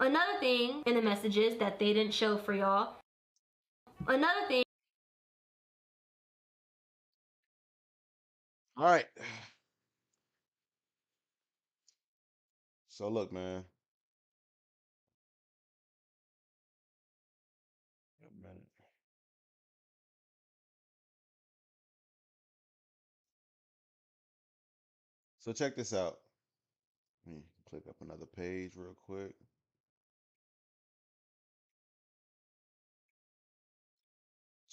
Another thing in the messages that they didn't show for y'all. Another thing. All right. So look, man. A minute. So check this out. Let me click up another page real quick.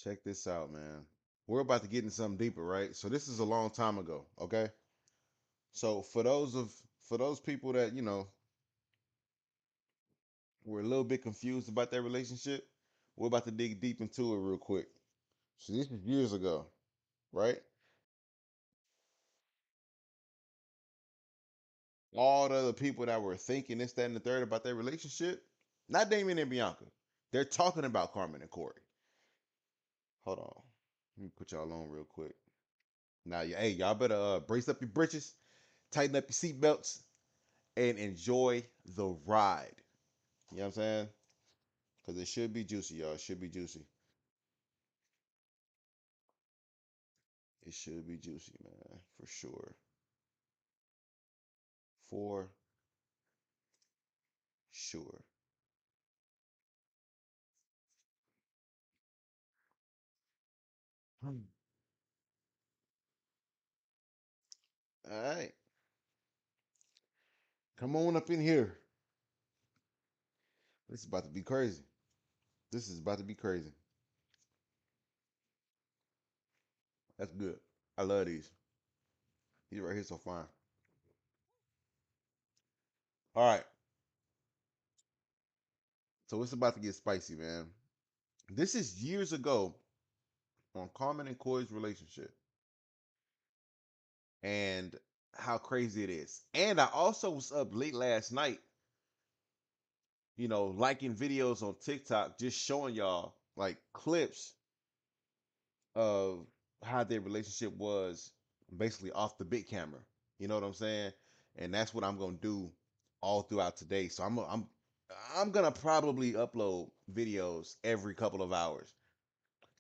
Check this out, man. We're about to get into something deeper, right? So this is a long time ago, okay? So for those people that, you know, were a little bit confused about their relationship, we're about to dig deep into it real quick. So this is years ago, right? All the other people that were thinking this, that, and the third about their relationship, not Damien and Bianca. They're talking about Carmen and Corey. Hold on. Let me put y'all on real quick. Now, hey, y'all better brace up your britches, tighten up your seatbelts, and enjoy the ride. You know what I'm saying? Because it should be juicy, y'all. It should be juicy. It should be juicy, man. For sure. For sure. All right. Come on up in here. This is about to be crazy. This is about to be crazy. That's good. I love these. These right here so fine. All right. So it's about to get spicy, man. This is years ago on Carmen and Corey's relationship and how crazy it is. And I also was up late last night, you know, liking videos on TikTok, just showing y'all like clips of how their relationship was basically off the big camera. You know what I'm saying? And that's what I'm gonna do all throughout today. So I'm gonna probably upload videos every couple of hours.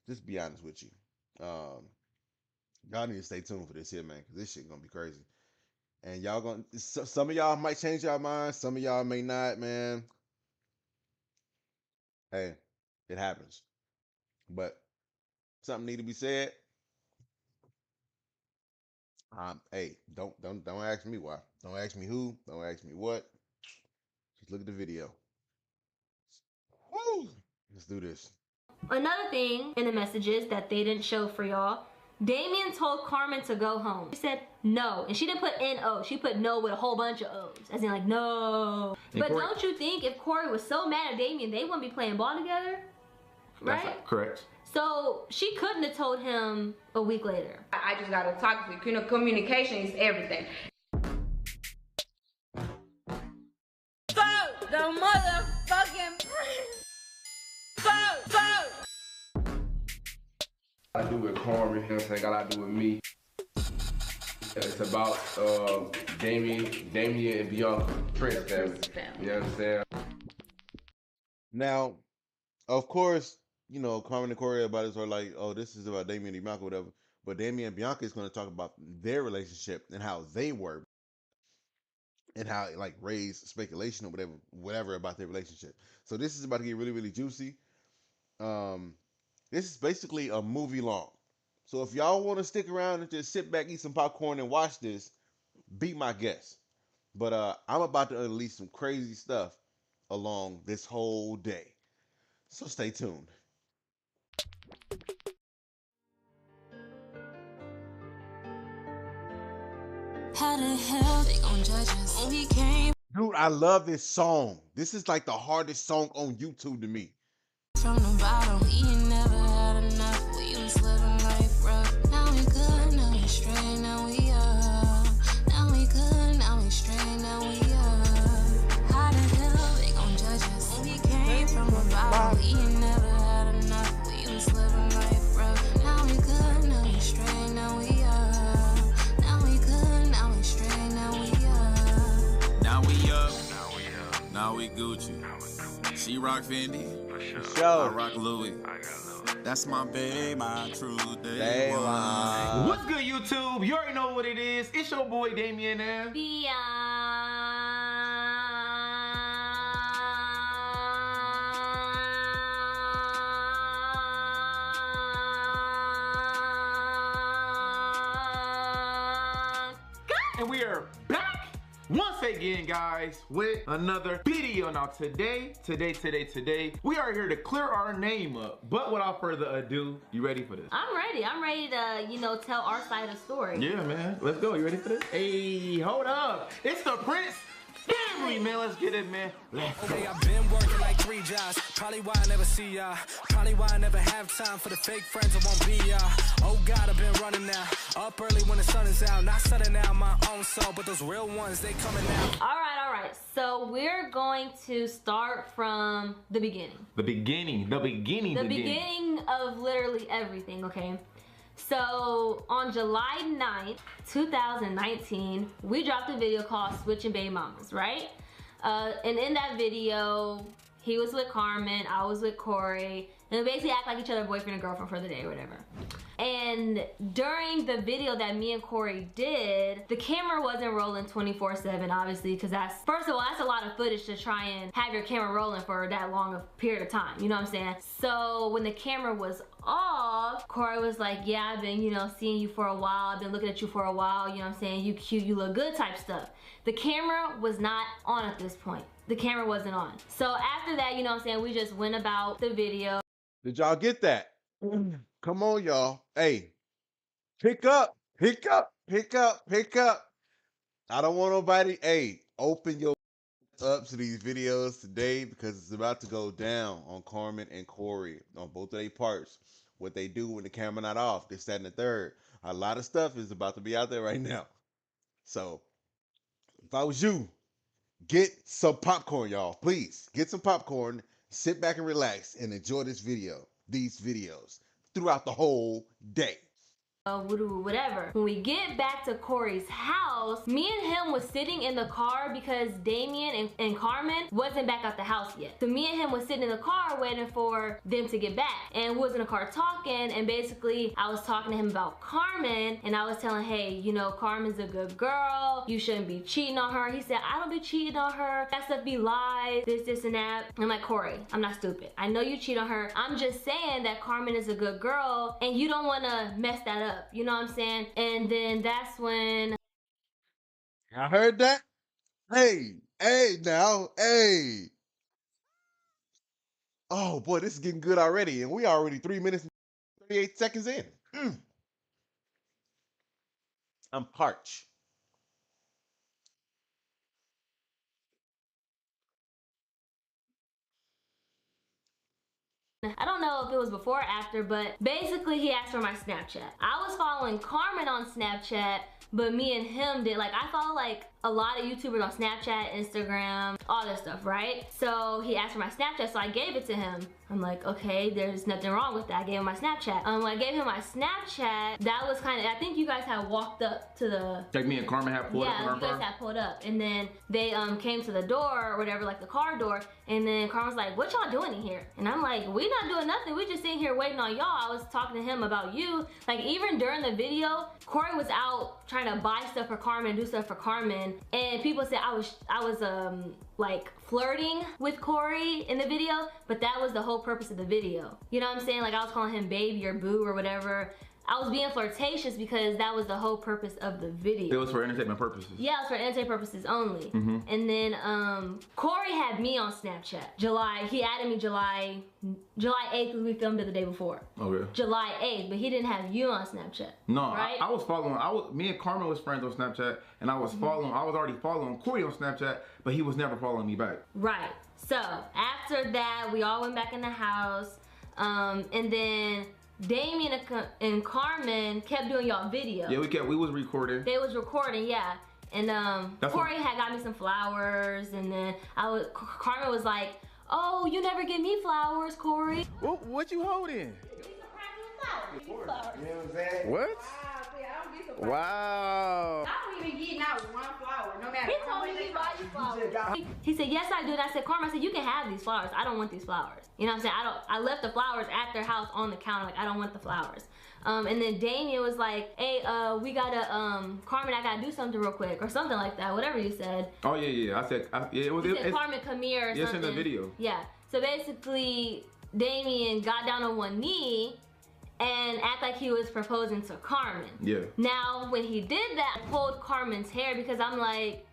Just be honest with you. Um, y'all need to stay tuned for this here, man, because this shit gonna be crazy. And y'all gonna some of y'all might change y'all minds, some of y'all may not, man. Hey, it happens. But something need to be said. Hey, don't ask me why. Don't ask me who. Don't ask me what. Just look at the video. Woo! Let's do this. Another thing in the messages that they didn't show for y'all. Damien told Carmen to go home. She said no, and she didn't put N-O. She put no with a whole bunch of O's, as in like no. And but Corey, don't you think if Corey was so mad at Damien, they wouldn't be playing ball together? Right? That's correct. So she couldn't have told him a week later. I just gotta talk to you. You know, communication is everything. Fuck the motherfucking fuck. I do with Carmen, you know what I'm saying? Got to do with me. It's about Damien and Bianca, Prince family. You know what I'm saying? Now, of course, you know, Carmen and Corey, everybody's are like, oh, this is about Damien and Bianca, whatever. But Damien and Bianca is going to talk about their relationship and how they were and how it like raised speculation or whatever about their relationship. So this is about to get really, really juicy. This is basically a movie long. So if y'all want to stick around and just sit back, eat some popcorn, and watch this, be my guest. But I'm about to unleash some crazy stuff along this whole day. So stay tuned. How the hell they gon' judge us when we came? Dude, I love this song. This is like the hardest song on YouTube to me. From the bottom, we ain't never had enough. We was living life rough. Now we good, now we straight, now we up. Now we good, now we straight, now we up. How the hell they gon' judge us when we came from the bottom? We ain't never had enough. We was living life rough. Now we good, now we straight, now we up. Now we good, now we straight, now we up. Now we up. Now we Gucci. She rock Fendi. Show. I rock Louis. That's my babe, my true day Day one. one. What's good, YouTube? You already know what it is. It's your boy Damien and Bianca. And we are back once again, guys, with another video. Now today, we are here to clear our name up. But without further ado, you ready for this? I'm ready. I'm ready to, you know, tell our side of the story. Yeah, man. Let's go. You ready for this? Hey, hold up. It's the Prince family, man. Let's get it, man. Let's go. Okay, I've been working like 3 jobs. Probably why I never see y'all. Probably why I never have time for the fake friends that won't be y'all. Oh God, I've been running now. Up early when the sun is out. Not sunning out my own soul, but those real ones, they coming out. All right. So we're going to start from the beginning. The beginning of literally everything, okay? So on July 9th, 2019, we dropped a video called Switching Baby Mamas, right? And in that video, he was with Carmen, I was with Corey, and we basically act like each other boyfriend and girlfriend for the day or whatever. And during the video that me and Corey did, the camera wasn't rolling 24/7, obviously, because that's, first of all, that's a lot of footage to try and have your camera rolling for that long a period of time, you know what I'm saying? So when the camera was off, Corey was like, yeah, I've been, you know, seeing you for a while, I've been looking at you for a while, you know what I'm saying, you cute, you look good type stuff. The camera was not on at this point. The camera wasn't on. So after that, you know what I'm saying, we just went about the video. Did y'all get that? Come on, y'all. Hey, pick up. I don't want nobody. Hey, open your up to these videos today because it's about to go down on Carmen and Corey on both of their parts. What they do when the camera not off, this, that, and the third. A lot of stuff is about to be out there right now. So, if I was you, get some popcorn, y'all. Please, get some popcorn. Sit back and relax and enjoy this video, these videos, throughout the whole day. Whatever. When we get back to Corey's house, me and him was sitting in the car because Damien and Carmen wasn't back at the house yet. So me and him was sitting in the car waiting for them to get back. And we was in the car talking, and basically I was talking to him about Carmen, and I was telling, hey, you know, Carmen's a good girl. You shouldn't be cheating on her. He said, I don't be cheating on her. That stuff be lies, this, and that. I'm like, Corey, I'm not stupid. I know you cheat on her. I'm just saying that Carmen is a good girl, and you don't want to mess that up. You know what I'm saying? And then that's when I heard that. Hey, now. Oh boy, this is getting good already, and we already 3 minutes and 38 seconds in. I'm parched. I don't know if it was before or after, but basically he asked for my Snapchat. I was following Carmen on Snapchat, but me and him did, like, I follow like a lot of YouTubers on Snapchat, Instagram, all that stuff, right? So he asked for my Snapchat, so I gave it to him. I'm like, okay, there's nothing wrong with that. I gave him my Snapchat. When I gave him my Snapchat, that was kind of, I think you guys had walked up to the... Like me and Carmen had pulled up in our car? Yeah, you guys had pulled up. And then they came to the door or whatever, like the car door. And then Carmen was like, what y'all doing in here? And I'm like, we not doing nothing. We just sitting here waiting on y'all. I was talking to him about you. Like, even during the video, Corey was out trying to buy stuff for Carmen, do stuff for Carmen. And people said I was like flirting with Corey in the video, but that was the whole purpose of the video. You know what I'm saying? Like, I was calling him baby or boo or whatever. I was being flirtatious because that was the whole purpose of the video. It was for entertainment purposes. Yeah, it was for entertainment purposes only. And then Corey had me on Snapchat. He added me July 8th because we filmed it the day before. Okay. July 8th, but he didn't have you on Snapchat. No, right? I was following. Me and Carmen was friends on Snapchat, and I was following. I was already following Corey on Snapchat, but he was never following me back. Right. So after that, we all went back in the house, and then Damien and Carmen kept doing y'all video. Yeah, we was recording. They was recording, yeah. And Corey had got me some flowers, and then Carmen was like, oh, you never give me flowers, Corey. What you holding? You know what I'm saying? What? I don't be surprised. Wow. I don't even get not one flower, no matter He how told much me they he buy you cost. flowers. He said, yes, I do. And I said, Carmen, I said, you can have these flowers. I don't want these flowers. You know what I'm saying? I left the flowers at their house on the counter. Like, I don't want the flowers. And then Damien was like, hey, we gotta, Carmen, I gotta do something real quick, or something like that, whatever you said. Oh, yeah. I said, He said, Carmen, come here, or something. Yes, in the video. Yeah. So basically, Damien got down on one knee and act like he was proposing to Carmen. Yeah. Now, when he did that, I pulled Carmen's hair because I'm like,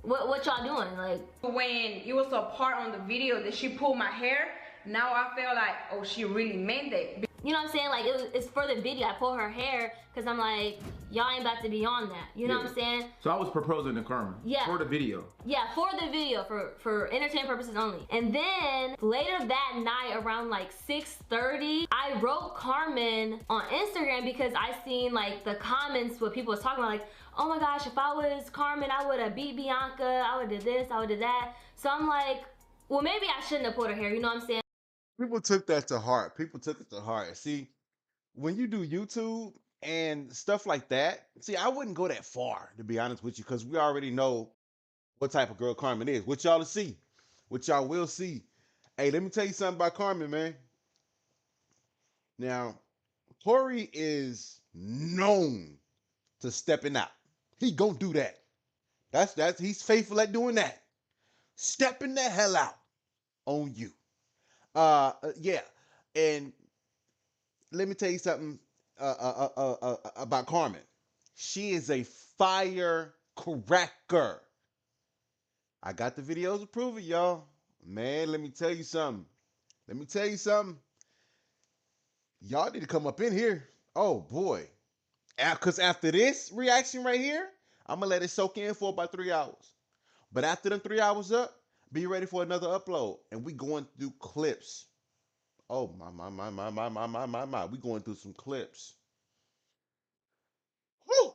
what y'all doing? Like, When it was a part on the video that she pulled my hair, now I feel like, oh, she really meant that. you know what I'm saying? Like, it's for the video. I pulled her hair because I'm like, y'all ain't about to be on that. You know what I'm saying? So I was proposing to Carmen. Yeah. For the video. Yeah, for the video, for entertainment purposes only. And then later that night around like 6:30, I wrote Carmen on Instagram because I seen like the comments what people was talking about, like, oh my gosh, if I was Carmen, I would have beat Bianca, I would have did this, I would have did that. So I'm like, well, maybe I shouldn't have pulled her hair, you know what I'm saying? People took that to heart. People took it to heart. See, when you do YouTube and stuff like that, see, I wouldn't go that far, to be honest with you, because we already know what type of girl Carmen is. What y'all to see. What y'all will see. Hey, let me tell you something about Carmen, man. Now, Corey is known to stepping out. He gonna do that. That's he's faithful at doing that. Stepping the hell out on you. Yeah. And let me tell you something about Carmen. She is a firecracker. I got the videos to prove it, y'all. Man, let me tell you something. Y'all need to come up in here. Oh, boy. Because after this reaction right here, I'm going to let it soak in for about 3 hours. But after them 3 hours up, be ready for another upload. And we going through clips. Oh, my. We going through some clips. Woo!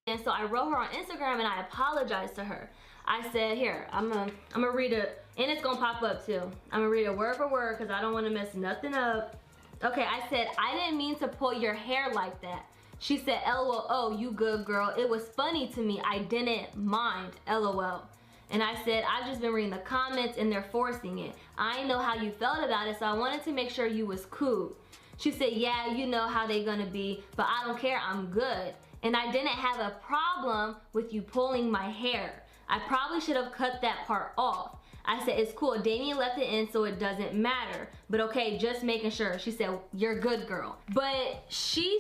And so I wrote her on Instagram and I apologized to her. I said, here, I'm gonna read it, and it's gonna pop up too. I'm gonna read it word for word because I don't want to mess nothing up. Okay, I said, I didn't mean to pull your hair like that. She said, LOL, oh, you good girl. It was funny to me. I didn't mind, LOL. And I said, I've just been reading the comments and they're forcing it. I didn't know how you felt about it, so I wanted to make sure you was cool. She said, yeah, you know how they gonna be, but I don't care, I'm good. And I didn't have a problem with you pulling my hair. I probably should have cut that part off. I said, it's cool, Damien left it in so it doesn't matter. But okay, just making sure. She said, you're good, girl. But she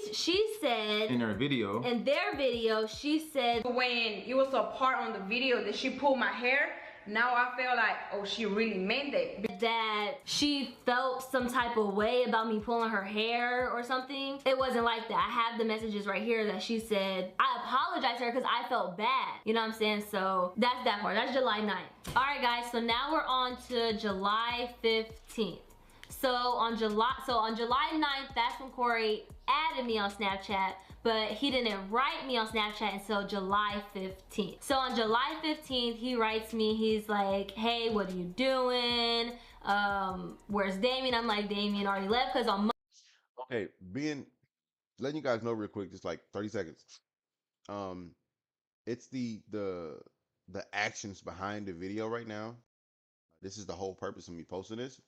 said, in her video, in their video, she said, when it was a part on the video that she pulled my hair, now I feel like, oh, she really meant that. That she felt some type of way about me pulling her hair or something. It wasn't like that. I have the messages right here that she said, I apologize to her because I felt bad. You know what I'm saying? So that's that part. That's July 9th. All right, guys. So now we're on to July 15th. So on July 9th, that's when Corey added me on Snapchat, but he didn't write me on Snapchat until July 15th. So on July 15th, he writes me, he's like, hey, what are you doing? Where's Damien? I'm like, Damien already left because on Okay, letting you guys know real quick, just like 30 seconds. It's the actions behind the video right now. This is the whole purpose of me posting this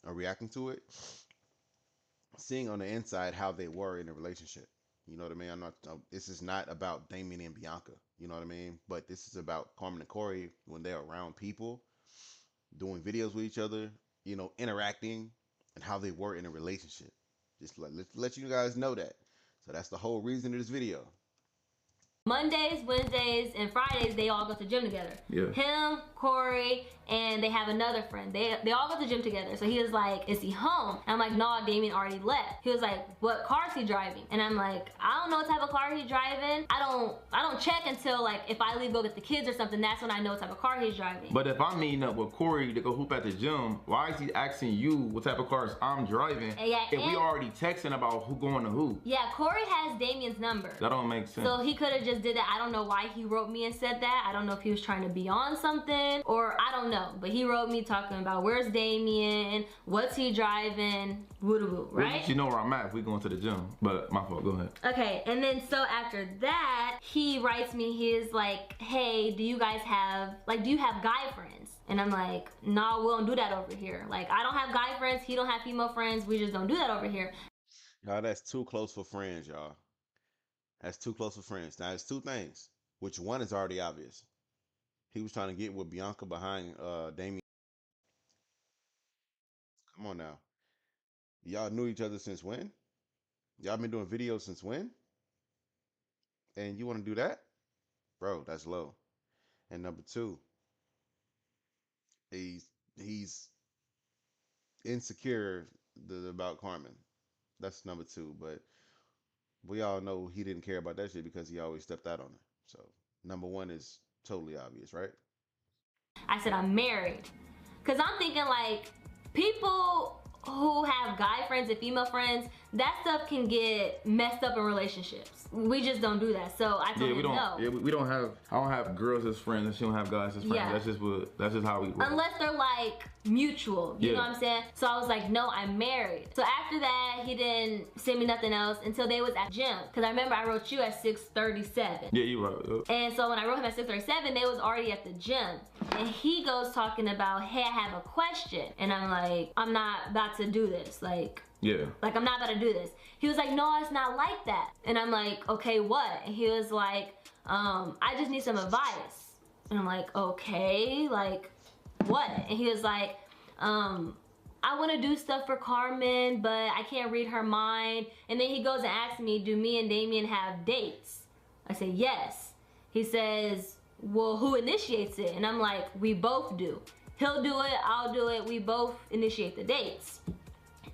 or reacting to it. Seeing on the inside how they were in a relationship. You know what I mean? This is not about Damien and Bianca. You know what I mean? But this is about Carmen and Corey when they're around people, doing videos with each other, you know, interacting, and how they were in a relationship. Just let you guys know that. So that's the whole reason of this video. Mondays, Wednesdays, and Fridays, they all go to gym together. Yeah. Him, Corey, and they have another friend. They all go to gym together. So he was like, is he home? And I'm like, no, Damien already left. He was like, what car is he driving? And I'm like, I don't know what type of car he's driving. I don't check until like if I leave go get the kids or something, that's when I know what type of car he's driving. But if I'm meeting up with Corey to go hoop at the gym, why is he asking you what type of cars I'm driving if we already texting about who going to who? Yeah, Corey has Damien's number. That don't make sense. So he could have just just did that. I don't know why he wrote me and said that. I don't know if he was trying to be on something or I don't know. But he wrote me talking about where's Damien, what's he driving, woo-woo, right? You know where I'm at if we going to the gym. But my fault, go ahead. Okay, and then so after that, he writes me, he's like, hey, do you guys have, like, do you have guy friends? And I'm like, nah, we don't do that over here. Like, I don't have guy friends, he don't have female friends, we just don't do that over here. Y'all, that's too close for friends, y'all. That's too close for friends. Now, it's two things, which one is already obvious. He was trying to get with Bianca behind Damien. Come on now. Y'all knew each other since when? Y'all been doing videos since when? And you want to do that? Bro, that's low. And number two, he's insecure about Carmen. That's number two. But we all know he didn't care about that shit because he always stepped out on her. So number one is totally obvious, right? I said, I'm married. Because I'm thinking, like, people who have guy friends and female friends, that stuff can get messed up in relationships. We just don't do that. So I told him no. Yeah, we don't have. I don't have girls as friends, and she don't have guys as friends. Yeah. That's just how we work. Unless they're like mutual, you know what I'm saying? So I was like, no, I'm married. So after that, he didn't send me nothing else until they was at gym. Cause I remember I wrote you at 6:37. Yeah, you right. And so when I wrote him at 6:37, they was already at the gym. And he goes talking about, hey, I have a question. And I'm like, I'm not about to do this. Like, I'm not about to do this. He was like, no, it's not like that. And I'm like, okay, what? And he was like, I just need some advice. And I'm like, okay, like, what? And he was like, I want to do stuff for Carmen, but I can't read her mind. And then he goes and asks me, do me and Damien have dates? I say, yes. He says, well, who initiates it? And I'm like, we both do. He'll do it, I'll do it, we both initiate the dates.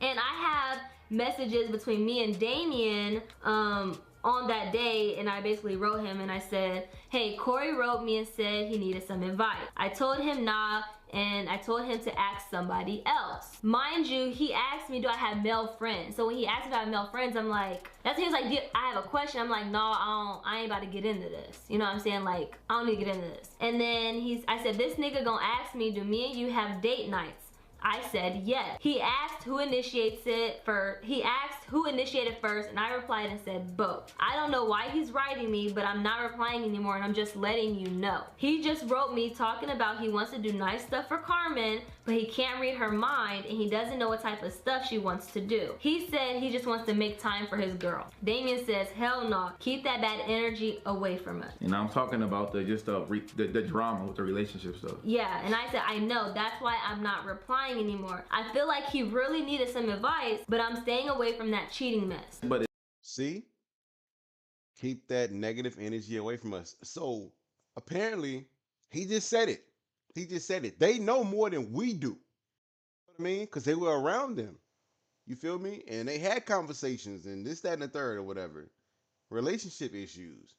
And I have messages between me and Damien on that day, and I basically wrote him and I said, hey, Corey wrote me and said he needed some advice. I told him nah, and I told him to ask somebody else. Mind you, he asked me, do I have male friends? So when he asked me if I have male friends, I'm like, that's when he was like, I have a question. I'm like, no, I ain't about to get into this. You know what I'm saying? Like, I don't need to get into this. And then I said, this nigga gonna ask me, do me and you have date nights? I said yes. He asked who initiates it first. He asked who initiated first, and I replied and said both. I don't know why he's writing me, but I'm not replying anymore, and I'm just letting you know. He just wrote me talking about he wants to do nice stuff for Carmen, but he can't read her mind, and he doesn't know what type of stuff she wants to do. He said he just wants to make time for his girl. Damien says, hell no, keep that bad energy away from us. And I'm talking about the drama with the relationship stuff. Yeah, and I said, I know, that's why I'm not replying anymore. I feel like he really needed some advice, but I'm staying away from that cheating mess. But see, keep that negative energy away from us. So apparently he just said it. He just said it. They know more than we do. You know what I mean? Because they were around them. You feel me? And they had conversations and this, that, and the third or whatever. Relationship issues.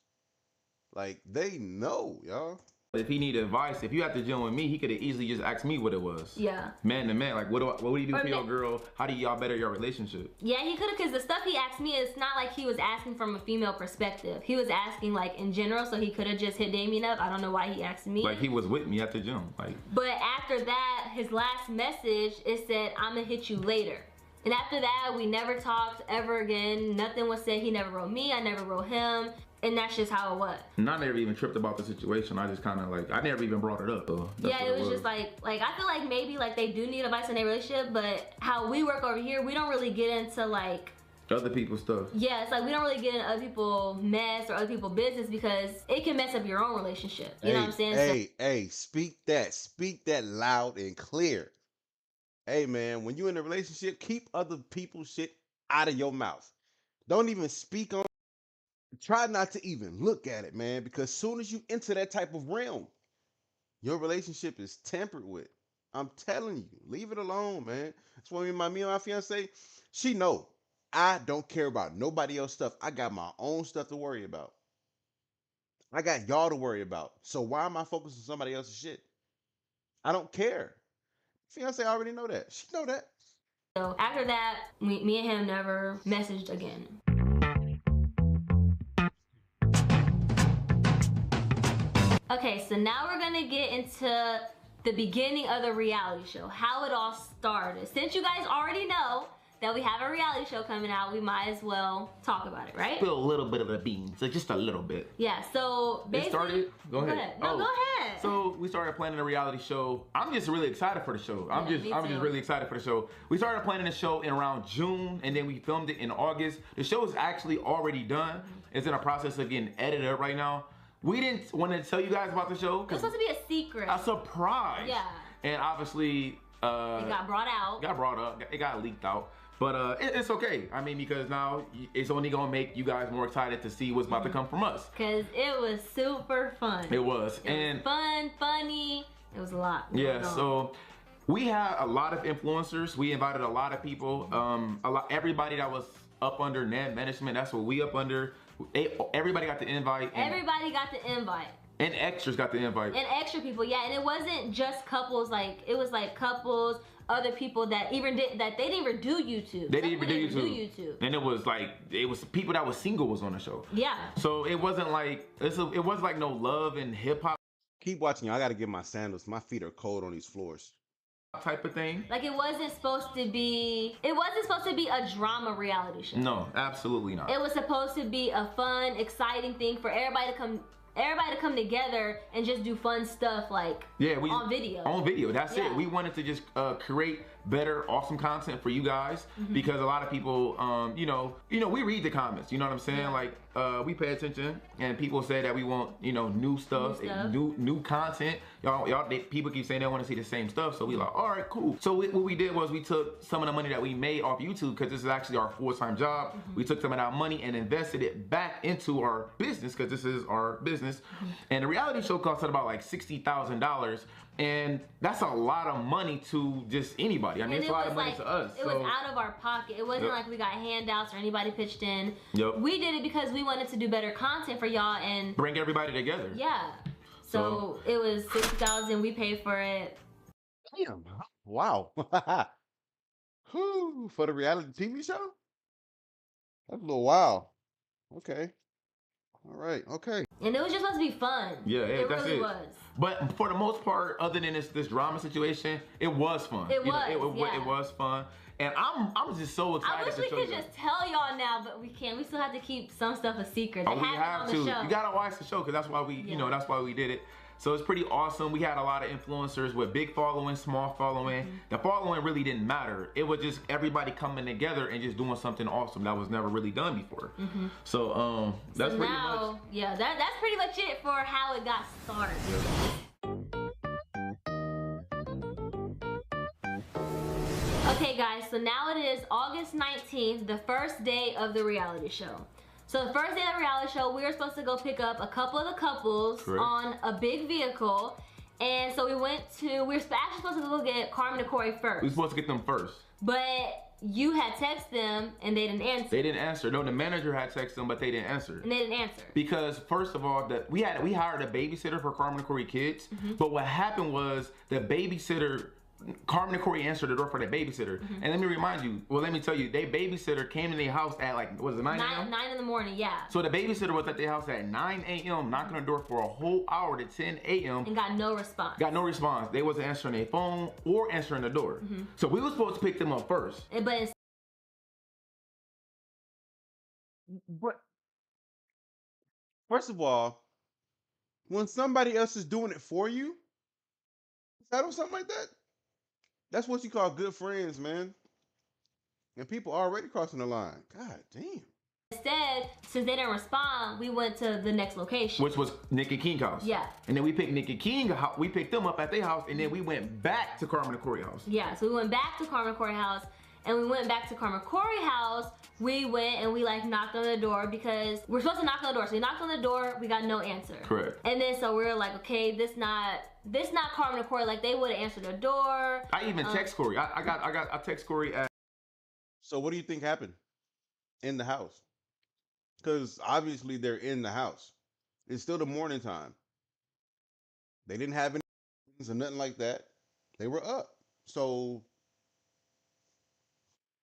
Like, they know, y'all. if he needed advice, if you had to gym with me, he could have easily just asked me what it was. Yeah. Man to man, like what do you do for your girl? How do y'all better your relationship? Yeah, he could have, because the stuff he asked me, it's not like he was asking from a female perspective. He was asking like in general, so he could have just hit Damien up. I don't know why he asked me. Like he was with me at the gym. Like. But after that, his last message, it said, I'm gonna hit you later. And after that, we never talked ever again. Nothing was said. He never wrote me, I never wrote him. And that's just how it was. And I never even tripped about the situation. I just kind of like, I never even brought it up. So yeah, it was just like I feel like maybe like they do need advice in their relationship, but how we work over here, we don't really get into like other people's stuff. Yeah, it's like we don't really get into other people's mess or other people's business because it can mess up your own relationship. You know what I'm saying? Hey, speak that loud and clear. Hey man, when you're in a relationship, keep other people's shit out of your mouth. Don't even speak on. Try not to even look at it, man, because soon as you enter that type of realm, your relationship is tampered with. I'm telling you, leave it alone, man. That's why me and my fiance, she know I don't care about nobody else's stuff. I got my own stuff to worry about. I got y'all to worry about. So why am I focused on somebody else's shit? I don't care. Fiance already know that. She know that. So after that, me and him never messaged again. Okay, so now we're gonna get into the beginning of the reality show, how it all started. Since you guys already know that we have a reality show coming out, we might as well talk about it, right? Spill a little bit of the beans, so just a little bit. Yeah, so basically... It started? Go ahead. No, go ahead. So we started planning a reality show. I'm just really excited for the show. I'm just really excited for the show. We started planning the show in around June, and then we filmed it in August. The show is actually already done. It's in a process of getting edited up right now. We didn't want to tell you guys about the show. It was supposed to be a secret. A surprise. Yeah. And obviously... it got brought out. Got brought up. It got leaked out. But it's okay. I mean, because now it's only gonna make you guys more excited to see what's about to come from us. Cause it was super fun. It was. It was fun, funny. It was a lot. Yeah. So we had a lot of influencers. We invited a lot of people. Everybody that was up under net management. That's what we up under. Everybody got the invite. Everybody got the invite. And extras got the invite. And extra people, yeah. And it wasn't just couples. Like it was like couples. Other people that they didn't even do YouTube. They didn't even do YouTube. And it was people that was single was on the show. Yeah. So it wasn't like it wasn't like no love and hip hop. Keep watching, y'all. I gotta get my sandals. My feet are cold on these floors. Type of thing. Like it wasn't supposed to be a drama reality show. No, absolutely not. It was supposed to be a fun, exciting thing for everybody to come together and just do fun stuff like on video. On video, that's it. We wanted to just create better, awesome content for you guys because a lot of people, you know, we read the comments. You know what I'm saying? Yeah. Like we pay attention, and people say that we want, new stuff, new content. People keep saying they want to see the same stuff, so we like, all right, cool. So what we did was we took some of the money that we made off YouTube because this is actually our full-time job. We took some of that money and invested it back into our business because this is our business. And the reality show cost us about like $60,000. And that's a lot of money to just anybody. I mean, it's a lot of money to us. It was out of our pocket. It wasn't like we got handouts or anybody pitched in. We did it because we wanted to do better content for y'all and bring everybody together. Yeah. So it was $60,000. We paid for it. Damn. Wow. Whew, for the reality TV show? That's a little wild. Okay. All right. Okay. And it was just supposed to be fun. Yeah, it really was. But for the most part, other than this drama situation, it was fun. It was fun. And I'm just so excited. I wish we could just tell y'all now, but we can't. We still have to keep some stuff a secret. We have to. You gotta watch the show because that's why we, that's why we did it. So it's pretty awesome. We had a lot of influencers with big following, small following. The following really didn't matter. It was just everybody coming together and just doing something awesome that was never really done before. So that's pretty much. Yeah, that's pretty much it for how it got started. Okay guys, so now it is August 19th, the first day of the reality show. So the first day of the reality show, we were supposed to go pick up a couple of the couples on a big vehicle. And so we were actually supposed to go get Carmen and Corey first. We were supposed to get them first. But you had texted them and they didn't answer. They didn't answer. No, the manager had texted them, but they didn't answer. And they didn't answer. Because first of all, we hired a babysitter for Carmen and Corey kids. But what happened was the babysitter, Carmen and Corey answered the door for the babysitter. And let me tell you, their babysitter came to their house at like, was it 9 a.m.? 9 in the morning, yeah. So the babysitter was at their house at 9 a.m., knocking on the door for a whole hour to 10 a.m. And got no response. They wasn't answering their phone or answering the door. So we were supposed to pick them up first. But first of all, when somebody else is doing it for you, settle something like that. That's what you call good friends, man. And people already crossing the line. God damn. Instead, since they didn't respond, we went to the next location. Which was Nick and King's house. Yeah. And then we picked Nick and King, we picked them up at their house, and then we went back to Carmen and Corey's house. Yeah, so we went back to Carmen and Corey's house, and we went back to Carmen and Corey's house. We went and we like knocked on the door because we're supposed to knock on the door. So we knocked on the door, we got no answer. Correct. And then so we were like, okay, this not Carmen and Corey. Like they would have answered the door. I even text Corey. I text Corey at. So what do you think happened in the house? Because obviously they're in the house. It's still the morning time. They didn't have any or nothing like that. They were up. So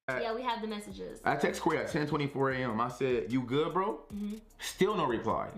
Yeah, we have the messages. I text Corey at 10:24 a.m. I said, "You good, bro?" Still no reply.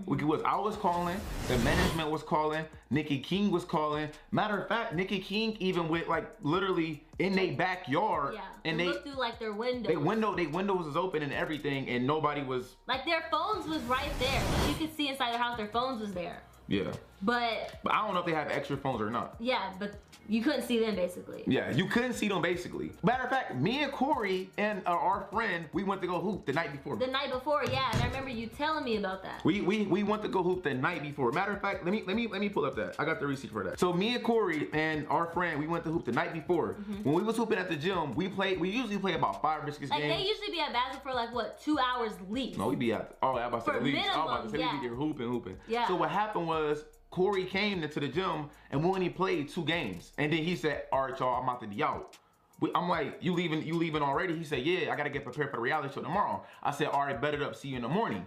I was calling, the management was calling, Nikki King was calling. Matter of fact, Nikki King even went like literally in their backyard, and they looked through like their windows. Their windows was open and everything, and nobody was. Like their phones was right there. You could see inside their house. Their phones was there. Yeah. But I don't know if they have extra phones or not. Yeah, but you couldn't see them basically. Yeah, you couldn't see them basically. Matter of fact, me and Corey and our friend, we went to go hoop the night before. The night before, yeah, and I remember you telling me about that. We went to go hoop the night before. Matter of fact, let me pull up that. I got the receipt for that. So me and Corey and our friend, we went to hoop the night before. When we was hooping at the gym, we usually play about 5 or 6 games. Like they usually be at basketball for like what, 2 hours least. No, we be at I was about to say at least. Minimum, I was about to say we be there hooping. Yeah. So what happened was Corey came into the gym and we only played 2 games. And then he said, "All right, y'all, I'm about to be out." I'm like, you leaving already? He said, "Yeah, I gotta get prepared for the reality show tomorrow." I said, "All right, bet it up, see you in the morning."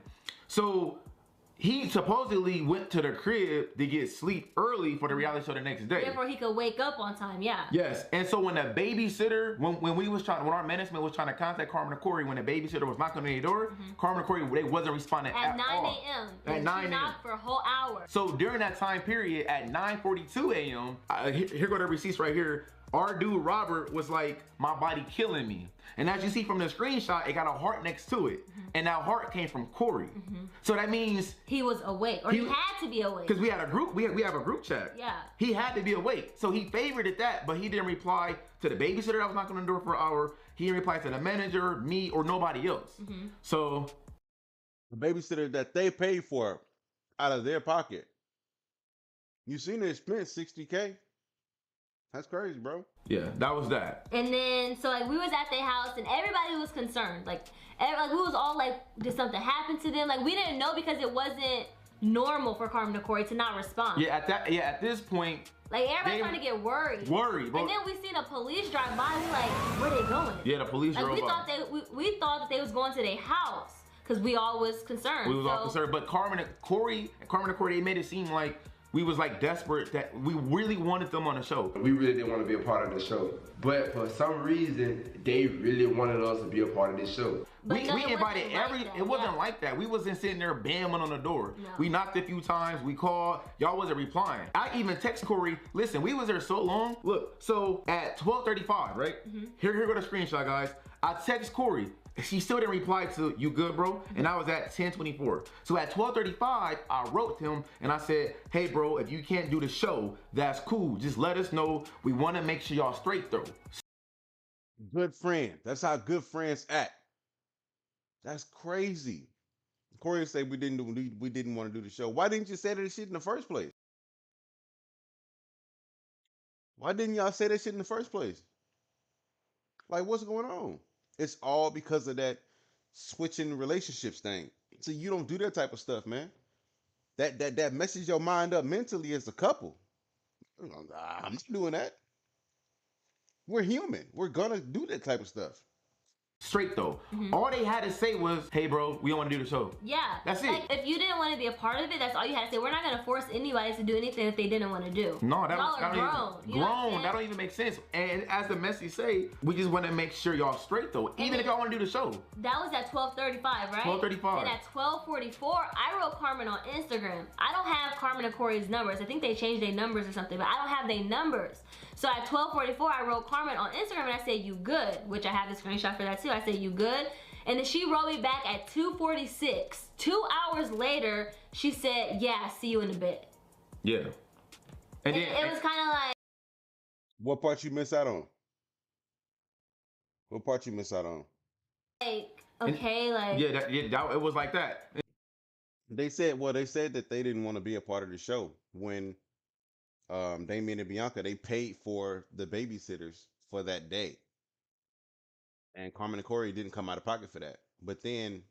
So he supposedly went to the crib to get sleep early for the reality show the next day. Therefore, he could wake up on time, yeah. Yes, and so when the babysitter, when our management was trying to contact Carmen and Corey, when the babysitter was knocking on their door, Carmen and Corey, they wasn't responding at 9 all. a.m. At 9 a.m. knocked for a whole hour. So during that time period, at 9:42 a.m., here go the receipts right here. Our dude Robert was like, "My body killing me." And as you see from the screenshot, it got a heart next to it. And that heart came from Corey. So that means he was awake, or he had to be awake. Because we had a group, we have a group chat. Yeah. He had to be awake. So he favorited that, but he didn't reply to the babysitter that was knocking on the door for an hour. He didn't reply to the manager, me, or nobody else. So the babysitter that they paid for out of their pocket. You seen the expense, $60K? That's crazy, bro. Yeah, that was that. And then, so like we was at their house and everybody was concerned. Like we was all like, did something happen to them? Like we didn't know because it wasn't normal for Carmen and Corey to not respond. Yeah, at this point. Like everybody trying to get worried. Bro. And then we seen a police drive by. We like, where they going? Yeah, the police drove by. We thought that they was going to their house because we all was concerned. We was all concerned, but Carmen and Corey, they made it seem like we was like desperate, that we really wanted them on the show. We really didn't want to be a part of the show. But for some reason, they really wanted us to be a part of this show. But we invited it wasn't like that. We wasn't sitting there bamming on the door. No. We knocked a few times, we called, y'all wasn't replying. I even text Corey, listen, we was there so long. Look, so at 12:35, right? Here go the screenshot, guys. I text Corey. She still didn't reply to "You good, bro?" And I was at 10:24. So at 12:35, I wrote him and I said, "Hey, bro, if you can't do the show, that's cool. Just let us know. We want to make sure y'all straight though." Good friend. That's how good friends act. That's crazy. Corey said we didn't want to do the show. Why didn't you say that shit in the first place? Why didn't y'all say that shit in the first place? Like, what's going on? It's all because of that switching relationships thing. So you don't do that type of stuff, man. That messes your mind up mentally as a couple. I'm not doing that. We're human. We're gonna do that type of stuff. Straight though. All they had to say was, "Hey, bro, we don't want to do the show." Yeah. That's it. Like, if you didn't want to be a part of it, that's all you had to say. We're not going to force anybody to do anything that they didn't want to do. No, that don't grown. Grown. That don't even make sense. And as the message say, we just want to make sure y'all straight though. Even if y'all want to do the show. That was at 12:35, right? 12:35. And at 12:44, I wrote Carmen on Instagram. I don't have Carmen and Corey's numbers. I think they changed their numbers or something, but I don't have their numbers. So at 12:44, I wrote Carmen on Instagram and I said, "You good?" Which I have the screenshot for that too. I said, "You good?" And then she wrote me back at 2:46. 2 hours later, she said, "Yeah, see you in a bit." Yeah. And then it was kind of like. What part you miss out on? What part you miss out on? Like, okay, like. Yeah, it was like that. They said that they didn't want to be a part of the show when Damien and Bianca, they paid for the babysitters for that day. And Carmen and Corey didn't come out of pocket for that. But then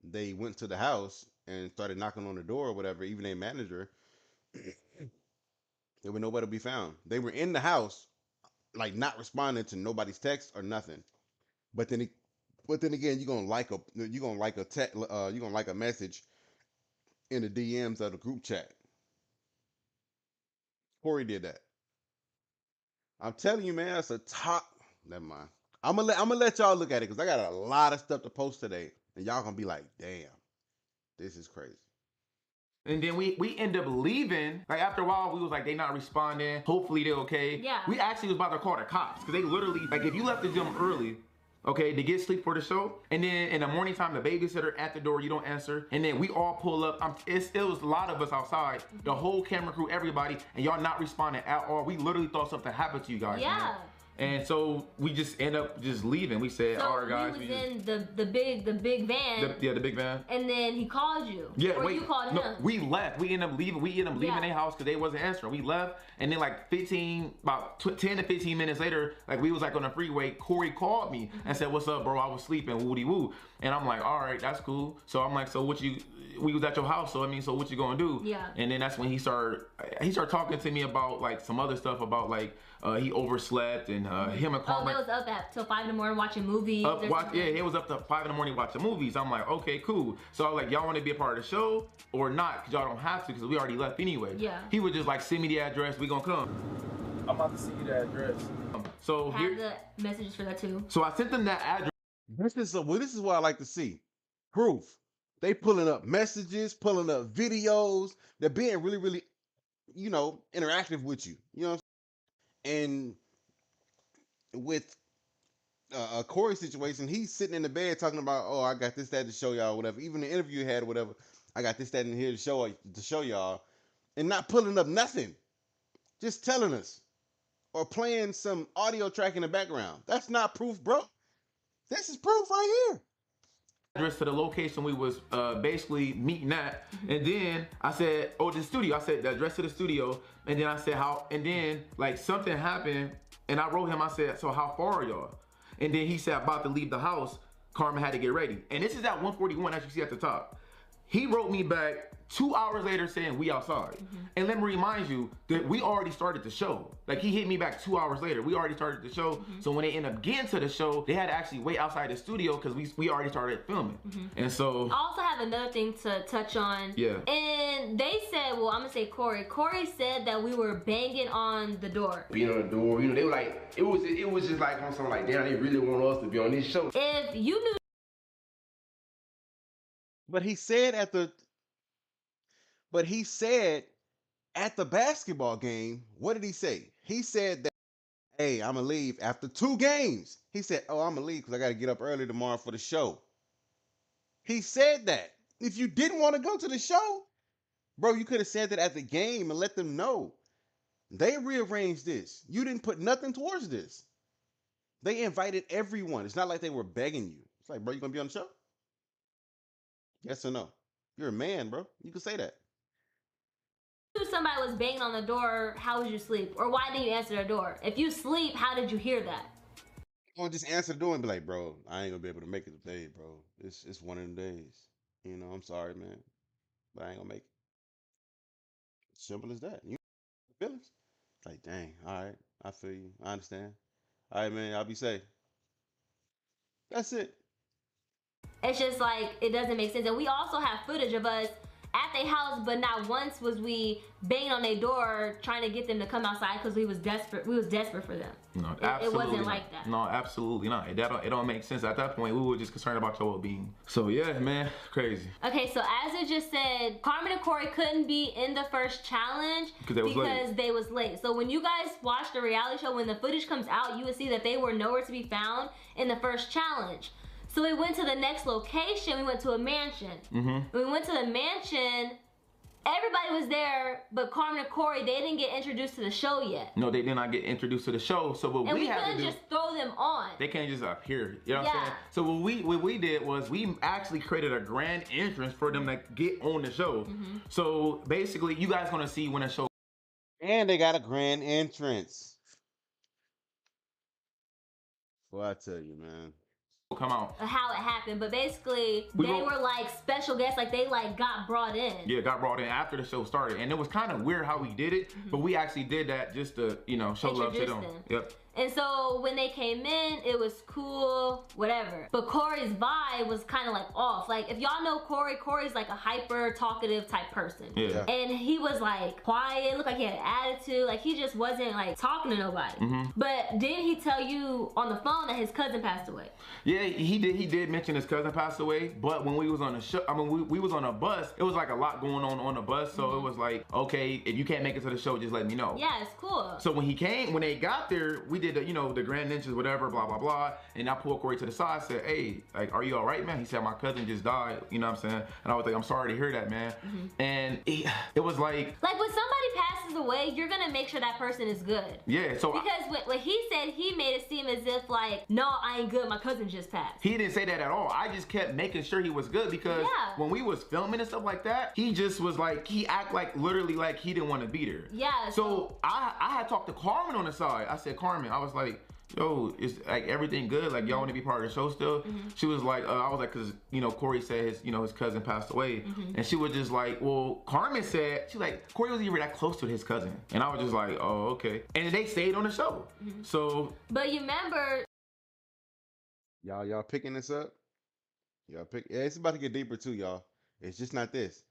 they went to the house and started knocking on the door or whatever, even their manager. There was nobody to be found. They were in the house, like not responding to nobody's text or nothing. But then again, you're gonna like a message in the DMs of the group chat. Corey did that. I'm telling you, man, that's a top. Never mind. I'm gonna let y'all look at it because I got a lot of stuff to post today, and y'all gonna be like, damn, this is crazy. And then we end up leaving. Like after a while, we was like, they not responding. Hopefully they're okay. Yeah. We actually was about to call the cops because they literally, like if you left the gym early, okay, to get sleep for the show, and then in the morning time, the babysitter at the door, you don't answer, and then we all pull up. It was a lot of us outside, the whole camera crew, everybody, and y'all not responding at all. We literally thought something happened to you guys. Yeah. Man. And so we just end up just leaving. We said, all right, guys. So we was in the big van. The big van. And then he called you. Yeah, or you called him. We left. We ended up leaving. We ended up leaving their house because they wasn't answering. We left, and then like 10 to 15 minutes later, like we was like on the freeway. Corey called me and said, "What's up, bro? I was sleeping, woody woo." And I'm like, "All right, that's cool." So I'm like, "So what you?" We was at your house, so I mean, so what you gonna do? Yeah. And then that's when he started talking to me about like some other stuff about like he overslept and him and Carmen. Oh, they was up till 5 in the morning watching movies. He was up to 5 in the morning watching movies. I'm like, okay, cool. So I was like, y'all want to be a part of the show or not? Cause y'all don't have to, cause we already left anyway. Yeah. He would just like send me the address. We gonna come. I'm about to send you the address. So have the messages for that too. So I sent them that address. This is what I like to see. Proof. They pulling up messages, pulling up videos. They're being really, really, interactive with you. You know what I'm saying? And with a Corey situation, he's sitting in the bed talking about, oh, I got this, that to show y'all, whatever. Even the interview he had, whatever. I got this, that, and here to show y'all. And not pulling up nothing. Just telling us. Or playing some audio track in the background. That's not proof, bro. This is proof right here. Address to the location we was basically meeting at, and then I said, oh, the studio. I said the address to the studio, and then I said how, and then like something happened, and I wrote him. I said, so how far are y'all? And then he said about to leave the house. Carmen had to get ready, and this is at 141 as you see at the top. He wrote me back 2 hours later saying we outside. And let me remind you that we already started the show. Like he hit me back 2 hours later. We already started the show. So when they end up getting to the show, they had to actually wait outside the studio because we already started filming. And so I also have another thing to touch on. Yeah. And they said, well, I'm gonna say Corey. Corey said that we were banging on the door. Being on the door, they were like, it was just like on something like, damn, they really want us to be on this show. If you knew. But he said at the basketball game, what did he say? He said that, hey, I'm gonna leave after 2 games. He said, oh, I'm gonna leave because I gotta get up early tomorrow for the show. He said that. If you didn't want to go to the show, bro, you could have said that at the game and let them know. They rearranged this. You didn't put nothing towards this. They invited everyone. It's not like they were begging you. It's like, bro, you gonna be on the show? Yes or no? You're a man, bro. You can say that. If somebody was banging on the door, how would you sleep? Or why didn't you answer the door? If you sleep, how did you hear that? Or just answer the door and be like, bro, I ain't gonna be able to make it today, bro. It's one of them days. I'm sorry, man. But I ain't gonna make it. Simple as that. You feelings. Like, dang, all right. I feel you. I understand. All right, man, I'll be safe. That's it. It's just like, it doesn't make sense. And we also have footage of us at their house, but not once was we banging on their door trying to get them to come outside because we was desperate. We was desperate for them. No, it wasn't like that. No, absolutely not. It don't make sense. At that point, we were just concerned about your well-being. So yeah, man, crazy. Okay, so as it just said, Carmen and Corey couldn't be in the first challenge because they was late. So when you guys watch the reality show, when the footage comes out, you will see that they were nowhere to be found in the first challenge. So we went to the next location. We went to a mansion. When we went to the mansion, everybody was there, but Carmen and Corey, they didn't get introduced to the show yet. No, they did not get introduced to the show. So what we had to do, couldn't just throw them on. They can't just appear. You know what I'm saying? So what we did was we actually created a grand entrance for them to get on the show. So basically, you guys gonna see when the show. And they got a grand entrance. Well, I tell you, man. Come out. How it happened, but basically they were like special guests, like they like got brought in. Yeah, got brought in after the show started, and it was kind of weird how we did it, but we actually did that just to show love to them. Yep. And so when they came in, it was cool, whatever. But Corey's vibe was kind of like off. Like if y'all know Corey, Corey's like a hyper talkative type person. Yeah. And he was like quiet, looked like he had an attitude. Like he just wasn't like talking to nobody. But didn't he tell you on the phone that his cousin passed away? Yeah, he did mention his cousin passed away, but when we was on the show, I mean, we was on a bus, it was like a lot going on the bus, so it was like, okay, if you can't make it to the show, just let me know. Yeah, it's cool. So when they got there, we did the, you know, the grand ninjas, whatever, blah, blah, blah, and I pulled Corey to the side, said, hey, like, are you all right, man? He said, my cousin just died, you know what I'm saying? And I was like, I'm sorry to hear that, man. And it was like when somebody passes away, you're gonna make sure that person is good. Yeah, so because what he said, he made it seem as if like, no, I ain't good, my cousin just passed. He didn't say that at all. I just kept making sure he was good because when we was filming and stuff like that, he just was like, he act like literally like he didn't want to be there. Yeah. So I had talked to Carmen on the side. I said, Carmen, I was like, yo, is like everything good? Like y'all want to be part of the show still? She was like, I was like, cause you know Corey said his cousin passed away, and she was just like, well, Carmen said she's like Corey was even that close to his cousin, and I was just like, oh okay, and they stayed on the show. So, but you remember, y'all picking this up? Yeah, it's about to get deeper too, y'all. It's just not this,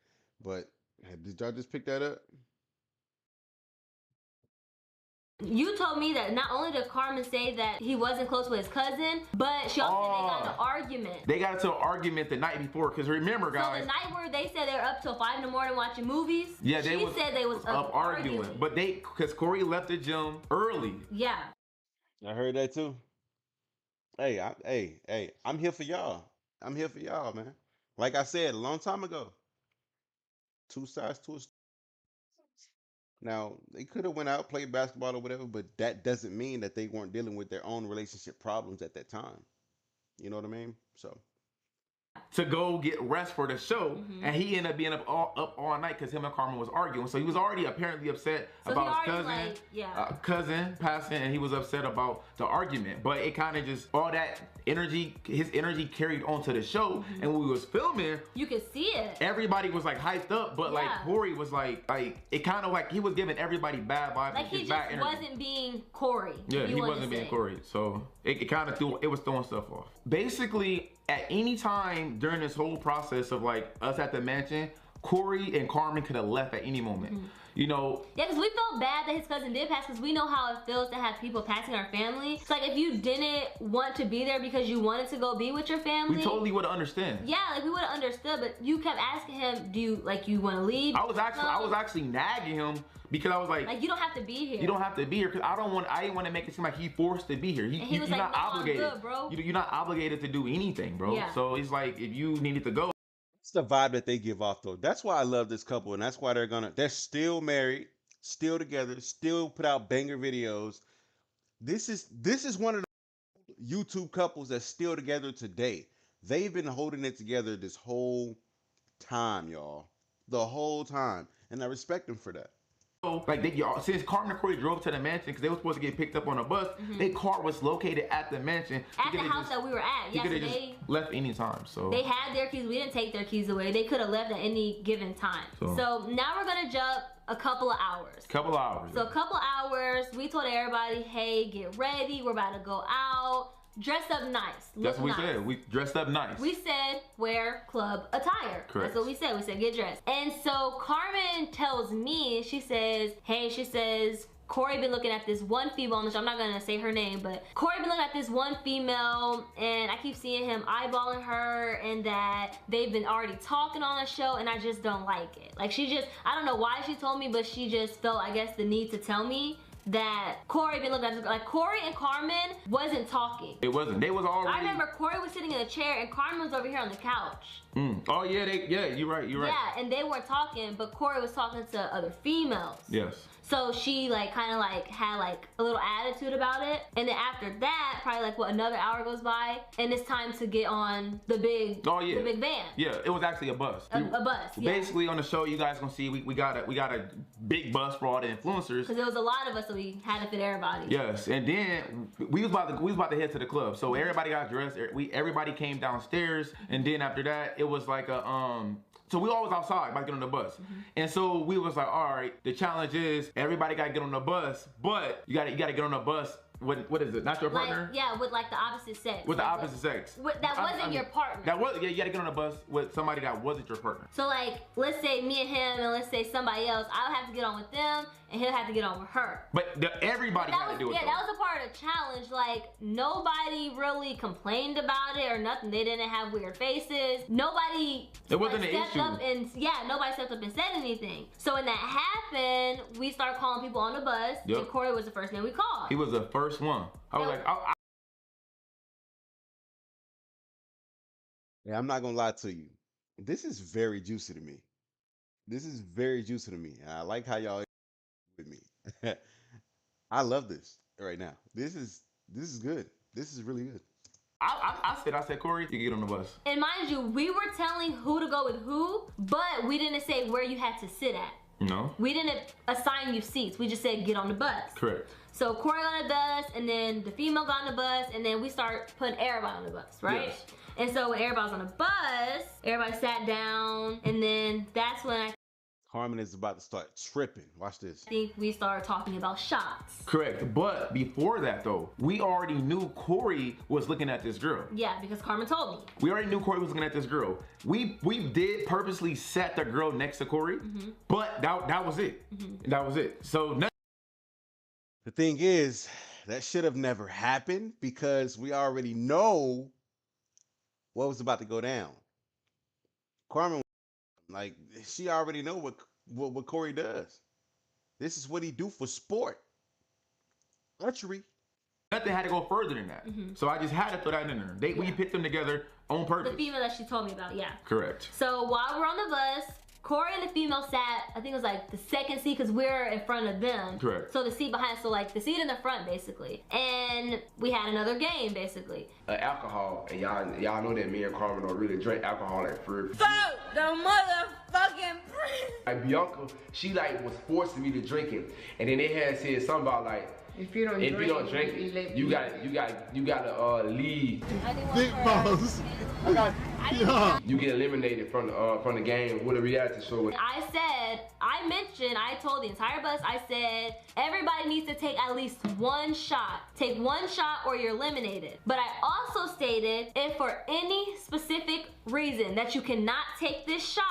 but did y'all just pick that up? You told me that not only did Carmen say that he wasn't close with his cousin, but she also said they got in an argument. They got into an argument the night before, because remember, guys. So the night where they said they were up till 5 in the morning watching movies, yeah, she said they was up arguing. But because Corey left the gym early. Yeah. I heard that too. Hey, I'm here for y'all. I'm here for y'all, man. Like I said a long time ago. Two sides to a story. Now, they could have went out, played basketball or whatever, but that doesn't mean that they weren't dealing with their own relationship problems at that time. You know what I mean? So. To go get rest for the show, and he ended up being up all night because him and Carmen was arguing. So he was already apparently upset about his cousin passing, and he was upset about the argument. But it kind of just, all that energy, his energy carried on to the show. And when we was filming, you could see it. Everybody was like hyped up, but like Corey was like it kind of like he was giving everybody bad vibes. Like he just wasn't being Corey. Yeah, he wasn't being Corey. So it kind of was throwing stuff off. Basically, at any time during this whole process of like us at the mansion, Corey and Carmen could have left at any moment. You know? Yeah, because we felt bad that his cousin did pass, because we know how it feels to have people passing our family. It's like if you didn't want to be there because you wanted to go be with your family, we totally would have understood. Yeah, like we would have understood, but you kept asking him, do you want to leave? I was actually nagging him because I was like you don't have to be here. You don't have to be here because I didn't want to make it seem like he forced to be here. He was you're like, not obligated, I'm good, bro. You're not obligated to do anything, bro. Yeah. So it's like if you needed to go. It's the vibe that they give off though. That's why I love this couple, and that's why they're still married, still together, still put out banger videos. This is one of the YouTube couples that's still together today. They've been holding it together this whole time, y'all. The whole time. And I respect them for that. Like since Carmen and Corey drove to the mansion because they were supposed to get picked up on a bus, their car was located at the mansion. At the house that we were at. Yeah, so they left any time. So they had their keys. We didn't take their keys away. They could have left at any given time. So now we're gonna jump a couple of hours. So a couple hours, we told everybody, hey, get ready. We're about to go out. Dress up nice. That's what we said. We dressed up nice. We said wear club attire. Correct. That's what we said. We said get dressed. And so Carmen tells me, she says, Corey been looking at this one female on the show. I'm not gonna say her name, but Corey been looking at this one female, and I keep seeing him eyeballing her, and that they've been already talking on the show, and I just don't like it. Like I don't know why she told me, but she just felt, I guess, the need to tell me that Corey been looking at this, like Corey and Carmen wasn't talking. It wasn't. They was already. I remember Corey was sitting in a chair and Carmen was over here on the couch. Oh yeah, you're right. Yeah, and they weren't talking, but Corey was talking to other females. Yes. So she kind of had a little attitude about it. And then after that, probably another hour goes by, and it's time to get on the big the big van. Yeah, it was actually a bus. A bus, yeah. Basically on the show, you guys gonna see we got a big bus for all the influencers. Because there was a lot of us, so we had to fit everybody. Yes, and then we was about to head to the club. So everybody got dressed. Everybody came downstairs, and then after that, it was like so we always outside by getting on the bus. And so we was like, all right, the challenge is everybody gotta get on the bus, but you gotta get on the bus what is it? Not your partner? Like, yeah, with like the opposite sex. With the opposite sex. That wasn't your partner. That was, yeah, you gotta get on a bus with somebody that wasn't your partner. So like, let's say me and him and let's say somebody else, I'll have to get on with them and he'll have to get on with her. But everybody had to do it. Yeah, that was a part of the challenge. Like, nobody really complained about it or nothing. They didn't have weird faces. Nobody stepped up and nobody stepped up and said anything. So when that happened, we started calling people on the bus. Yep. And Corey was the first name we called. He was the first one. I was like, Yeah, I'm not gonna lie to you. This is very juicy to me. This is very juicy to me. And I like how y'all with me. I love this right now. This is good. This is really good. I said, Corey, you get on the bus. And mind you, we were telling who to go with who, but we didn't say where you had to sit at. No. We didn't assign you seats. We just said get on the bus. Correct. So Corey got on the bus, and then the female got on the bus, and then we start putting everybody on the bus, right? Yes. And so when everybody was on the bus, everybody sat down, and then that's when Carmen is about to start tripping. Watch this. I think we started talking about shots. Correct. But before that though, we already knew Corey was looking at this girl. Yeah, because Carmen told me. We already knew Corey was looking at this girl. We did purposely set the girl next to Corey, but that was it. That was it. So the thing is, that should have never happened because we already know what was about to go down. Carmen, like, she already know what Corey does. This is what he do for sport. Archery. Nothing had to go further than that. So I just had to throw that in there. We picked them together on purpose. The female that she told me about, yeah. Correct. So while we're on the bus, Corey and the female sat, I think it was like the second seat because we're in front of them. Correct. So the seat behind, so like the seat in the front basically. And we had another game basically. Alcohol, and y'all know that me and Carmen don't really drink alcohol at first. Fuck the motherfucking like Bianca, she like was forcing me to drink it. And then they had said something about like, if you don't drink it, you gotta leave. Big balls. You get eliminated from the game with a reality show. I told the entire bus, I said, everybody needs to take at least one shot. Take one shot or you're eliminated. But I also stated, if for any specific reason that you cannot take this shot,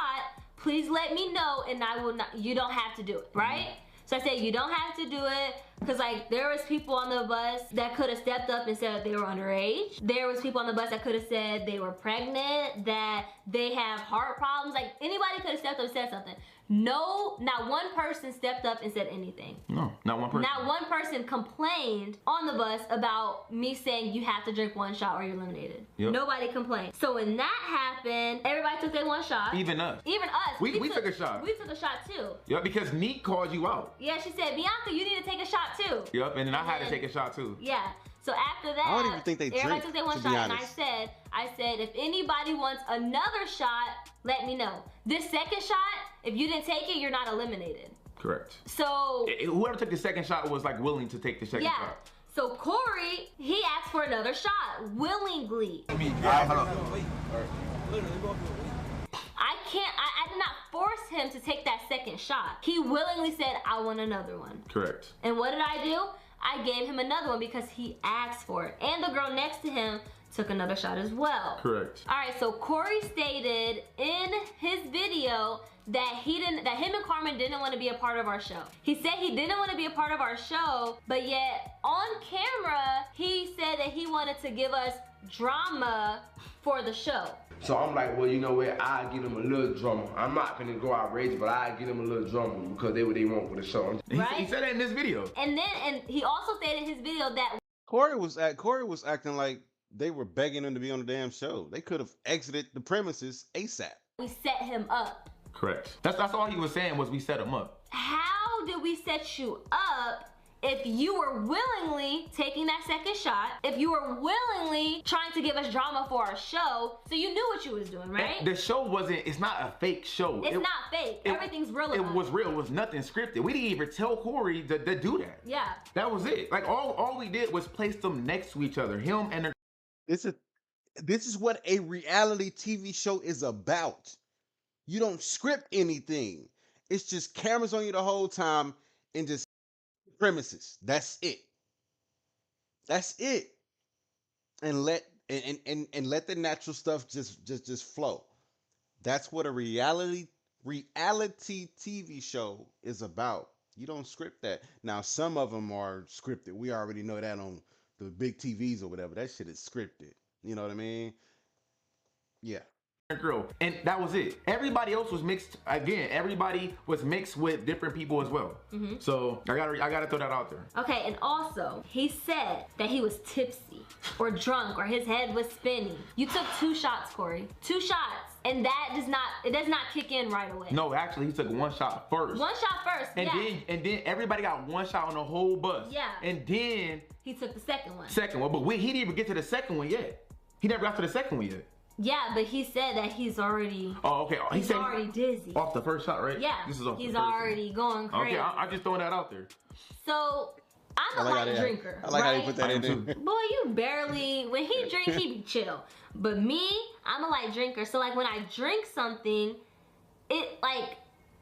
please let me know and I will not, you don't have to do it, right? So I said, you don't have to do it, because like there was people on the bus that could have stepped up and said they were underage. There was people on the bus that could have said they were pregnant, that they have heart problems. Like anybody could have stepped up and said something. No, not one person stepped up and said anything. No, not one person. Not one person complained on the bus about me saying you have to drink one shot or you're eliminated. Yep. Nobody complained. So when that happened, everybody took their one shot. Even us. Even us. We took a shot. We took a shot too. Yeah, because Neek called you out. Yeah, she said, Bianca, you need to take a shot too. Yep, and then I had to take a shot too. Yeah. So after that, I don't even think they everybody drink, took their one shot, and I said, if anybody wants another shot, let me know. This second shot, if you didn't take it, you're not eliminated. Correct. So whoever took the second shot was like willing to take the second shot. So Corey, he asked for another shot willingly. I did not force him to take that second shot. He willingly said, I want another one. Correct. And what did I do? I gave him another one because he asked for it. And the girl next to him took another shot as well. Correct. All right, so Corey stated in his video that him and Carmen didn't want to be a part of our show. He said he didn't want to be a part of our show, but yet on camera, he said that he wanted to give us drama for the show. So I'm like, well, you know what? I'll give them a little drama. I'm not gonna go outrageous, but I'll give them a little drama because they what they want for the show. Right? He said that in this video. And he also stated in his video that Corey was acting like they were begging him to be on the damn show. They could have exited the premises ASAP. we set him up. Correct. That's all he was saying was we set him up. How did we set you up if you were willingly taking that second shot, if you were willingly trying to give us drama for our show, so you knew what you was doing, right? The show wasn't, it's not a fake show. It's not fake. Everything's real. It was real. It was nothing scripted. We didn't even tell Corey to do that. Yeah. That was it. Like all we did was place them next to each other. Him and This is what a reality TV show is about. You don't script anything. It's just cameras on you the whole time and just premises. That's it. That's it. And let the natural stuff just flow. That's what a reality TV show is about. You don't script that. Now some of them are scripted. We already know that on the big TVs or whatever. That shit is scripted. You know what I mean? Yeah. Girl, and that was it. Everybody else was mixed. Again, everybody was mixed with different people as well. So I gotta throw that out there. Okay, and also he said that he was tipsy or drunk or his head was spinning. You took 2 shots, Corey. 2 shots, and that does not kick in right away. No, actually, he took 1 shot first. 1 shot first, and yeah. then everybody got 1 shot on the whole bus. Yeah. And then he took the second one. But he didn't even get to the second one yet. He never got to the second one yet. Yeah, but he said that he's already. Oh, okay. He's already dizzy. Off the first shot, right? Yeah. This is off he's the first already going crazy. Okay, I'm just throwing that out there. So I'm a light drinker. I like right? how you put that in there. Boy, you barely. When he drink, he be chill. But me, I'm a light drinker. So like when I drink something, it like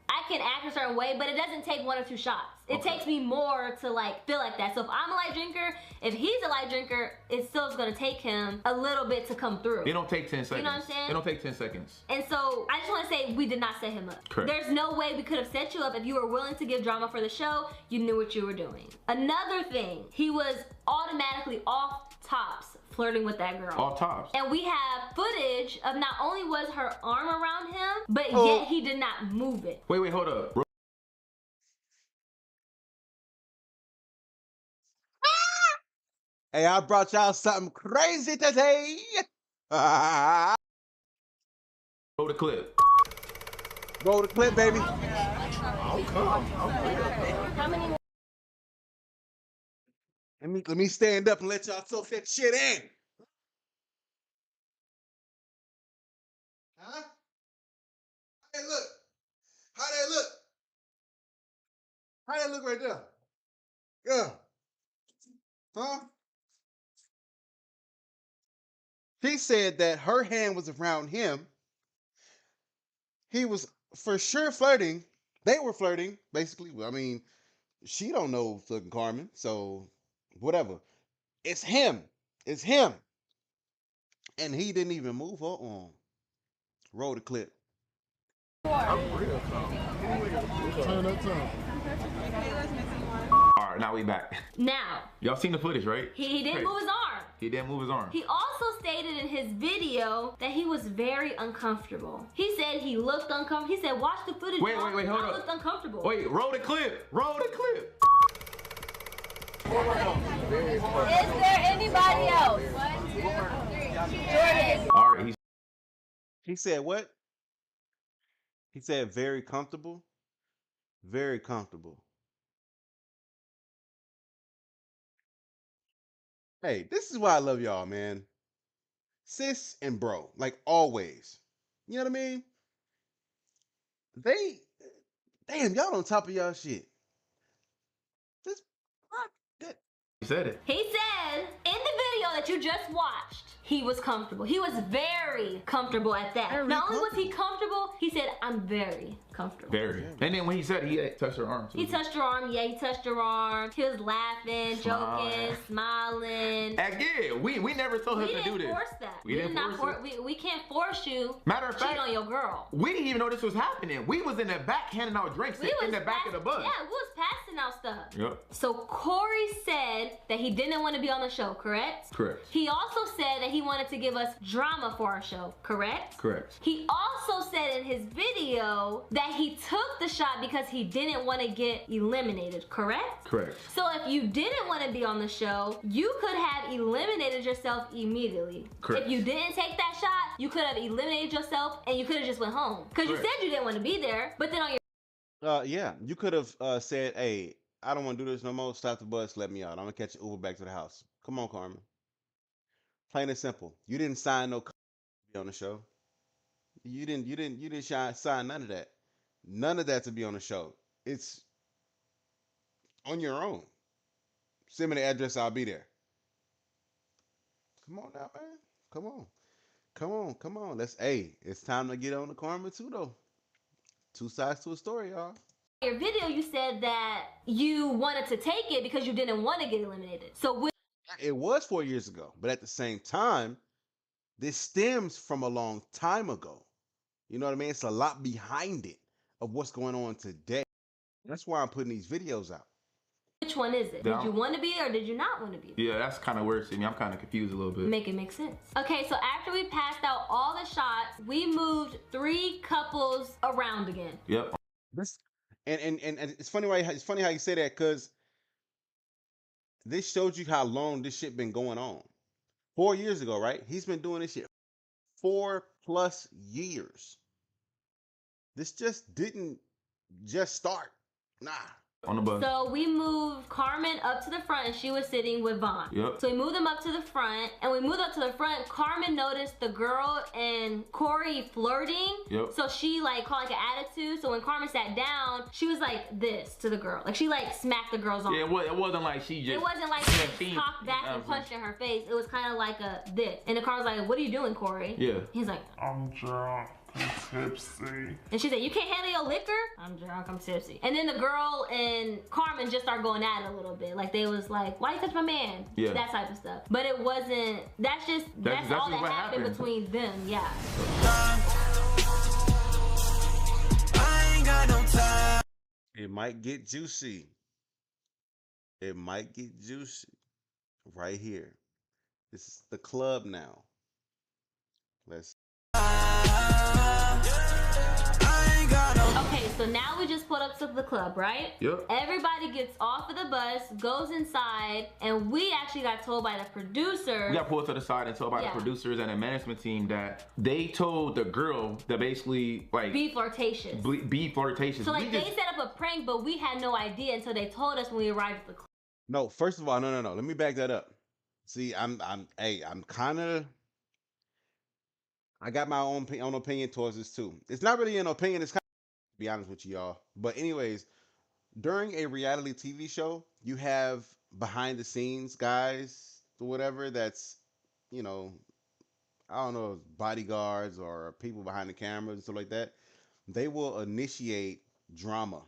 I can act a certain way, but it doesn't take 1 or 2 shots. It takes me more to like feel like that. So if I'm a light drinker, if he's a light drinker, it still is gonna take him a little bit to come through. It don't take 10 seconds. You know what I'm saying? It don't take 10 seconds. And so I just want to say we did not set him up. Correct. There's no way we could have set you up. If you were willing to give drama for the show, you knew what you were doing. Another thing, he was automatically off tops flirting with that girl. Off tops. And we have footage of not only was her arm around him, but yet he did not move it. Wait, hold up. Hey, I brought y'all something crazy today. Roll the clip. Roll the clip, baby. Let me stand up and let y'all soak that shit in. Huh? How they look? How they look? How they look right there? Yeah. Huh? She said that her hand was around him. He was for sure flirting. They were flirting, basically. I mean, she don't know fucking Carmen, so whatever. It's him. It's him. And he didn't even move her arm. Roll the clip. I'm real Turn that time. All right, now we back. Now. Y'all seen the footage, right? He didn't move his arm. He didn't move his arm. He also stated in his video that he was very uncomfortable. He said he looked uncomfortable. He said, watch the footage. Wait, hold I up. looked uncomfortable. Wait, roll the clip. Roll the clip. Is there anybody else? 1, 2, 3. Jordan. All right. He said what? He said very comfortable. Very comfortable. Hey, this is why I love y'all, man. Sis and bro, like always. You know what I mean? Damn, y'all on top of y'all shit. He said it. He said in the video that you just watched, he was comfortable. He was very comfortable at that. Very Not only was he comfortable, he said, I'm very comfortable. Very. And then when he said he touched her arm too. He touched her arm. Yeah, he touched her arm. He was laughing, joking, smiling. Again, we never told him to do this. We didn't force that. We didn't force it. We can't force you Matter of to cheat fact, on your girl. We didn't even know this was happening. We was in the back handing out drinks in the back of the bus. Yeah, we was passing out stuff. Yep. So Corey said that he didn't want to be on the show, correct? Correct. He also said that he wanted to give us drama for our show, correct? Correct. He also said in his video that he took the shot because he didn't want to get eliminated, correct? Correct. So if you didn't want to be on the show, you could have eliminated yourself immediately. Correct. If you didn't take that shot, you could have eliminated yourself and you could have just went home. Because you said you didn't want to be there, but then on your Yeah, you could have said, hey, I don't want to do this no more. Stop the bus, let me out. I'm gonna catch an Uber back to the house. Come on, Carmen. Plain and simple. You didn't sign no contract to be on the show. You didn't sign none of that. None of that to be on the show. It's on your own. Send me the address, I'll be there. Come on now, man. Come on. Come on, come on. It's time to get on the Carmen too, though. 2 sides to a story, y'all. In your video, you said that you wanted to take it because you didn't want to get eliminated. So It was 4 years ago, but at the same time, this stems from a long time ago. You know what I mean? It's a lot behind it of what's going on today. That's why I'm putting these videos out. Which one is it? Did you want to be or did you not want to be? Yeah, that's kind of weird to me. I'm kind of confused a little bit. Make it make sense. Okay, so after we passed out all the shots, we moved 3 couples around again. Yep. And it's funny how you say that, because this shows you how long this shit been going on. 4 years ago, right? He's been doing this shit 4+ years. This just didn't just start. Nah. On the bus. So we moved Carmen up to the front and she was sitting with Vaughn. Yep. So we moved them up to the front, and we moved up to the front. Carmen noticed the girl and Corey flirting. Yep. So she like called like an attitude. So when Carmen sat down, she was like this to the girl. Like she like smacked the girl's arm. Yeah, it wasn't like she just. It wasn't like she talked back and punched in her face. It was kind of like a this. And the car was like, "What are you doing, Corey?" Yeah. He's like, "I'm drunk. I'm tipsy." And she said, "You can't handle your liquor?" "I'm drunk, I'm tipsy." And then the girl and Carmen just started going at it a little bit. Like they was like, "Why you touch my man?" Yeah. That type of stuff. But it wasn't, that's all that happened between them, yeah. I ain't got no time. It might get juicy. It might get juicy. Right here. This is the club now. Let's Okay, so now we just pulled up to the club, right? Yep. Everybody gets off of the bus, goes inside, and we actually got told by the producer. We got pulled to the side and told by the producers and the management team that they told the girl that basically like be flirtatious. Be flirtatious. So like they set up a prank, but we had no idea until they told us when we arrived at the club. No, first of all, no. Let me back that up. See, I'm kind of. I got my own opinion towards this too. It's not really an opinion. It's kind of, to be honest with you, y'all. But anyways, during a reality TV show, you have behind the scenes guys or whatever that's, you know, I don't know, bodyguards or people behind the cameras and stuff like that. They will initiate drama.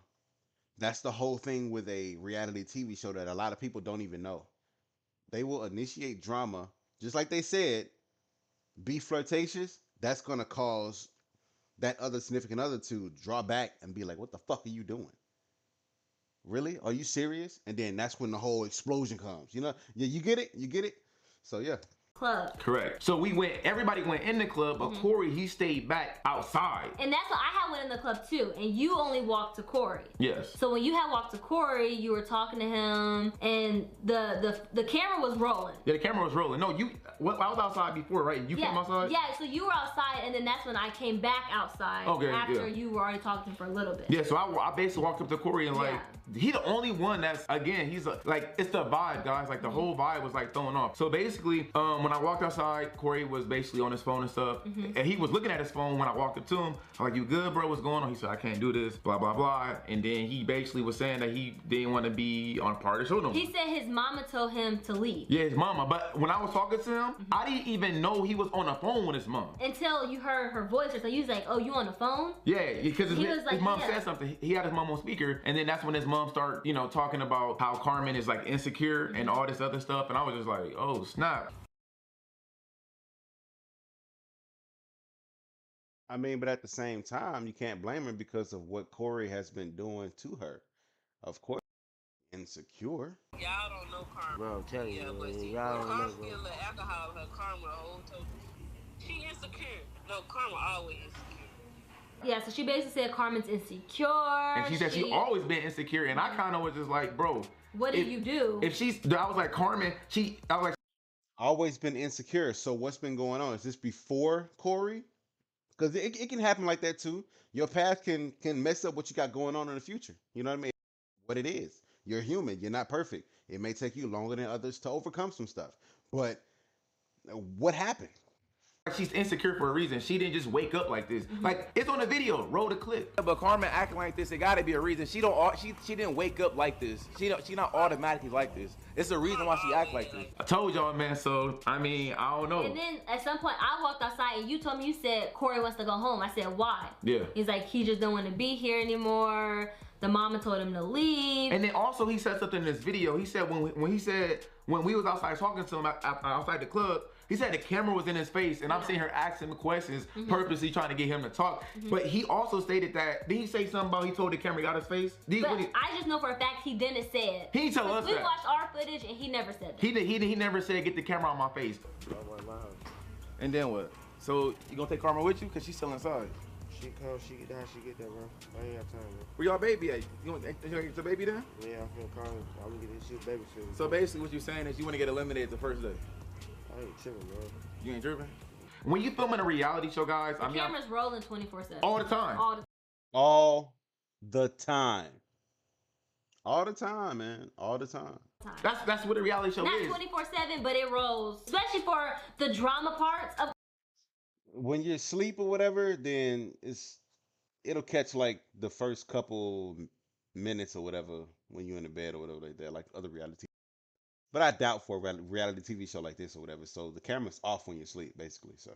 That's the whole thing with a reality TV show that a lot of people don't even know. They will initiate drama, just like they said, be flirtatious. That's going to cause that other significant other to draw back and be like, what the fuck are you doing? Really? Are you serious? And then that's when the whole explosion comes. You know? Yeah, you get it? You get it? So, yeah. Club. Correct. So everybody went in the club, but Corey, he stayed back outside. And that's what I had went in the club too. And you only walked to Corey. Yes. So when you had walked to Corey, you were talking to him, and the camera was rolling. Yeah, the camera was rolling. No, I was outside before, right? You came outside? Yeah, so you were outside, and then that's when I came back outside. Okay, after you were already talking for a little bit. Yeah, so I basically walked up to Corey and like, he the only one that's, again, he's like, it's the vibe, guys. Like the whole vibe was like thrown off. So basically, when I walked outside, Corey was basically on his phone and stuff. And he was looking at his phone when I walked up to him. I'm like, you good, bro? What's going on? He said, I can't do this, blah, blah, blah. And then he basically was saying that he didn't want to be on a part of the show no more. He said his mama told him to leave. Yeah, his mama. But when I was talking to him, I didn't even know he was on the phone with his mom. Until you heard her voice. So you was like, oh, you on the phone? Yeah, because his mom said something. He had his mom on speaker. And then that's when his mom started, you know, talking about how Carmen is like insecure and all this other stuff. And I was just like, oh, snap. I mean, but at the same time, you can't blame her because of what Corey has been doing to her. Of course, insecure. Y'all don't know Carmen. Bro, tell you, yeah, but see, y'all don't know. Carmen get a little alcohol in her. Carmen old told she insecure. No, Carmen always insecure. Yeah, so she basically said Carmen's insecure. And she said she always been insecure. And I kind of was just like, bro. What did you do? I was like, Carmen, I was like. Always been insecure. So what's been going on? Is this before Corey? Because it can happen like that too. Your past can mess up what you got going on in the future. You know what I mean? What it is. You're human. You're not perfect. It may take you longer than others to overcome some stuff. But what happened? She's insecure for a reason. She didn't just wake up like this. Like, it's on the video. Roll the clip. But Carmen acting like this, it gotta be a reason. She didn't wake up like this. She not automatically like this. It's a reason why she act like this. I told y'all, man. So I mean, I don't know. And then at some point, I walked outside and you told me, you said Corey wants to go home. I said, why? Yeah. He's like, he just don't want to be here anymore. The mama told him to leave. And then also he said something in this video. He said when we was outside talking to him outside the club, he said the camera was in his face, and I'm seeing her asking him questions, purposely trying to get him to talk. But he also stated that, did he say something about he told the camera he got his face? I just know for a fact he didn't say it. He didn't tell us that. We watched our footage and he never said that. He never said get the camera on my face. And then what? So you gonna take Carmen with you? Cause she's still inside. She come, she get down, she get there, bro. I ain't got time, bro. Where y'all baby at? You gonna get your baby then? Yeah, I'm finna call him. I'm gonna get this shit babysitter. So basically what you're saying is you wanna get eliminated the first day? I ain't tripping, bro. You ain't tripping? When you filming a reality show, guys, The camera's rolling 24/7. All the time. All the time. All the time, man. All the time. That's what a reality show is. Not 24/7, but it rolls. Especially for the drama parts of. When you're asleep or whatever, then it'll catch like the first couple minutes or whatever when you're in the bed or whatever like that, like other reality. But I doubt for a reality TV show like this or whatever. So the camera's off when you sleep, basically. So.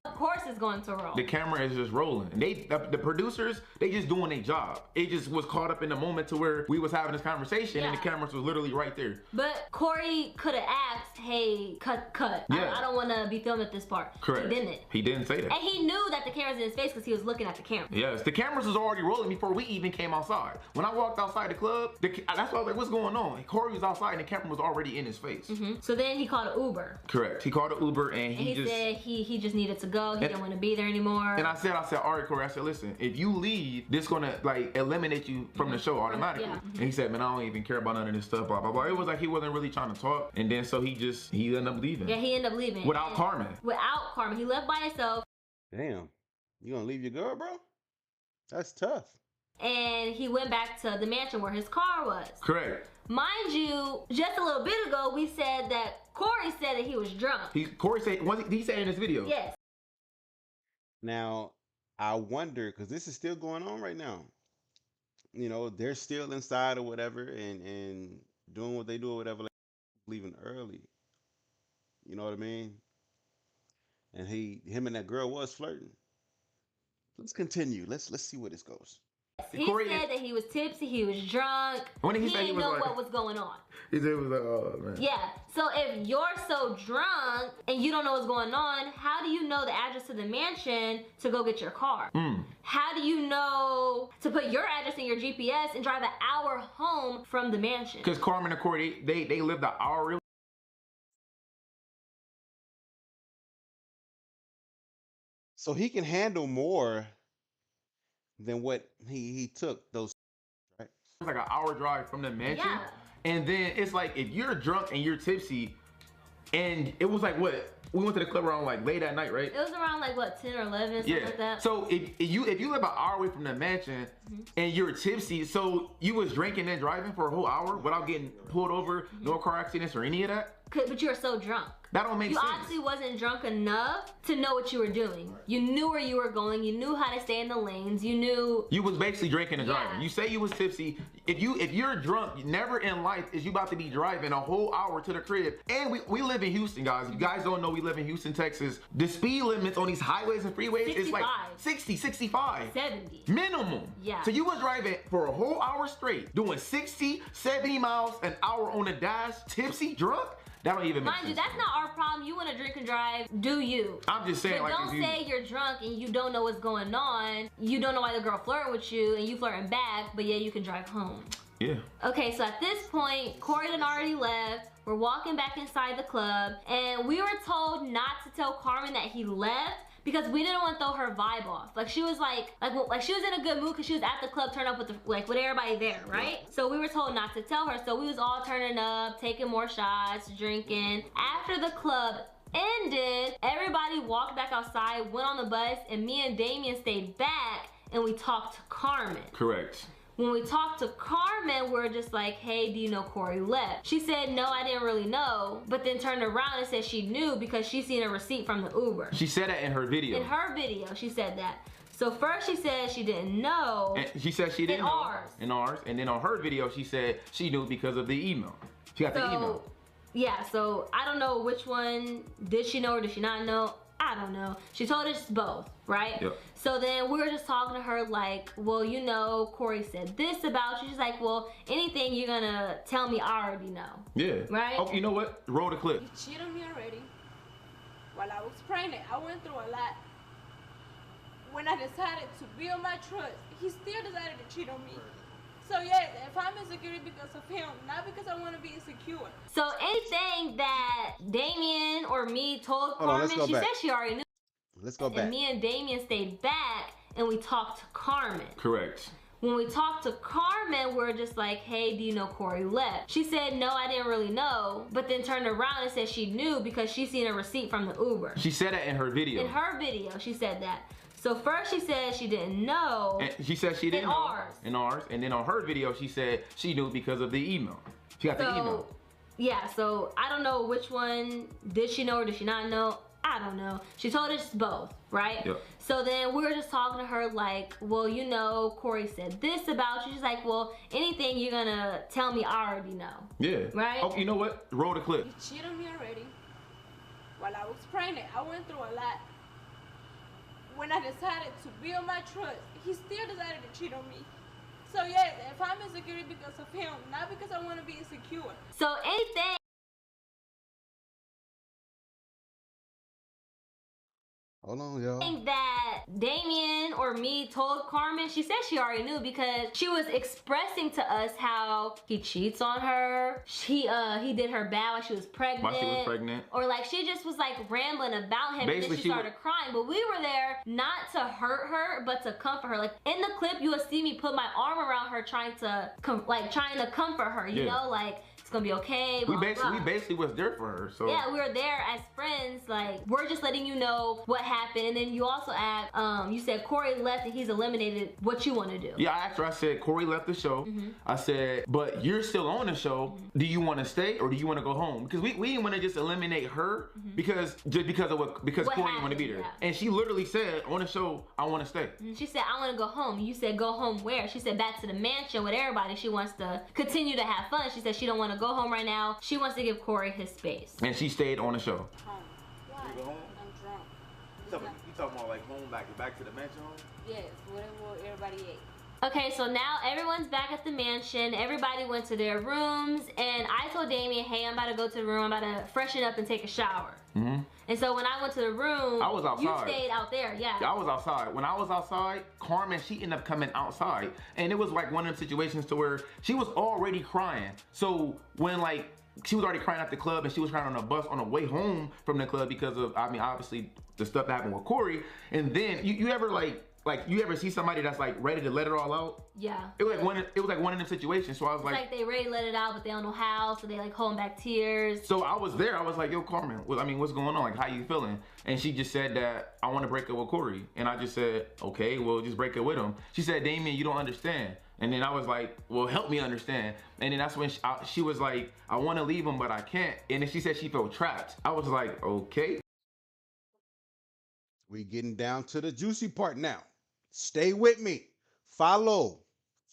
Of course it's going to roll. The camera is just rolling. And the producers, they just doing their job. It just was caught up in the moment to where we was having this conversation and the cameras was literally right there. But Corey could have asked, hey, cut. Yeah. I don't want to be filmed at this part. Correct. He didn't. He didn't say that. And he knew that the camera's in his face because he was looking at the camera. Yes, the cameras was already rolling before we even came outside. When I walked outside the club, that's why I was like, what's going on? Corey was outside and the camera was already in his face. So then he called an Uber. Correct. He called an Uber and he just said he just needed to go. He didn't want to be there anymore. And I said, all right, Corey, I said, listen, if you leave, this gonna like eliminate you from the show automatically. And he said, man, I don't even care about none of this stuff, blah, blah, blah. It was like he wasn't really trying to talk. And then so he ended up leaving. Yeah, he ended up leaving. Without Carmen. Without Carmen. He left by himself. Damn. You gonna leave your girl, bro? That's tough. And he went back to the mansion where his car was. Correct. Mind you, just a little bit ago, we said that Corey said that he was drunk. Corey said, he said in his video. Yes. Now, I wonder, because this is still going on right now. You know, they're still inside or whatever and doing what they do or whatever, like leaving early. You know what I mean? And him and that girl was flirting. Let's continue. Let's see where this goes. He said that he was tipsy, he was drunk. When he didn't know what was going on. He said it was like, oh man. Yeah. So if you're so drunk and you don't know what's going on, how do you know the address to the mansion to go get your car? How do you know to put your address in your GPS and drive an hour home from the mansion? Because Carmen and Corey, they lived an hour real. So he can handle more than what he took those, right? It's like an hour drive from the mansion. Yeah. And then it's like, if you're drunk and you're tipsy, and it was like, what? We went to the club around like late at night, right? It was around like what, 10 or 11, something like that. So if you live an hour away from the mansion and you're tipsy, so you was drinking and driving for a whole hour without getting pulled over, no car accidents or any of that? But you were so drunk. That don't make sense. You obviously wasn't drunk enough to know what you were doing. You knew where you were going. You knew how to stay in the lanes. You knew. You was basically drinking and driving. You say you was tipsy. If you're drunk, never in life is you about to be driving a whole hour to the crib. And we live in Houston, guys. You guys don't know we live in Houston, Texas. The speed limits on these highways and freeways is like 60, 65. 70. Minimum. Yeah. So you was driving for a whole hour straight, doing 60, 70 miles an hour on the dash, tipsy, drunk? That don't even make sense. Mind you, that's not our problem. You want to drink and drive, do you? I'm just saying, but like, don't say you're drunk and you don't know what's going on. You don't know why the girl flirting with you and you flirting back, but yeah, you can drive home. Yeah. Okay, so at this point, Corey had already left. We're walking back inside the club, and we were told not to tell Carmen that he left because we didn't want to throw her vibe off. Like she was like she was in a good mood because she was at the club, turned up with with everybody there, right? So we were told not to tell her. So we was all turning up, taking more shots, drinking. After the club ended, everybody walked back outside, went on the bus, and me and Damien stayed back and we talked to Carmen. Correct. When we talked to Carmen, we're just like, hey, do you know Corey left? She said, no, I didn't really know, but then turned around and said she knew because she seen a receipt from the Uber. She said that in her video. In her video, she said that. So first she said she didn't know. And she said she didn't know. Ours. In ours. And then on her video, she said she knew because of the email. She got the email. Yeah, so I don't know which one, did she know or did she not know? I don't know. She told us both, right? Yep. So then we were just talking to her like, well, you know, Corey said this about you. She's like, well, anything you're gonna tell me, I already know. Yeah. Right? Oh, you know what? Roll the clip. You cheated on me already. While I was pregnant, I went through a lot. When I decided to build my trust, he still decided to cheat on me. So yes, if I'm insecure because of him, not because I want to be insecure. So anything that Damien or me told Hold on, Carmen, let's go she back. said she already knew. Let's go back. And me and Damien stayed back and we talked to Carmen. Correct. When we talked to Carmen, we're just like, hey, do you know Corey left? She said, no, I didn't really know, but then turned around and said she knew because she seen a receipt from the Uber. She said that in her video. In her video, she said that. So first she said she didn't know. And she said she didn't in know. Ours. In ours. And then on her video, she said she knew because of the email. She got the email. Yeah, so I don't know which one. Did she know or did she not know? I don't know. She told us both, right? Yep. So then we were just talking to her like, well, you know, Corey said this about you. She's like, well, anything you're gonna tell me, I already know. Yeah. Right? Oh, you know what? Roll the clip. You cheated on me already. While I was pregnant, I went through a lot. When I decided to build my trust, he still decided to cheat on me. So yes, if I'm insecure because of him, not because I want to be insecure. So anything Hold on, y'all. that Damien or me told Carmen, she said she already knew because she was expressing to us how he cheats on her. He did her bad while she was pregnant. While she was pregnant. Or like she just was like rambling about him. Basically, and then she started crying. But we were there not to hurt her, but to comfort her. Like in the clip, you will see me put my arm around her trying to comfort her. You know, like it's gonna be okay. We basically was there for her. So yeah, we were there as friends. Like we're just letting you know what happened. And then you also asked, you said Corey left and he's eliminated. What you want to do? Yeah, I asked her. I said Corey left the show. I said, but you're still on the show. Do you want to stay or do you want to go home? Because we didn't want to just eliminate her because Corey didn't want to be there. Yeah. And she literally said on the show, I want to stay. She said, I want to go home. You said, go home where? She said, back to the mansion with everybody. She wants to continue to have fun. She said she don't want to go home right now. She wants to give Corey his space. And she stayed on the show. Home. Why? You go home? I'm drunk. You talking about like home, back to the mansion home? Yes, whatever everybody ate. Okay, so now everyone's back at the mansion. Everybody went to their rooms, and I told Damien, hey, I'm about to go to the room. I'm about to freshen up and take a shower. And so when I went to the room, I was outside. You stayed out there, yeah. I was outside. When I was outside, Carmen, she ended up coming outside. And it was like one of them situations to where she was already crying. So when like, she was already crying at the club and she was crying on a bus on the way home from the club because of, I mean, obviously the stuff that happened with Corey. And then you ever you ever see somebody that's like ready to let it all out? Yeah. It was like one of them situations. So I was it's like they ready to let it out, but they don't know how, so they like holding back tears. So I was there. I was like, yo, Carmen, I mean, what's going on? Like, how you feeling? And she just said that I want to break up with Corey. And I just said, okay, well, just break up with him. She said, Damien, you don't understand. And then I was like, well, help me understand. And then that's when she was like, I want to leave him, but I can't. And then she said she felt trapped. I was like, okay. We getting down to the juicy part now. Stay with me. Follow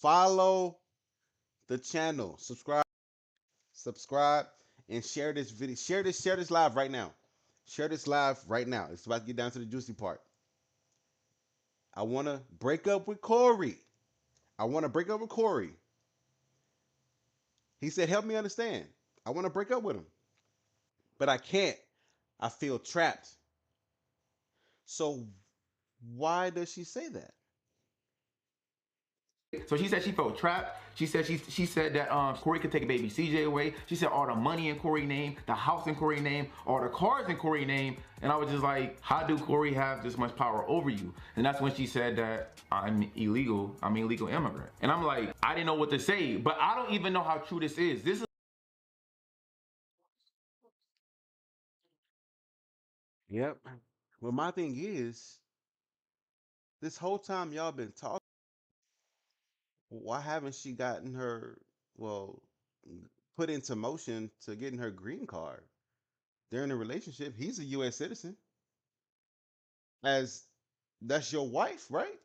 the channel. Subscribe and share this video. Share this live right now. Share this live right now. It's about to get down to the juicy part. I want to break up with Corey. He said, help me understand. I want to break up with him. But I can't. I feel trapped. So why does she say that? So she said she felt trapped. She said that Corey could take baby CJ away. She said all the money in Corey's name, the house in Corey's name, all the cars in Corey's name. And I was just like, how do Corey have this much power over you? And that's when she said that I'm illegal immigrant. And I'm like, I didn't know what to say, but I don't even know how true this is. This is Yep. Well, my thing is, this whole time y'all been talking, why haven't she gotten her, put into motion to getting her green card? They're in a relationship. He's a U.S. citizen. That's your wife, right?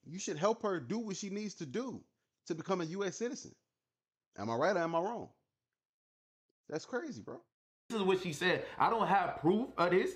You should help her do what she needs to do to become a U.S. citizen. Am I right or am I wrong? That's crazy, bro. This is what she said. I don't have proof of this.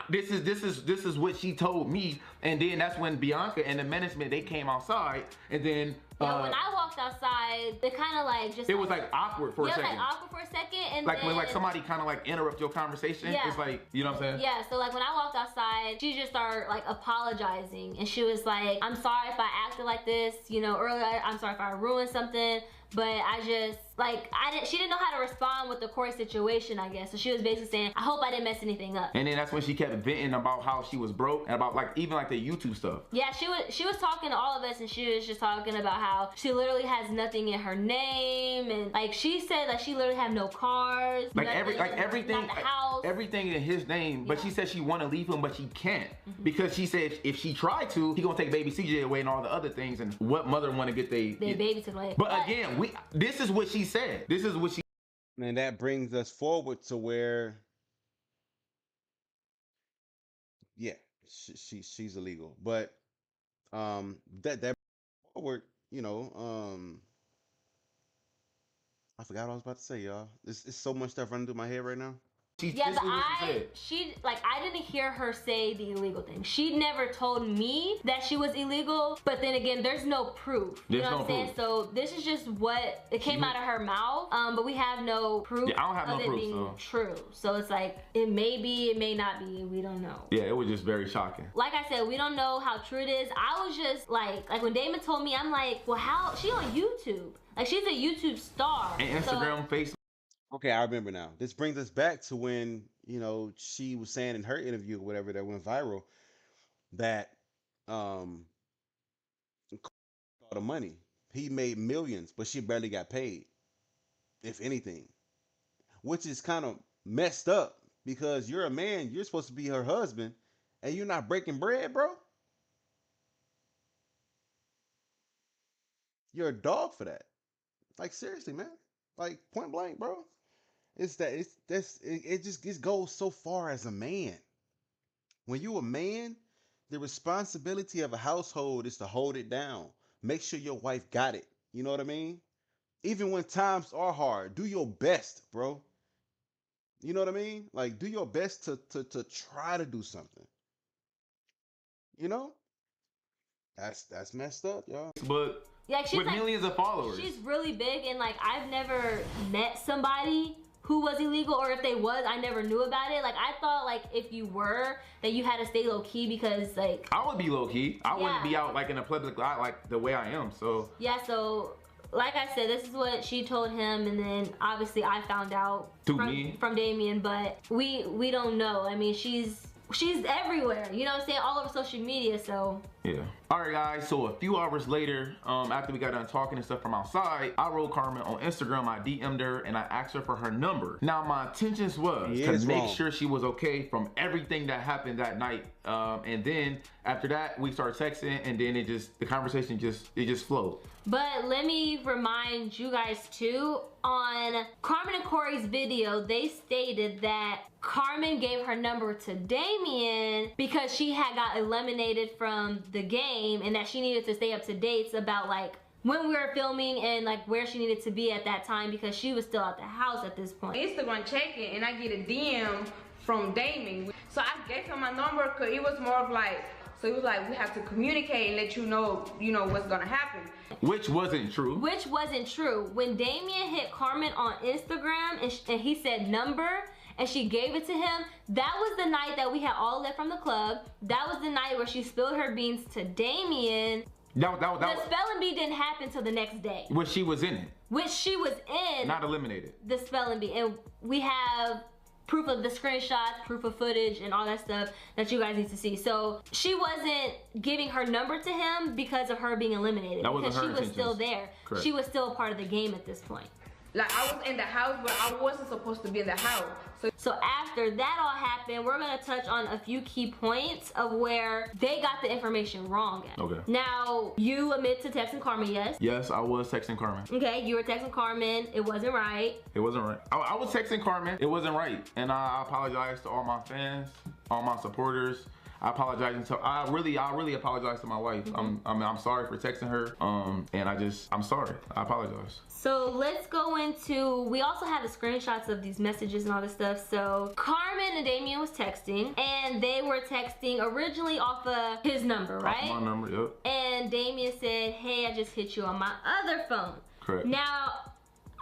this is what she told me. And then that's when Bianca and the management, they came outside, and then yeah, when I walked outside, it kind of like just. It was like awkward for a second. Yeah, it was like awkward for a second, and like then, when like somebody kind of like interrupt your conversation. Yeah. It's like, you know what I'm saying? Yeah. So like when I walked outside, she just started like apologizing, and she was like, "I'm sorry if I acted like this, you know, earlier. I'm sorry if I ruined something." But I just, like, she didn't know how to respond with the Corey situation, I guess. So she was basically saying, I hope I didn't mess anything up. And then that's when she kept venting about how she was broke and about like, even like the YouTube stuff. Yeah, she was talking to all of us, and she was just talking about how she literally has nothing in her name. And like, she said that she literally had no cars. Like nothing, everything, not the house. everything in his name, but she said she want to leave him, but she can't. Because she said if she tried to, he gonna take baby CJ away and all the other things, and what mother want to get they baby took away. But again, this is what she said. This is what she. And that brings us forward to where, yeah, she's illegal. But that forward, you know, I forgot what I was about to say, y'all. It's so much stuff running through my head right now. Yeah, but I didn't hear her say the illegal thing. She never told me that she was illegal, but then again, there's no proof. You know what I'm saying? So this is just what it came out of her mouth, but we have no proof of it being true. So it's like, it may be, it may not be, we don't know. Yeah, it was just very shocking. Like I said, we don't know how true it is. I was just like when Damon told me, I'm like, well, how, she on YouTube? Like, she's a YouTube star. And Instagram, Facebook. Okay, I remember now. This brings us back to when, you know, she was saying in her interview or whatever that went viral that all the money. He made millions, but she barely got paid, if anything. Which is kind of messed up because you're a man, you're supposed to be her husband, and you're not breaking bread, bro. You're a dog for that. Like, seriously, man. Like, point blank, bro. It just goes so far as a man. When you a man, the responsibility of a household is to hold it down. Make sure your wife got it. You know what I mean? Even when times are hard, do your best, bro. You know what I mean? Like, do your best to try to do something. You know? That's messed up, y'all. But yeah, she's with like, millions of followers. She's really big, and like, I've never met somebody who was illegal, or if they was, I never knew about it. Like, I thought like if you were, that you had to stay low key because like I would be low key. I wouldn't be out like in a public light like the way I am. So yeah, so like I said, this is what she told him, and then obviously I found out from Damien, but we don't know. I mean, she's everywhere, you know what I'm saying, all over social media, so. Yeah. All right, guys, so a few hours later, after we got done talking and stuff from outside, I wrote Carmen on Instagram, I DM'd her, and I asked her for her number. Now, my intentions was to make sure she was okay from everything that happened that night, and then after that, we started texting, and then the conversation just flowed. But let me remind you guys too, on Carmen and Corey's video, they stated that Carmen gave her number to Damien because she had got eliminated from the game and that she needed to stay up to date about like when we were filming and like where she needed to be at that time because she was still at the house at this point. Instagram checking and I get a DM from Damien. So I gave him my number because it was more of like, so it was like, we have to communicate and let you know what's gonna happen. Which wasn't true. Which wasn't true. When Damien hit Carmen on Instagram and he said number and she gave it to him, that was the night that we had all left from the club. That was the night where she spilled her beans to Damien. The spelling bee didn't happen till the next day. Which she was in it. Which she was in. Not eliminated. The spelling bee. And we have proof of the screenshots, proof of footage, and all that stuff that you guys need to see. So she wasn't giving her number to him because of her being eliminated. That wasn't her because she was still there. Correct. She was still a part of the game at this point. Like, I was in the house, but I wasn't supposed to be in the house. So after that all happened, we're gonna touch on a few key points of where they got the information wrong at. Okay. Now, you admit to texting Carmen, yes? Yes, I was texting Carmen. Okay, you were texting Carmen, it wasn't right. It wasn't right. I was texting Carmen, it wasn't right. And I apologize to all my fans, all my supporters. I apologize to, I really apologize to my wife. I'm sorry for texting her. And I'm sorry. I apologize. So let's go into, we also have the screenshots of these messages and all this stuff. So Carmen and Damien was texting, and they were texting originally off of his number, right? Off my number, yep. And Damien said, hey, I just hit you on my other phone. Correct. Now,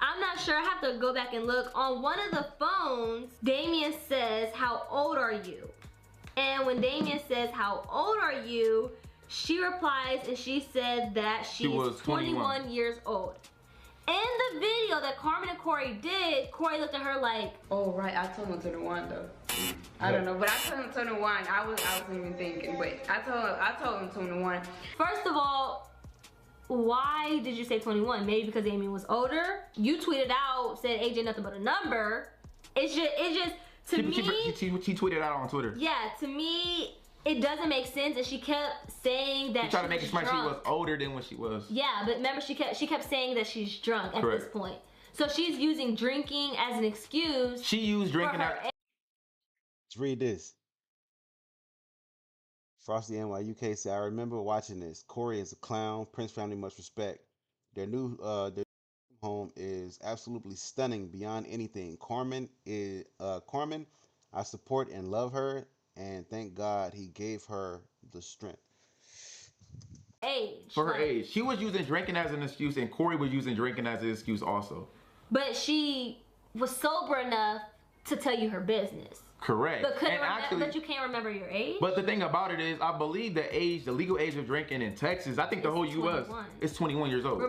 I'm not sure, I have to go back and look. On one of the phones, Damien says, how old are you? And when Damien says, how old are you? She replies and she said that she's 21 years old. In the video that Carmen and Corey did, Corey looked at her like, oh right, I told him 21 though. I don't know, but I told him 21. I wasn't even thinking, but I told him 21. First of all, why did you say 21? Maybe because Damien was older? You tweeted out, said age ain't nothing but a number. It's just to me. She tweeted out on Twitter. Yeah, to me, it doesn't make sense, and she kept saying that she tried to make it smart. She was older than what she was. Yeah, but remember, she kept saying that she's drunk at this point. So she's using drinking as an excuse. She used drinking as. Let's read this. Frosty NYUK said, I remember watching this. Corey is a clown. Prince family much respect. Their new home is absolutely stunning beyond anything. Carmen, I support and love her, and thank God he gave her the strength. Age. For her age. She was using drinking as an excuse, and Corey was using drinking as an excuse also. But she was sober enough to tell you her business. Correct. But you can't remember your age? But the thing about it is, I believe the legal age of drinking in Texas, I think the whole U.S. is 21 years old.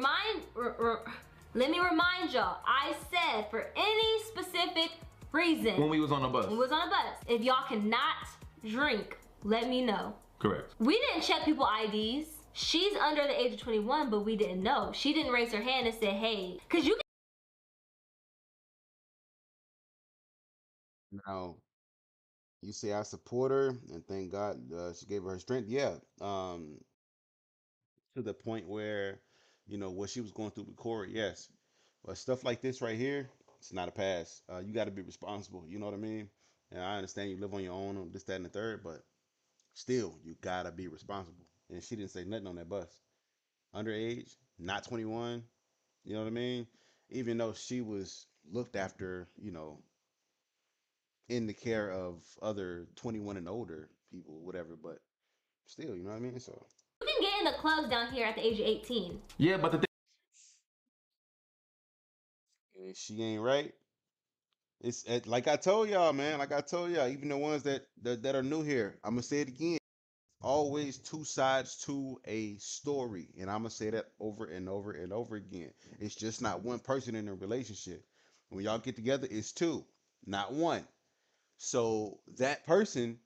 Let me remind y'all, I said for any specific reason. When we was on the bus. When we was on the bus. If y'all cannot drink, let me know. Correct. We didn't check people IDs. She's under the age of 21, but we didn't know. She didn't raise her hand and say, hey, because you can. Now, you say I support her and thank God she gave her strength. Yeah. To the point where, you know, what she was going through with Corey, yes. But stuff like this right here, it's not a pass. You got to be responsible. You know what I mean? And I understand you live on your own, this, that, and the third, but still, you got to be responsible. And she didn't say nothing on that bus. Underage, not 21. You know what I mean? Even though she was looked after, you know, in the care of other 21 and older people, whatever, but still, you know what I mean? So you can get in the clubs down here at the age of 18. Yeah, but the thing, she ain't right. It's like I told y'all, man. Like I told y'all, even the ones that are new here, I'm gonna say it again. Always two sides to a story, and I'm gonna say that over and over and over again. It's just not one person in a relationship. When y'all get together, it's two, not one. So that person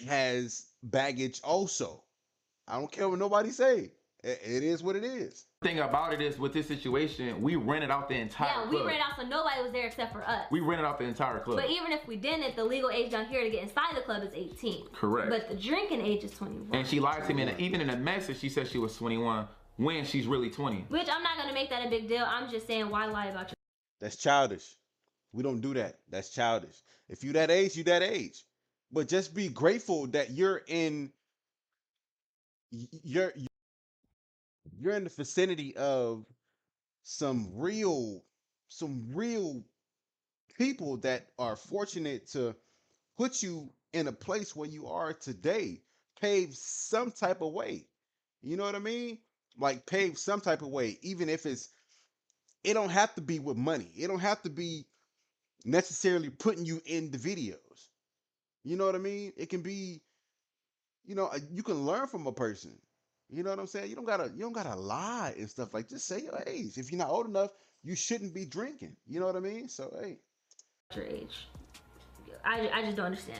has baggage also. I don't care what nobody say. It is what it is. The thing about it is, with this situation, we rented out the entire club. Yeah, we rented out, so nobody was there except for us. We rented out the entire club. But even if we didn't, the legal age down here to get inside the club is 18. Correct. But the drinking age is 21. And she lied to me, and even in the message, she said she was 21 when she's really 20. Which I'm not going to make that a big deal. I'm just saying, why lie about your... That's childish. We don't do that. That's childish. If you that age, you that age. But just be grateful that you're in the vicinity of some real people that are fortunate to put you in a place where you are today. Pave some type of way. You know what I mean? Like pave some type of way, even if it don't have to be with money. It don't have to be necessarily putting you in the videos. You know what I mean? It can be, you know, you can learn from a person. You know what I'm saying? You don't gotta lie and stuff. Like, just say your age. If you're not old enough, you shouldn't be drinking. You know what I mean? So hey, your age. I just don't understand.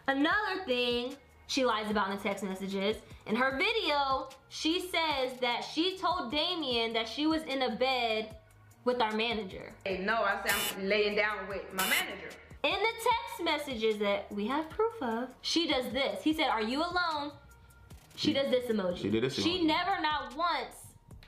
Another thing she lies about in the text messages. In her video, she says that she told Damien that she was in a bed with our manager. Hey, no, I said I'm laying down with my manager. In the text messages that we have proof of, she does this. He said, "Are you alone?" She does this emoji. She did this emoji. She never, not once,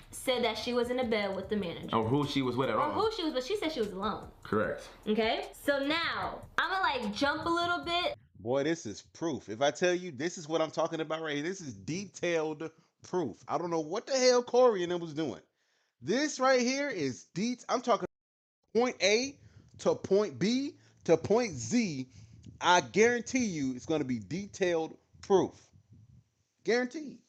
said that she was in a bed with the manager. Or who she was with at all. Or who she was, but she said she was alone. Correct. Okay? So now, I'm gonna like jump a little bit. Boy, this is proof. If I tell you this is what I'm talking about right here, this is detailed proof. I don't know what the hell Corey and them was doing. This right here is I'm talking point A to point B to point Z. I guarantee you it's going to be detailed proof. Guaranteed.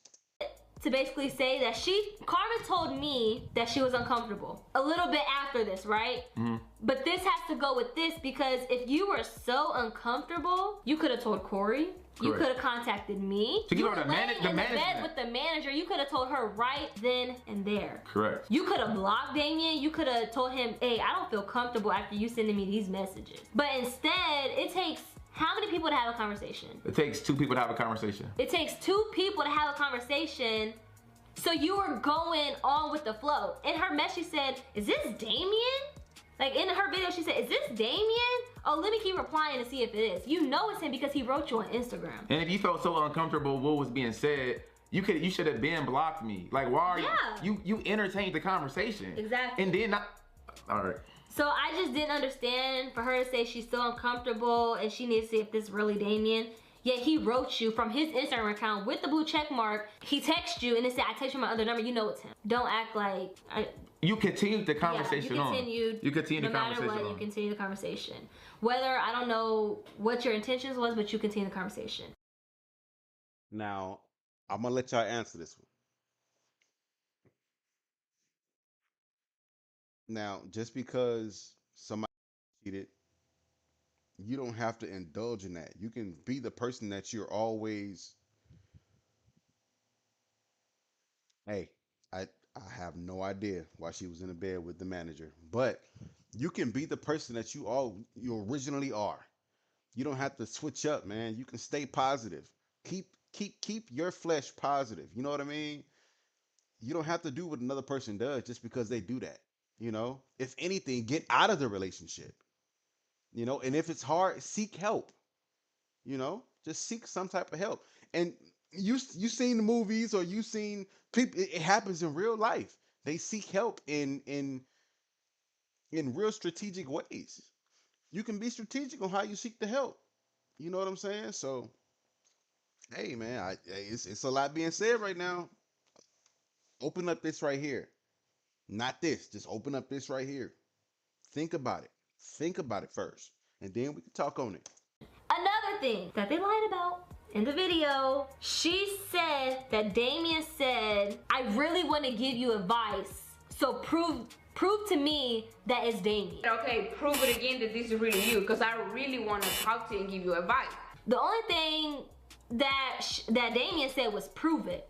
To basically say that Carmen told me that she was uncomfortable a little bit after this, right? Mm-hmm. But this has to go with this because if you were so uncomfortable, you could have told Corey. You could have contacted me. To you give her were laying in the bed with the manager. You could have told her right then and there. Correct. You could have blocked Damien. You could have told him, hey, I don't feel comfortable after you sending me these messages. But instead, it takes how many people to have a conversation? It takes 2 people to have a conversation. It takes 2 people to have a conversation. So you were going on with the flow. In her message, she said, is this Damien? Like in her video, she said, is this Damien? Oh, let me keep replying to see if it is. You know it's him because he wrote you on Instagram. And if you felt so uncomfortable what was being said, you should have been blocked me. Like, why are you entertained the conversation? Exactly. And then all right. So I just didn't understand for her to say she's so uncomfortable and she needs to see if this is really Damien. Yet he wrote you from his Instagram account with the blue check mark. He texted you and it said, I text you my other number. You know it's him. Don't act like you continued the conversation on. You continued the conversation on. No matter what, you continue the conversation. Whether, I don't know what your intentions was, but you continue the conversation. Now, I'm going to let y'all answer this one. Now, just because somebody cheated, you don't have to indulge in that. You can be the person that you're always, hey, I have no idea why she was in the bed with the manager, but you can be the person that you originally are. You don't have to switch up, man. You can stay positive. Keep your flesh positive. You know what I mean? You don't have to do what another person does just because they do that. You know, if anything, get out of the relationship. You know, and if it's hard, seek help. You know, just seek some type of help. And you seen the movies or you seen people. It happens in real life. They seek help in real strategic ways. You can be strategic on how you seek the help. You know what I'm saying? So, hey man, it's a lot being said right now. Open up this right here. Not this. Just open up this right here. Think about it. Think about it first, and then we can talk on it. Another thing that they lied about in the video, she said that Damien said, I really want to give you advice, so prove to me that it's Damien. Okay, prove it again that this is really you, because I really want to talk to you and give you advice. The only thing that Damien said was prove it.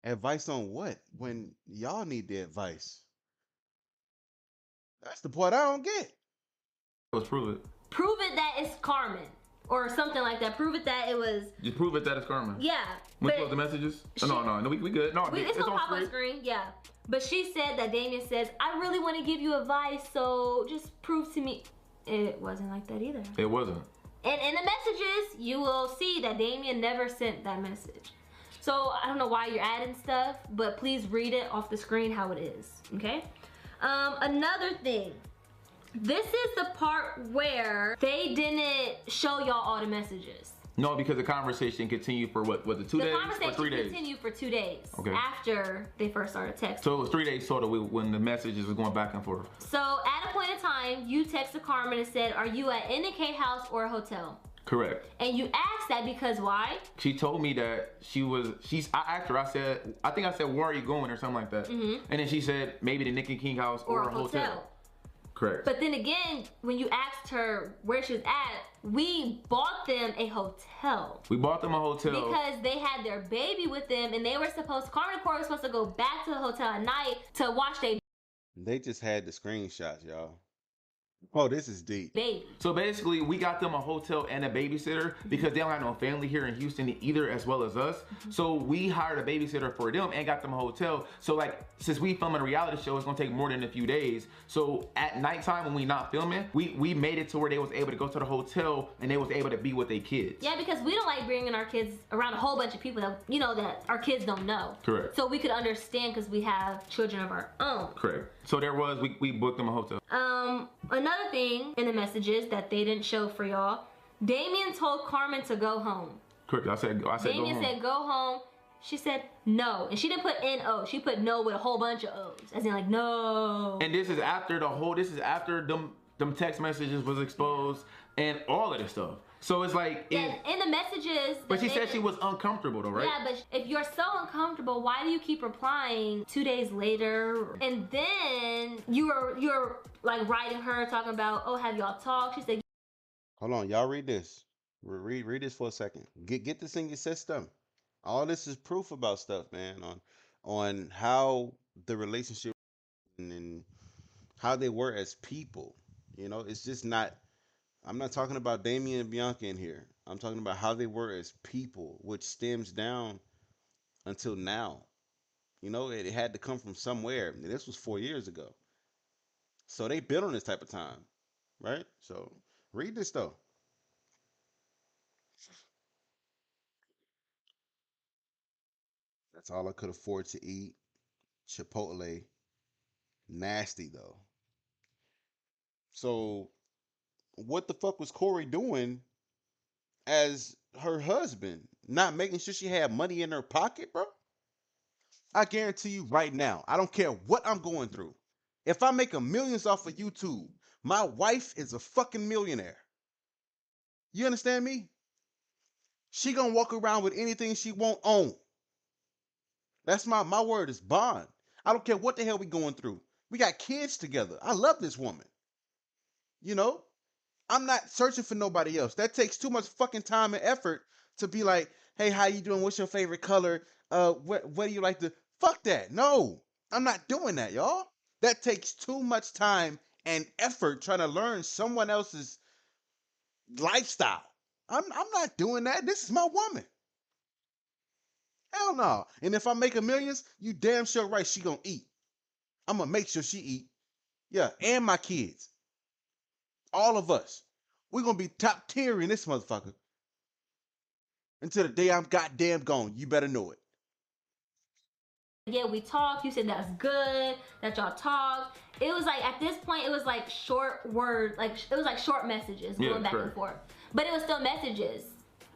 Advice on what? When y'all need the advice. That's the part I don't get. Let's prove it. Prove it that it's Carmen. Or something like that. Prove it that it was... Just prove it that it's Carmen. Yeah. We pull up the messages? No, we good. No, it's gonna pop on screen. Yeah. But she said that Damien says, I really want to give you advice, so just prove to me. It wasn't like that either. It wasn't. And in the messages, you will see that Damien never sent that message. So I don't know why you're adding stuff, but please read it off the screen how it is, okay? Another thing. This is the part where they didn't show y'all all the messages. No, because the conversation continued for what? Was it 2 days or 3 days? The conversation continued for 2 days. Okay. After they first started texting. So it was 3 days total when the messages were going back and forth. So at a point in time, you texted Carmen and said, are you at NK house or a hotel? Correct. And you asked that because why? She told me that I asked her, I think I said, where are you going or something like that. Mm-hmm. And then she said, maybe the Nick and King house or a hotel. Correct. But then again, when you asked her where she was at, we bought them a hotel. We bought them a hotel. Because they had their baby with them and they were Carmen and Corey were supposed to go back to the hotel at night to watch their... They just had the screenshots, y'all. Oh, this is deep. Baby. So basically, we got them a hotel and a babysitter because they don't have no family here in Houston either, as well as us. Mm-hmm. So we hired a babysitter for them and got them a hotel. So like, since we filming a reality show, it's gonna take more than a few days. So at nighttime when we not filming, we made it to where they was able to go to the hotel and they was able to be with their kids. Yeah, because we don't like bringing our kids around a whole bunch of people that, you know, that our kids don't know. Correct. So we could understand because we have children of our own. Correct. So we booked them a hotel. Another thing in the messages that they didn't show for y'all, Damien told Carmen to go home. Correct. I said Damien go home. said go home. She said no, and she didn't put N-O. She put no with a whole bunch of O's, as in like no. And this is after them text messages was exposed and all of this stuff. So it's like in the messages. But she said she was uncomfortable though, right? Yeah, but if you're so uncomfortable, why do you keep replying 2 days later? And then you're like writing her talking about, oh, have y'all talked? She said, hold on, y'all read this. Read this for a second. Get this in your system. All this is proof about stuff, man, on how the relationship and how they were as people. You know, it's just not. I'm not talking about Damien and Bianca in here. I'm talking about how they were as people, which stems down until now. You know, it had to come from somewhere. This was 4 years ago. So they been on this type of time, right? So read this though. That's all I could afford to eat. Chipotle. Nasty though. So what the fuck was Corey doing as her husband? Not making sure she had money in her pocket, bro? I guarantee you right now, I don't care what I'm going through. If I make millions off of YouTube, my wife is a fucking millionaire. You understand me? She gonna walk around with anything she won't own. That's my word is bond. I don't care what the hell we going through. We got kids together. I love this woman. You know, I'm not searching for nobody else. That takes too much fucking time and effort to be like, hey, how you doing? What's your favorite color? What do you like to? Fuck that. No, I'm not doing that, y'all. That takes too much time and effort trying to learn someone else's lifestyle. I'm not doing that. This is my woman. Hell no. And if I make millions, you damn sure right she gonna eat. I'm gonna make sure she eat. Yeah, and my kids. All of us. We're gonna be top tier in this motherfucker. Until the day I'm goddamn gone. You better know it. yeah, we talked. You said that's good that y'all talked. It was like, at this point, it was like short words. Like, it was like short messages going back and forth. But it was still messages.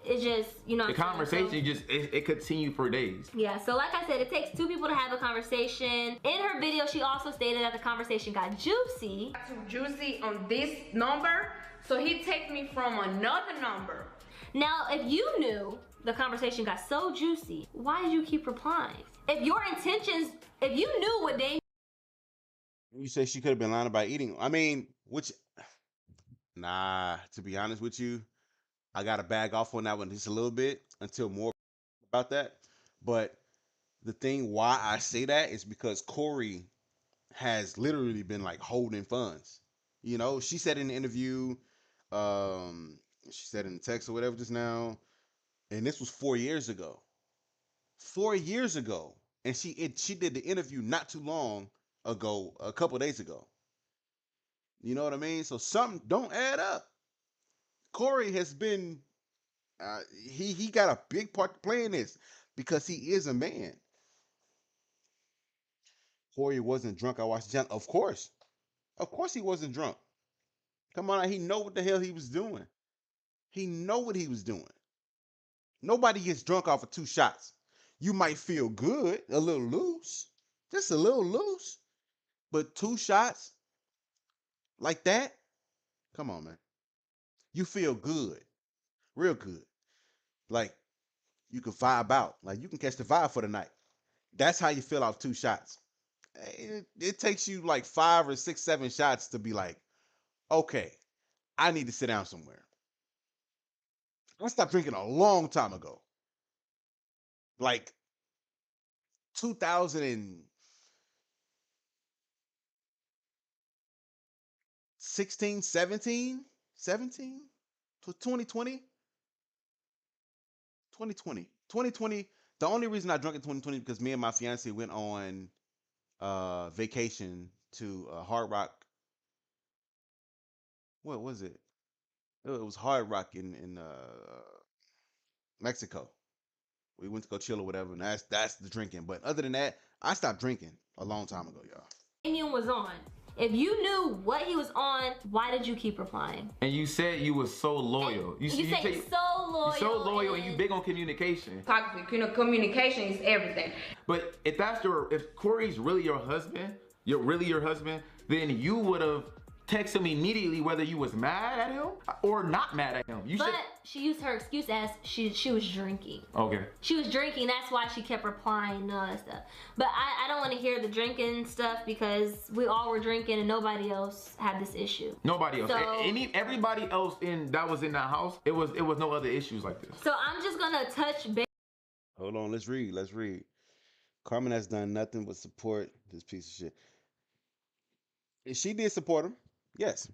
It's just, you know, the conversation it continued for days. Yeah, so like I said, it takes two people to have a conversation. In her video, she also stated that the conversation got juicy. Too juicy on this number, so he takes me from another number. Now, if you knew the conversation got so juicy, why did you keep replying? If your intentions, if you knew what they... You say she could have been lying about eating. I mean, nah, to be honest with you, I got to bag off on that one just a little bit until more about that. But the thing why I say that is because Corey has literally been like holding funds. You know, she said in the interview, she said in the text or whatever just now, and this was 4 years ago. 4 years ago. And she did the interview not too long ago, a couple days ago. You know what I mean? So something don't add up. Corey has been, he got a big part to play in this because he is a man. Corey wasn't drunk. I watched John. Of course he wasn't drunk. Come on, he know what the hell he was doing. He know what he was doing. Nobody gets drunk off of 2 shots. You might feel good, a little loose, just a little loose, but 2 shots like that, come on, man. You feel good, real good. Like you can vibe out, like you can catch the vibe for the night. That's how you feel off 2 shots. It takes you like 5 or 6, 7 shots to be like, okay, I need to sit down somewhere. I stopped drinking a long time ago. Like 2016, 17, 2020. 2020. The only reason I drunk in 2020 because me and my fiance went on vacation to Hard Rock. What was it? It was Hard Rock in Mexico. We went to go chill or whatever, and that's the drinking. But other than that, I stopped drinking a long time ago, y'all. Damien was on. If you knew what he was on, why did you keep replying? And you said you was so loyal. You say so loyal. You're so loyal and you big on communication. Toxic, you know, communication is everything. But if Corey's really your husband, then you would have texted him immediately whether you was mad at him or not mad at him. She used her excuse as she was drinking. Okay. She was drinking, that's why she kept replying and all that stuff. But I don't want to hear the drinking stuff because we all were drinking and nobody else had this issue. Nobody else. So, everybody else that was in that house, it was no other issues like this. So I'm just gonna touch base. Hold on, let's read. Carmen has done nothing but support this piece of shit. And she did support him. Yes.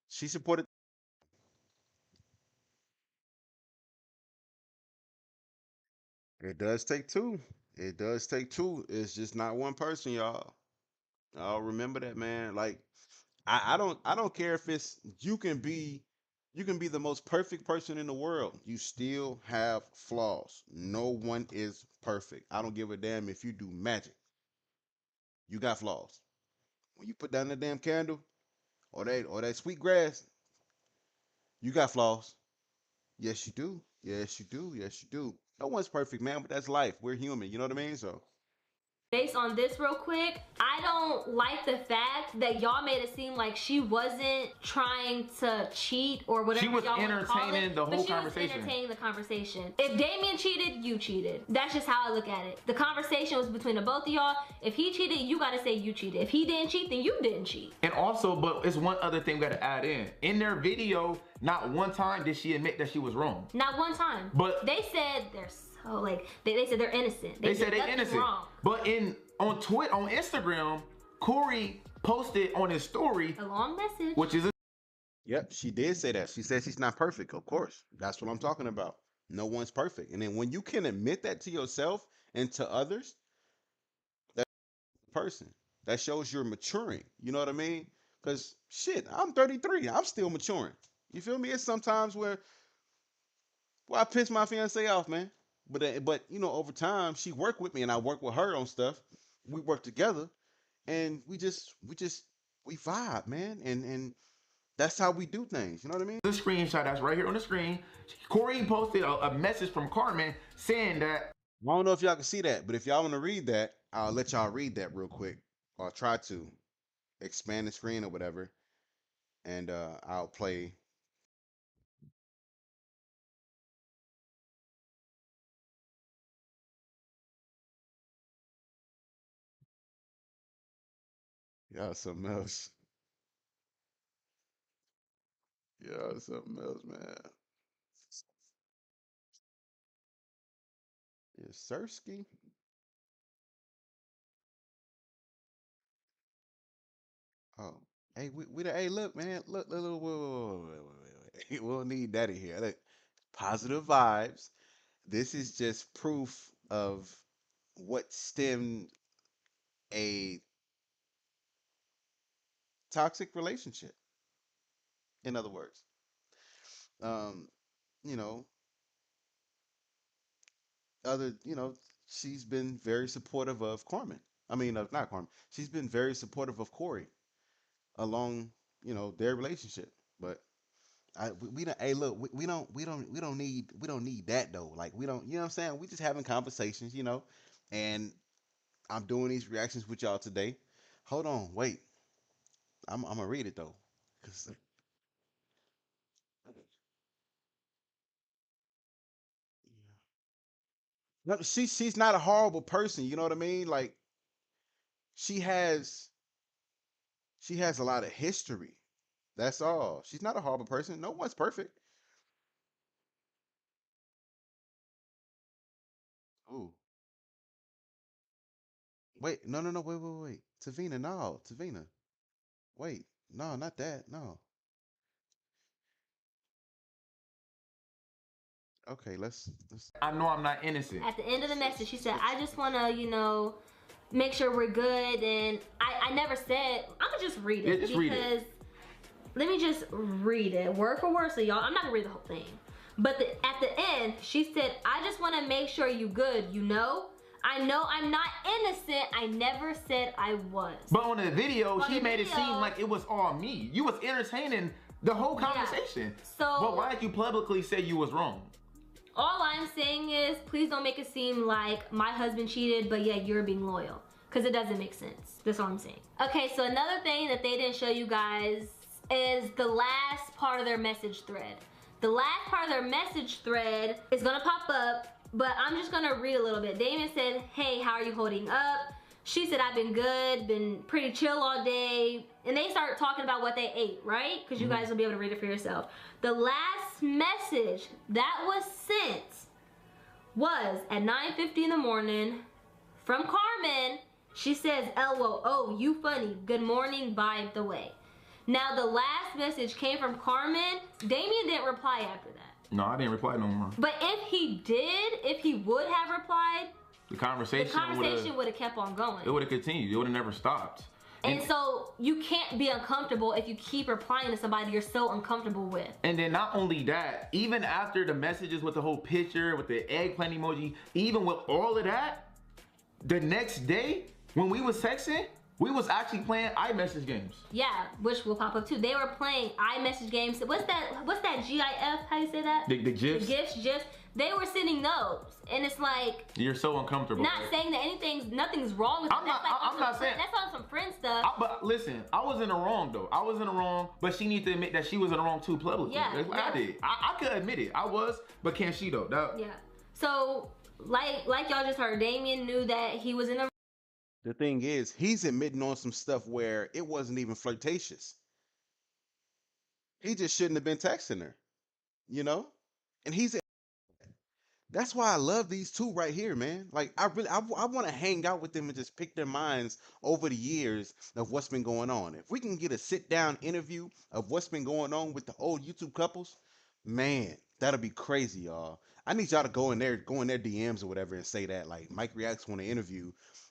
She supported. It does take two. It does take two. It's just not one person, y'all. Y'all remember that, man. Like, I don't care if it's you can be the most perfect person in the world. You still have flaws. No one is perfect. I don't give a damn if you do magic. You got flaws. When you put down the damn candle or that sweet grass, you got flaws. Yes, you do. Yes, you do. Yes, you do. No one's perfect, man, but that's life. We're human. You know what I mean? So. Based on this real quick, I don't like the fact that y'all made it seem like she wasn't trying to cheat or whatever. She was y'all entertaining the whole conversation. She was entertaining the conversation. If Damien cheated, you cheated. That's just how I look at it. The conversation was between the both of y'all. If he cheated, you gotta say you cheated. If he didn't cheat, then you didn't cheat. And also, but it's one other thing we gotta add in. In their video, not one time did she admit that she was wrong. Not one time. But they said they're so like they said they're innocent. They said they're innocent. Wrong. But on Instagram, Corey posted on his story a long message, which is Yep, she did say that. She said she's not perfect. Of course, that's what I'm talking about. No one's perfect. And then when you can admit that to yourself and to others, that's the person. That shows you're maturing. You know what I mean? Because shit, I'm 33. I'm still maturing. You feel me? It's sometimes where I piss my fiance off, man. But you know, over time, she worked with me and I work with her on stuff. We work together and we vibe, man. And that's how we do things. You know what I mean? The screenshot that's right here on the screen. Corey posted a message from Carmen saying that. I don't know if y'all can see that, but if y'all want to read that, I'll let y'all read that real quick. Or try to expand the screen or whatever. And I'll play. Y'all something else. Y'all something else, man. Is Sersky? Oh, hey, hey, look, man, look, wait. We don't need that in here. Look, positive vibes. This is just proof of what stemmed a toxic relationship. In other words, you know, she's been very supportive of Carmen. I mean, not Carmen. She's been very supportive of Corey along, their relationship. But we don't. Hey, look, we don't need that though. Like we don't. You know what I'm saying? We just having conversations, and I'm doing these reactions with y'all today. Hold on, wait. I'm gonna read it though, 'cause no, she's not a horrible person. You know what I mean? Like she has a lot of history. That's all. She's not a horrible person. No one's perfect. Ooh. Wait, no, wait. Tavina, no, Tavina. Wait, no, not that. No. Okay, let's. I know I'm not innocent. At the end of the message, she said, I just want to, make sure we're good. And I never said, I'm going to just read it. Yeah, just read it. Let me just read it word for word. So y'all, I'm not going to read the whole thing. But at the end, she said, I just want to make sure you good, I know I'm not innocent. I never said I was. But on the video, he made it seem like it was all me. You was entertaining the whole conversation. Yeah. So, but why did you publicly say you was wrong? All I'm saying is, please don't make it seem like my husband cheated, but yeah, you're being loyal. Because it doesn't make sense. That's all I'm saying. Okay, so another thing that they didn't show you guys is the last part of their message thread. The last part of their message thread is gonna pop up, but I'm just gonna read a little bit. Damien said, hey, how are you holding up? She said, I've been good, been pretty chill all day. And they start talking about what they ate, right? Because you guys will be able to read it for yourself. The last message that was sent was at 9:50 in the morning from Carmen. She says, LOL, oh, you funny. Good morning, by the way. Now, the last message came from Carmen. Damien didn't reply after that. No, I didn't reply no more. But if he did, if he would have replied, the conversation would have kept on going. It would have continued. It would have never stopped. And so you can't be uncomfortable if you keep replying to somebody you're so uncomfortable with. And then not only that, even after the messages with the whole picture, with the eggplant emoji, even with all of that, the next day, when we was texting, we was actually playing iMessage games. Yeah, which will pop up too. They were playing iMessage games. What's that GIF? How you say that? The GIFs? The GIFs. They were sending those. And it's like, you're so uncomfortable. Not saying that nothing's wrong with it. I'm not saying. That's on some friend stuff. But listen, I was in the wrong though. I was in the wrong, but she needs to admit that she was in the wrong too publicly. Yeah, I did. I could admit it. I was, but can't she though? Yeah. So, like y'all just heard, Damien knew that he was in the. The thing is, he's admitting on some stuff where it wasn't even flirtatious. He just shouldn't have been texting her, you know? And that's why I love these two right here, man. Like, I want to hang out with them and just pick their minds over the years of what's been going on. If we can get a sit-down interview of what's been going on with the old YouTube couples, man, that'll be crazy, y'all. I need y'all to go in their DMs or whatever and say that, like, Mike Reacts want to interview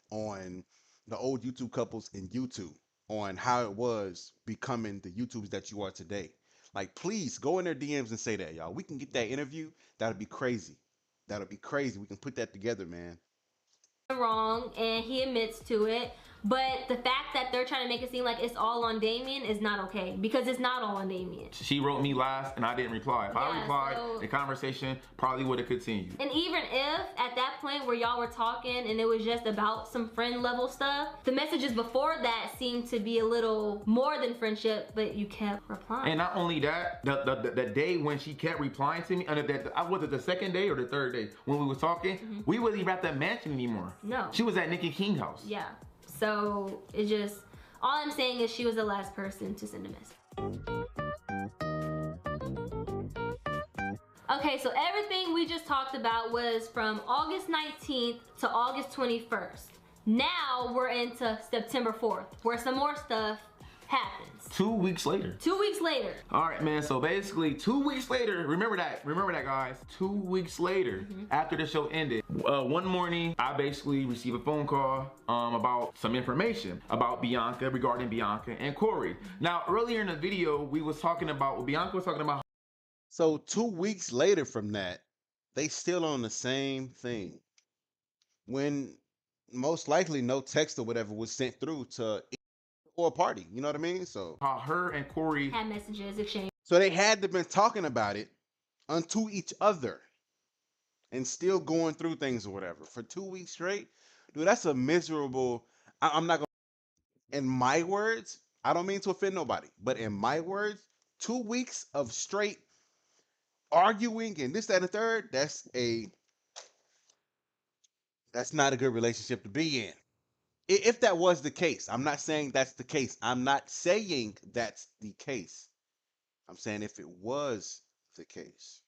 on the old YouTube couples in YouTube on how it was becoming the YouTubers that you are today. Like, please go in their DMs and say that, y'all. We can get that interview. That'll be crazy. That'll be crazy. We can put that together, man. Wrong, and he admits to it. But the fact that they're trying to make it seem like it's all on Damien is not okay, because it's not all on Damien. She wrote me last and I didn't reply. If I replied, the conversation probably would have continued. And even if at that point where y'all were talking and it was just about some friend level stuff, the messages before that seemed to be a little more than friendship, but you kept replying. And not only that, the day when she kept replying to me, was it the second day or the third day when we were talking, we wasn't even at that mansion anymore. No. She was at Nicki King's house. Yeah. So it just, all I'm saying is she was the last person to send a message. Okay, so everything we just talked about was from August 19th to August 21st. Now we're into September 4th, where some more stuff happens. 2 weeks later. 2 weeks later. All right, man. So basically, 2 weeks later. Remember that, guys. 2 weeks later, after the show ended, one morning I basically received a phone call about some information about Bianca, regarding Bianca and Corey. Now, earlier in the video, we was talking about Bianca was talking about. So 2 weeks later from that, they still on the same thing. When most likely no text or whatever was sent through to or a party, you know what I mean? So how her and Corey had messages exchanged. So they had to been talking about it unto each other and still going through things or whatever for 2 weeks straight. Dude, that's a miserable. I'm not gonna. In my words, I don't mean to offend nobody, but in my words, 2 weeks of straight arguing and this, that, and the third, that's not a good relationship to be in. If that was the case, I'm not saying that's the case. I'm not saying that's the case. I'm saying if it was the case.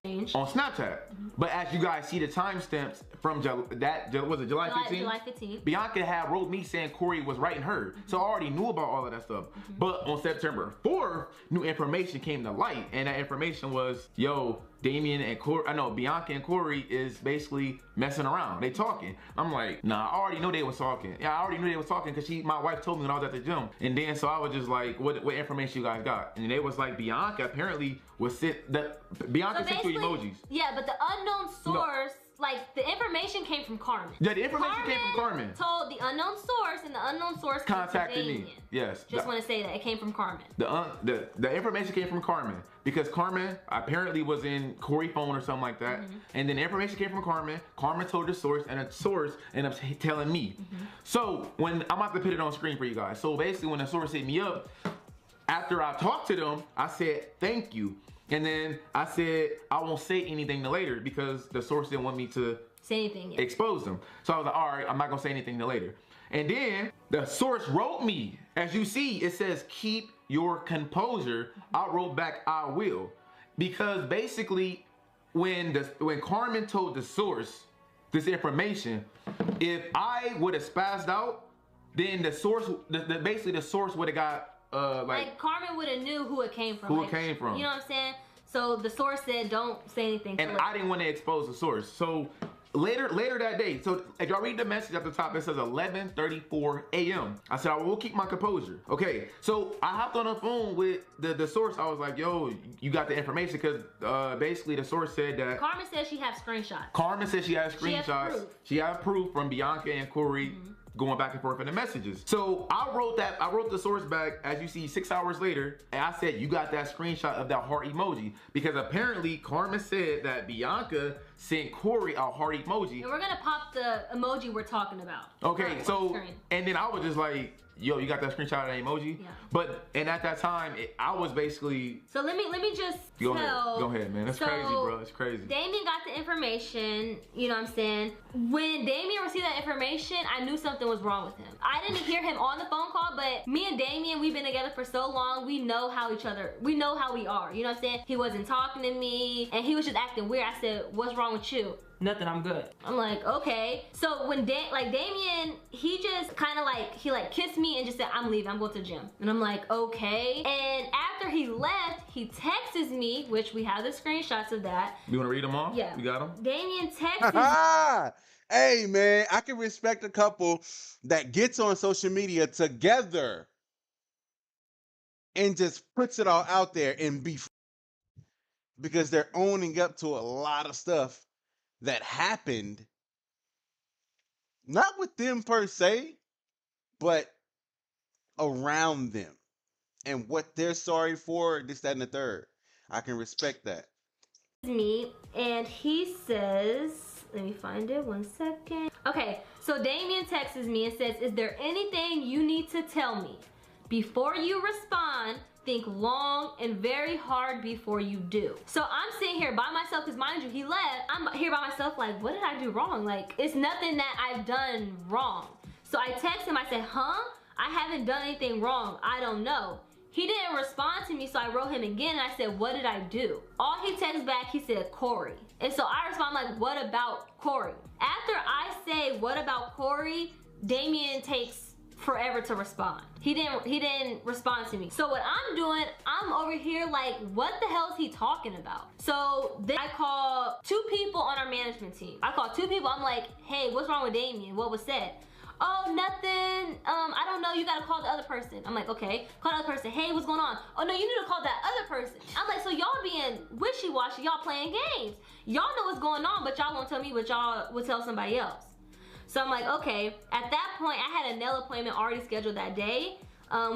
On Snapchat. But as you guys see the timestamps from was it July 15th? July 15th. Bianca had wrote me saying Corey was writing her. So I already knew about all of that stuff. But on September 4th, new information came to light. And that information was, yo, Damien and Corey, Bianca and Corey is basically messing around. They talking. I'm like, nah, I already know they was talking. Yeah, I already knew they was talking because my wife told me when I was at the gym. And then so I was just like, what information you guys got? And they was like, Bianca apparently was Bianca sent you emojis. Yeah, but the unknown source like the information came from Carmen. Yeah, the information came from Carmen. Told the unknown source, and the unknown source contacted me. Yes. Just want to say that it came from Carmen. The information came from Carmen because Carmen apparently was in Corey's phone or something like that, and then the information came from Carmen. Carmen told the source, and the source ended up telling me. So when I'm about to put it on screen for you guys. So basically, when the source hit me up, after I talked to them, I said thank you. And then I said, I won't say anything later because the source didn't want me to say anything yet. Expose them. So I was like, all right, I'm not gonna say anything later. And then the source wrote me, as you see, it says, keep your composure. I wrote back, I will. Because basically, when Carmen told the source this information, if I would have spazzed out, then the source, basically the source would have got like Carmen would have knew who it came from. Who it came from. You know what I'm saying? So the source said, don't say anything. And I didn't want to expose the source. So later that day, so if y'all read the message at the top, it says 11:34 a.m. I said, I will keep my composure. Okay, so I hopped on the phone with the source. I was like, yo, you got the information? Because basically the source said that Carmen said she has screenshots. Carmen said she has screenshots. She had proof from Bianca and Corey going back and forth in the messages. So I wrote the source back, as you see, 6 hours later, and I said, you got that screenshot of that heart emoji, because apparently Carmen said that Bianca sent Corey a heart emoji. And we're gonna pop the emoji we're talking about. Okay, so, and then I was just like, yo, you got that screenshot of that emoji? Yeah. But, and at that time, I was basically... So let me just Go ahead, man. That's crazy, bro. It's crazy. Damien got the information, you know what I'm saying? When Damien received that information, I knew something was wrong with him. I didn't hear him on the phone call, but me and Damien, we've been together for so long, we know how we know how we are. You know what I'm saying? He wasn't talking to me, and he was just acting weird. I said, what's wrong with you? Nothing, I'm good. I'm like, okay. So when Damien, he just kind of like, he like kissed me and just said, I'm leaving, I'm going to the gym. And I'm like, okay. And after he left, he texts me, which we have the screenshots of that. You want to read them all? Yeah. You got them? Damien texts Hey man, I can respect a couple that gets on social media together and just puts it all out there and because they're owning up to a lot of stuff that happened, not with them per se, but around them and what they're sorry for, this, that, and the third. I can respect that. Me, and he says, let me find it, 1 second. Okay, so Damien texts me and says, is there anything you need to tell me? Before you respond, think long and very hard before you do. So I'm sitting here by myself, because mind you, he left. I'm here by myself like, what did I do wrong? Like, it's nothing that I've done wrong. So I text him, I said, huh? I haven't done anything wrong, I don't know. He didn't respond to me, so I wrote him again and I said, what did I do? All he texted back, he said, Corey. And so I respond like, what about Corey? After I say, what about Corey, Damien takes forever to respond. He didn't respond to me. So what I'm doing, I'm over here like, what the hell is he talking about? So then I call 2 people on our management team. I call 2 people, I'm like, hey, what's wrong with Damien? What was said? Oh, nothing, I don't know, you gotta call the other person. I'm like, okay, call the other person. Hey, what's going on? Oh no, you need to call that other person. I'm like, so y'all being wishy-washy, y'all playing games. Y'all know what's going on, but y'all won't tell me what y'all would tell somebody else. So I'm like, okay. At that point, I had a nail appointment already scheduled that day,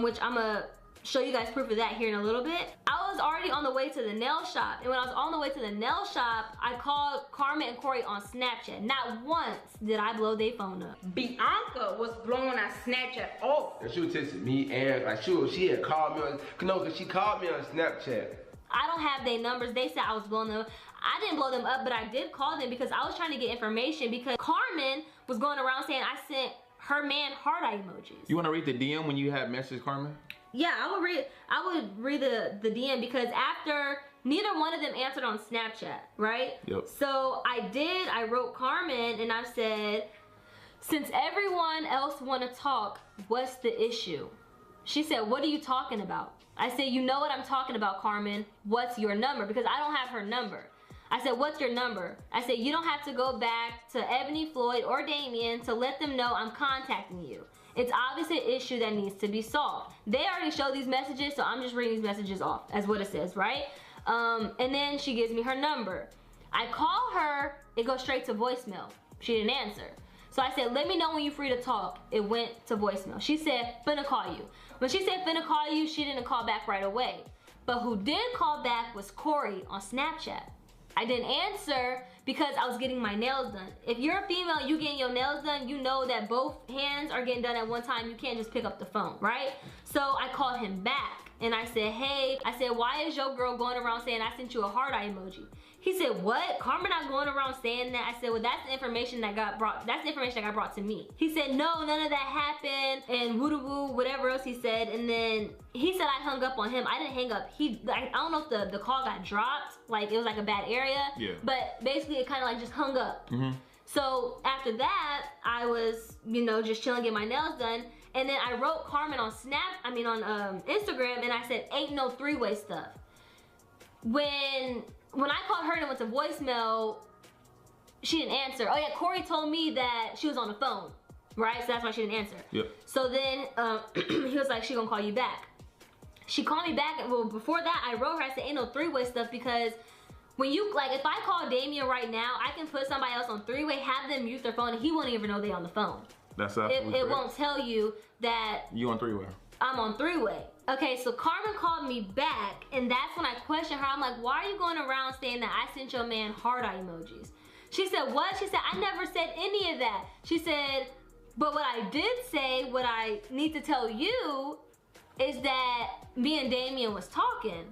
which I'm gonna show you guys proof of that here in a little bit. I was already on the way to the nail shop, and when I was on the way to the nail shop, I called Carmen and Corey on Snapchat. Not once did I blow their phone up. Bianca was blowing our Snapchat off. And she was texting me and like she had called me on, cause she called me on Snapchat. I don't have their numbers. They said I was blowing them up. I didn't blow them up, but I did call them because I was trying to get information, because Carmen was going around saying I sent her man heart eye emojis. You want to read the DM when you had message Carmen? Yeah, I would read the DM, because after neither one of them answered on Snapchat, right? Yep. So I wrote Carmen and I said, since everyone else want to talk, what's the issue? She said, what are you talking about? I said, you know what I'm talking about, Carmen. What's your number? Because I don't have her number. I said, what's your number? I said, you don't have to go back to Ebony, Floyd, or Damien to let them know I'm contacting you. It's obviously an issue that needs to be solved. They already showed these messages, so I'm just reading these messages off as what it says, right? And then she gives me her number. I call her it goes straight to voicemail. She didn't answer. So I said, let me know when you're free to talk. It went to voicemail. She said, finna call you. When she said finna call you, she didn't call back right away. But who did call back was Corey on Snapchat. I didn't answer because I was getting my nails done. If you're a female, you getting your nails done, you know that both hands are getting done at one time. You can't just pick up the phone, right? So I called him back and I said, hey, I said, why is your girl going around saying I sent you a heart eye emoji? He said, what? Carmen not going around saying that? I said, well, that's the information that got brought, to me. He said, no, none of that happened, and woo-doo-woo, whatever else he said, and then he said I hung up on him. I didn't hang up. I don't know if the call got dropped, like it was like a bad area, yeah. But basically it kind of like just hung up. So after that, I was, you know, just chilling, getting my nails done, and then I wrote Carmen on on Instagram, and I said, ain't no three-way stuff. When I called her and it went to voicemail, she didn't answer. Oh yeah, Corey told me that she was on the phone, right? So that's why she didn't answer. Yep. So then he was like, she gonna call you back. She called me back, well before that I wrote her, I said ain't no three-way stuff, because when you, like if I call Damien right now, I can put somebody else on three-way, have them mute their phone, and he won't even know they on the phone. That's absolutely It won't tell you that you on three-way. I'm on three-way. Okay, so Carmen called me back, and that's when I questioned her. I'm like, why are you going around saying that I sent your man heart eye emojis? She said, what? She said, I never said any of that. She said, but what I did say, what I need to tell you, is that me and Damien was talking.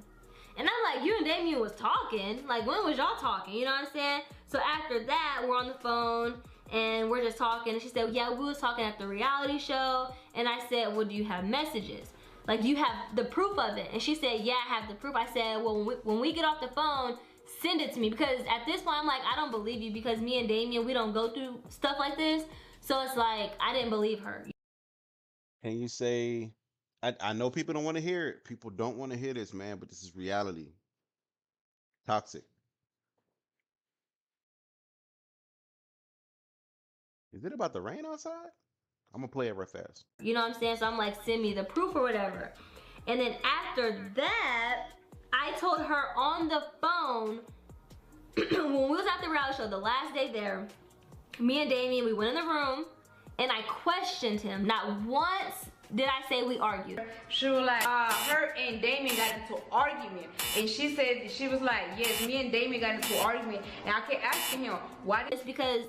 And I'm like, you and Damien was talking? Like, when was y'all talking? You know what I'm saying? So after that, we're on the phone, and we're just talking. And she said, yeah, we was talking at the reality show. And I said, well, do you have messages? Like, do you have the proof of it? And she said, yeah, I have the proof. I said, well, when we get off the phone, send it to me. Because at this point, I'm like, I don't believe you, because me and Damien, we don't go through stuff like this. So it's like, I didn't believe her. Can you say, I know people don't want to hear it. People don't want to hear this, man, but this is reality. Toxic. Is it about the rain outside? I'm gonna play it real fast. You know what I'm saying? So I'm like, send me the proof or whatever. And then after that, I told her on the phone, when we was at the reality show, the last day there, me and Damien, we went in the room, and I questioned him. Not once did I say we argued. She was like, her and Damien got into an argument. And she said, she was like, yes, me and Damien got into an argument. And I kept asking him, why? It's because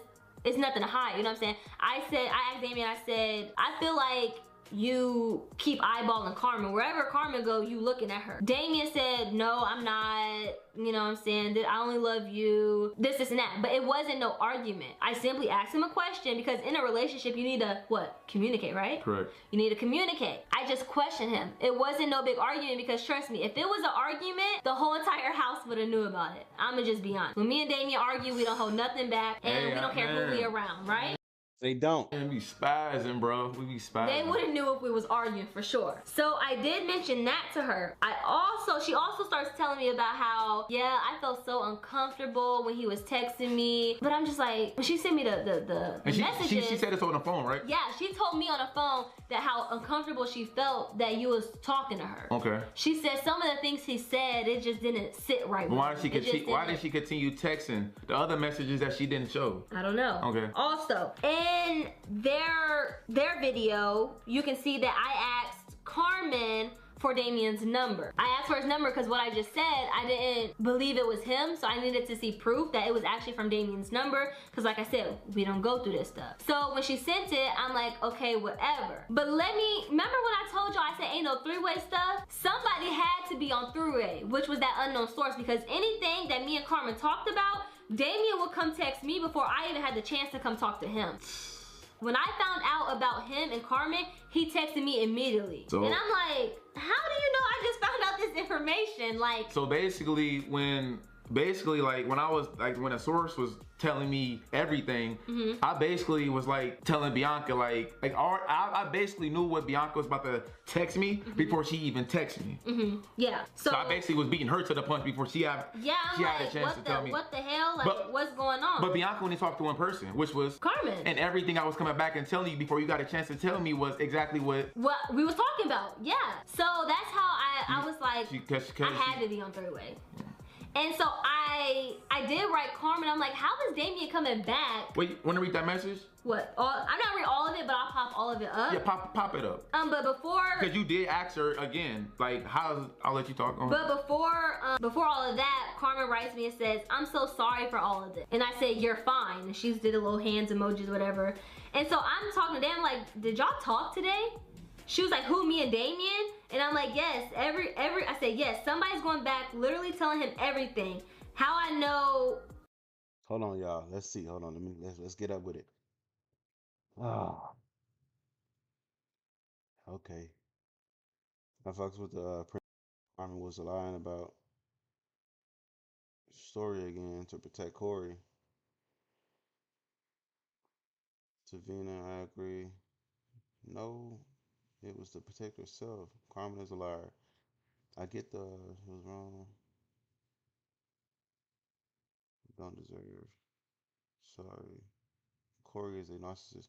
it's nothing to hide, you know what I'm saying? I asked Damien, I said, I feel like you keep eyeballing Carmen. Wherever Carmen go, you looking at her. Damien said, no, I'm not, you know what I'm saying? I only love you, this and that. But it wasn't no argument. I simply asked him a question, because in a relationship, you need to, what? Communicate, right? Correct. You need to communicate. I just questioned him. It wasn't no big argument, because trust me, if it was an argument, the whole entire house would have knew about it. I'ma just be honest. When me and Damien argue, we don't hold nothing back, and we don't care who we around, right? They don't. And be spazzing, bro. We be spazzing. They would have knew if we was arguing for sure. So I did mention that to her. She also starts telling me about how, yeah, I felt so uncomfortable when he was texting me. But I'm just like, when she sent me the messages. She said this on the phone, right? Yeah, she told me on the phone that how uncomfortable she felt that you was talking to her. Okay. She said some of the things he said, it just didn't sit right with why did she continue texting the other messages that she didn't show? I don't know. Okay. Also, in their video, you can see that I asked Carmen for Damien's number. I asked for his number because what I just said, I didn't believe it was him, so I needed to see proof that it was actually from Damien's number, because like I said, we don't go through this stuff. So when she sent it, I'm like, okay, whatever. But remember when I told y'all I said ain't no three-way stuff? Somebody had to be on three-way, which was that unknown source, because anything that me and Carmen talked about, Damien would come text me before I even had the chance to come talk to him. When I found out about him and Carmen, he texted me immediately. And I'm like, how do you know I just found out this information? Like, so basically when I was like, when a source was telling me everything, I basically was like telling Bianca I basically knew what Bianca was about to text me before she even texted me. Yeah. So I basically was beating her to the punch before she had a chance to tell me. What the hell? Like, what's going on? But Bianca only talked to one person, which was Carmen. And everything I was coming back and telling you before you got a chance to tell me was exactly what we was talking about. Yeah. So that's how I was like, I had to be on three-way. And so I did write Carmen. I'm like, how is Damien coming back? Wait, want to read that message? What? I'm not read all of it, but I'll pop all of it up. Yeah, pop it up. But before. Because you did ask her again, like, I'll let you talk on. But before all of that, Carmen writes me and says, I'm so sorry for all of this. And I said, you're fine. And she did a little hands emojis, whatever. And so I'm talking to them like, did y'all talk today? She was like, who, me and Damien? And I'm like, yes, I said, yes, somebody's going back, literally telling him everything. How I know. Hold on, y'all. Let's see. Hold on. Let's get up with it. Ah. Okay. I fucks with the Carmen was lying about story again to protect Corey. Savina, I agree. No, it was to protect herself. Carmen is a liar. I get she was wrong. Don't deserve. Sorry. Corey is a narcissist.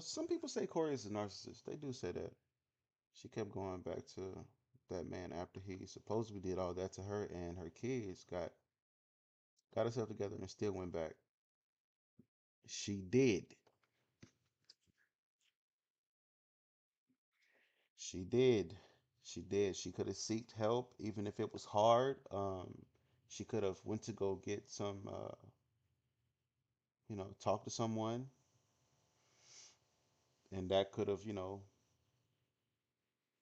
Some people say Corey is a narcissist. They do say that. She kept going back to that man after he supposedly did all that to her, and her kids got herself together and still went back. She did. She did. She did. She could have sought help, even if it was hard. She could have went to go get some, talk to someone, and that could have,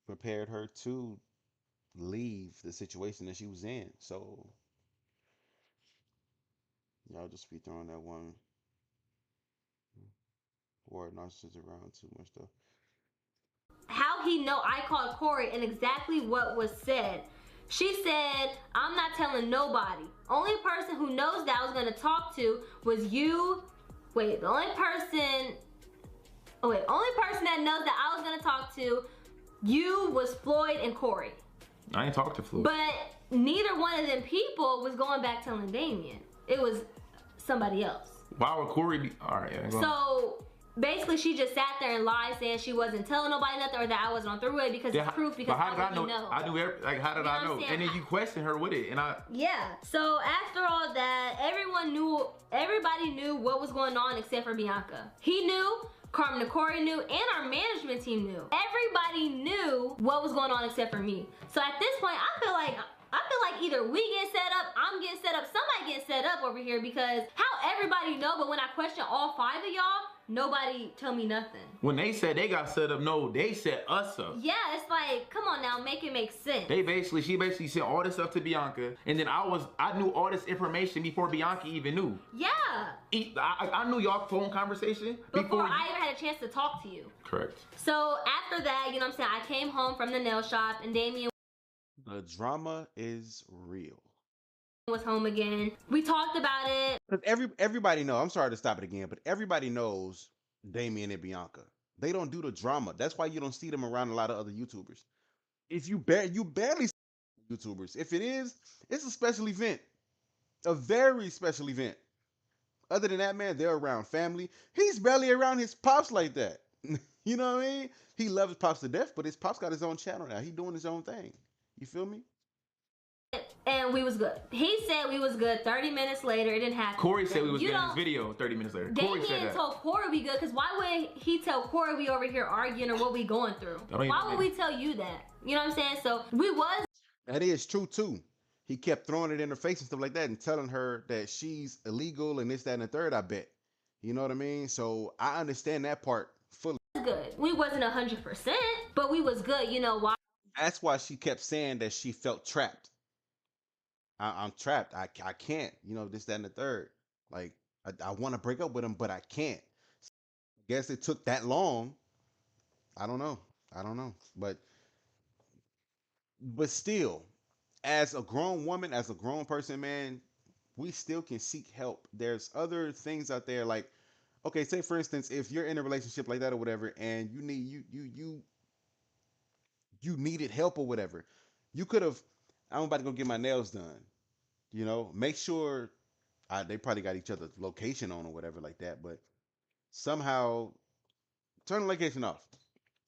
prepared her to leave the situation that she was in. So y'all just be throwing that one word narcissist around too much stuff. How he know I called Corey and exactly what was said. She said, I'm not telling nobody. Only person who knows that I was going to talk to was you. Wait, the only person that knows that I was going to talk to you was Floyd and Corey. I ain't talked to Floyd. But neither one of them people was going back telling Damien. It was somebody else. Why would Corey be? All right, yeah, so basically, she just sat there and lied, saying she wasn't telling nobody nothing, or that I wasn't on Throughway because it's proof. Because how did I know? I knew like, how did I know? And then you questioned her with it, and I. Yeah. So after all that, everybody knew what was going on except for Bianca. He knew. Carmen and Corey knew, and our management team knew. Everybody knew what was going on except for me. So at this point, I feel like either we get set up, I'm getting set up, somebody gets set up over here, because how everybody know, but when I question all 5 of y'all, nobody tell me nothing. When they said they got set up, no, they set us up. Yeah, it's like, come on now, make it make sense. She basically sent all this stuff to Bianca, and then I knew all this information before Bianca even knew. Yeah. I knew y'all phone conversation before I even had a chance to talk to you. Correct. So after that, you know what I'm saying, I came home from the nail shop, and Damien. The drama is real. Was home again. We talked about it. Everybody knows. I'm sorry to stop it again, but everybody knows Damien and Bianca. They don't do the drama. That's why you don't see them around a lot of other YouTubers. If you barely see YouTubers. If it is, it's a special event, a very special event. Other than that, man, they're around family. He's barely around his pops like that. You know what I mean? He loves his pops to death, but his pops got his own channel now. He doing his own thing. You feel me? And we was good. He said we was good. 30 minutes later, it didn't happen. Corey said we was good in his video 30 minutes later. Damien told Corey we good, because why would he tell Corey we over here arguing or what we going through? Why would we tell you that? You know what I'm saying? So we was. That is true too. He kept throwing it in her face and stuff like that and telling her that she's illegal and this, that, and the third, I bet. You know what I mean? So I understand that part fully. Good. We wasn't 100%, but we was good. You know why? That's why she kept saying that she felt trapped. I'm trapped. I can't. You know, this, that, and the third. Like, I want to break up with him, but I can't. I guess it took that long. I don't know. But still, as a grown woman, as a grown person, man, we still can seek help. There's other things out there, like, okay, say for instance, if you're in a relationship like that or whatever, and you needed help or whatever, you could have. I'm about to go get my nails done. You know, make sure they probably got each other's location on or whatever like that, but somehow turn the location off.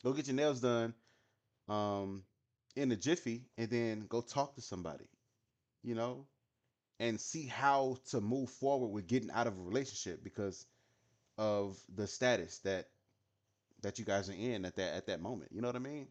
Go get your nails done in a jiffy, and then go talk to somebody. you know, and see how to move forward with getting out of a relationship because of the status that you guys are in at that moment. You know what I mean?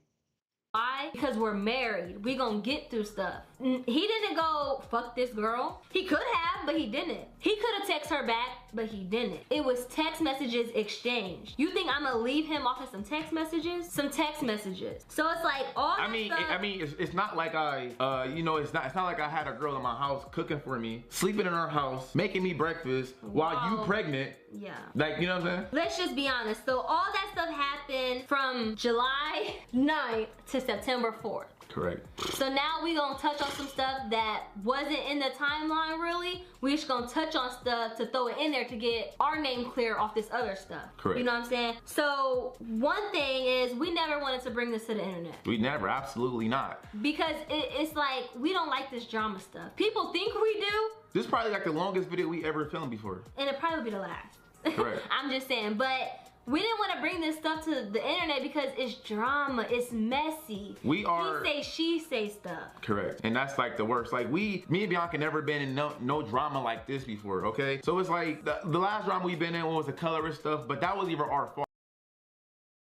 Why? Because we're married. We gonna get through stuff. He didn't go, fuck this girl. He could have, but he didn't. He could have texted her back, but he didn't. It was text messages exchanged. You think I'm gonna leave him off of some text messages? Some text messages. So it's like all that stuff. It's not like it's not like I had a girl in my house cooking for me, sleeping in her house, making me breakfast while you pregnant. Yeah. Like, you know what I'm saying? Let's just be honest. So all that stuff happened from July 9th to September 4th. Correct. So now we gonna touch on some stuff that wasn't in the timeline really. We just gonna touch on stuff to throw it in there to get our name clear off this other stuff. Correct. You know what I'm saying? So one thing is we never wanted to bring this to the internet. We never, absolutely not. Because it's like, we don't like this drama stuff. People think we do. This is probably like the longest video we ever filmed before. And it probably will be the last. Correct. I'm just saying, but we didn't want to bring this stuff to the internet because it's drama, it's messy. We are he say, she say stuff. Correct. And that's like the worst. Like me and Bianca never been in no drama like this before, okay? So it's like the last drama we've been in was the colorist stuff, but that was even our fault.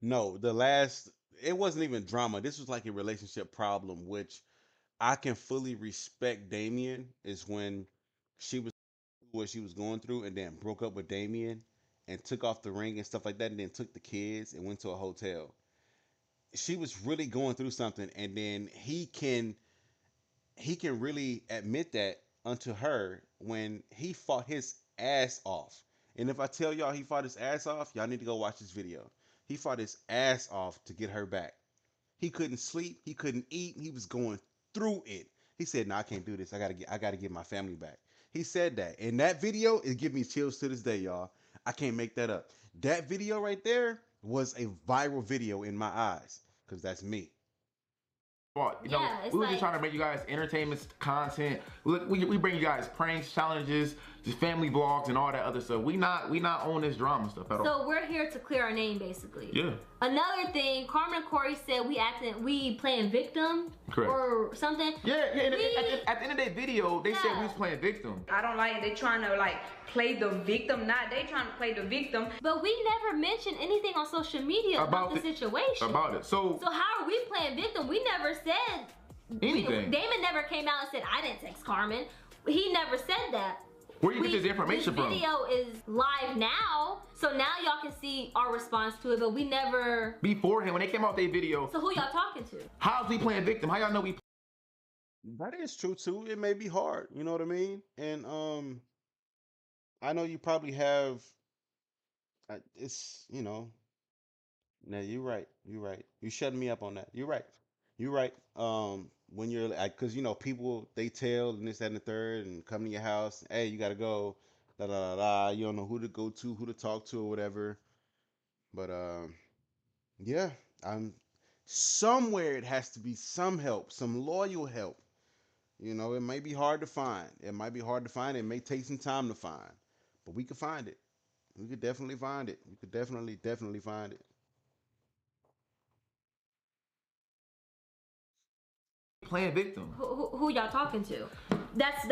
No, it wasn't even drama. This was like a relationship problem, which I can fully respect Damien, is when she was what she was going through and then broke up with Damien and took off the ring and stuff like that and then took the kids and went to a hotel. She was really going through something, and then he can really admit that unto her when he fought his ass off. And if I tell y'all he fought his ass off, y'all need to go watch this video. He fought his ass off to get her back. He couldn't sleep, he couldn't eat, he was going through it. He said, "No, I can't do this. I gotta get my family back." He said that. And that video, it gives me chills to this day, y'all. I can't make that up. That video right there was a viral video in my eyes, because that's me. You know, we were just trying to bring you guys entertainment content. We bring you guys pranks, challenges, just family vlogs, and all that other stuff. We not on this drama stuff at all. So we're here to clear our name, basically. Yeah. Another thing, Carmen and Corey said we playing victim. Correct. Or something. Yeah. At the end of their video, they said we was playing victim. I don't like it. They trying to like play the victim. Not they trying to play the victim. But we never mentioned anything on social media about the situation. About it. So how are we playing victim? We never said anything. Damon never came out and said, I didn't text Carmen. He never said that. Where you get this information from? This video is live now, so now y'all can see our response to it, but we never... Beforehand, when they came out their video... So who y'all talking to? How's we playing victim? How y'all know we... That is true, too. It may be hard, you know what I mean? And, I know you probably have... It's, you know... Now, you're right. You shutting me up on that. You're right. When you're like, because you know people, they tell and this, that, and the third, and come to your house, hey, you gotta go, da da da da. You don't know who to go to, who to talk to, or whatever. But yeah, somewhere it has to be some help, some loyal help. You know, it may be hard to find. It may take some time to find, but we could find it. We could definitely find it. We could definitely find it. Playing victim. Who y'all talking to? That's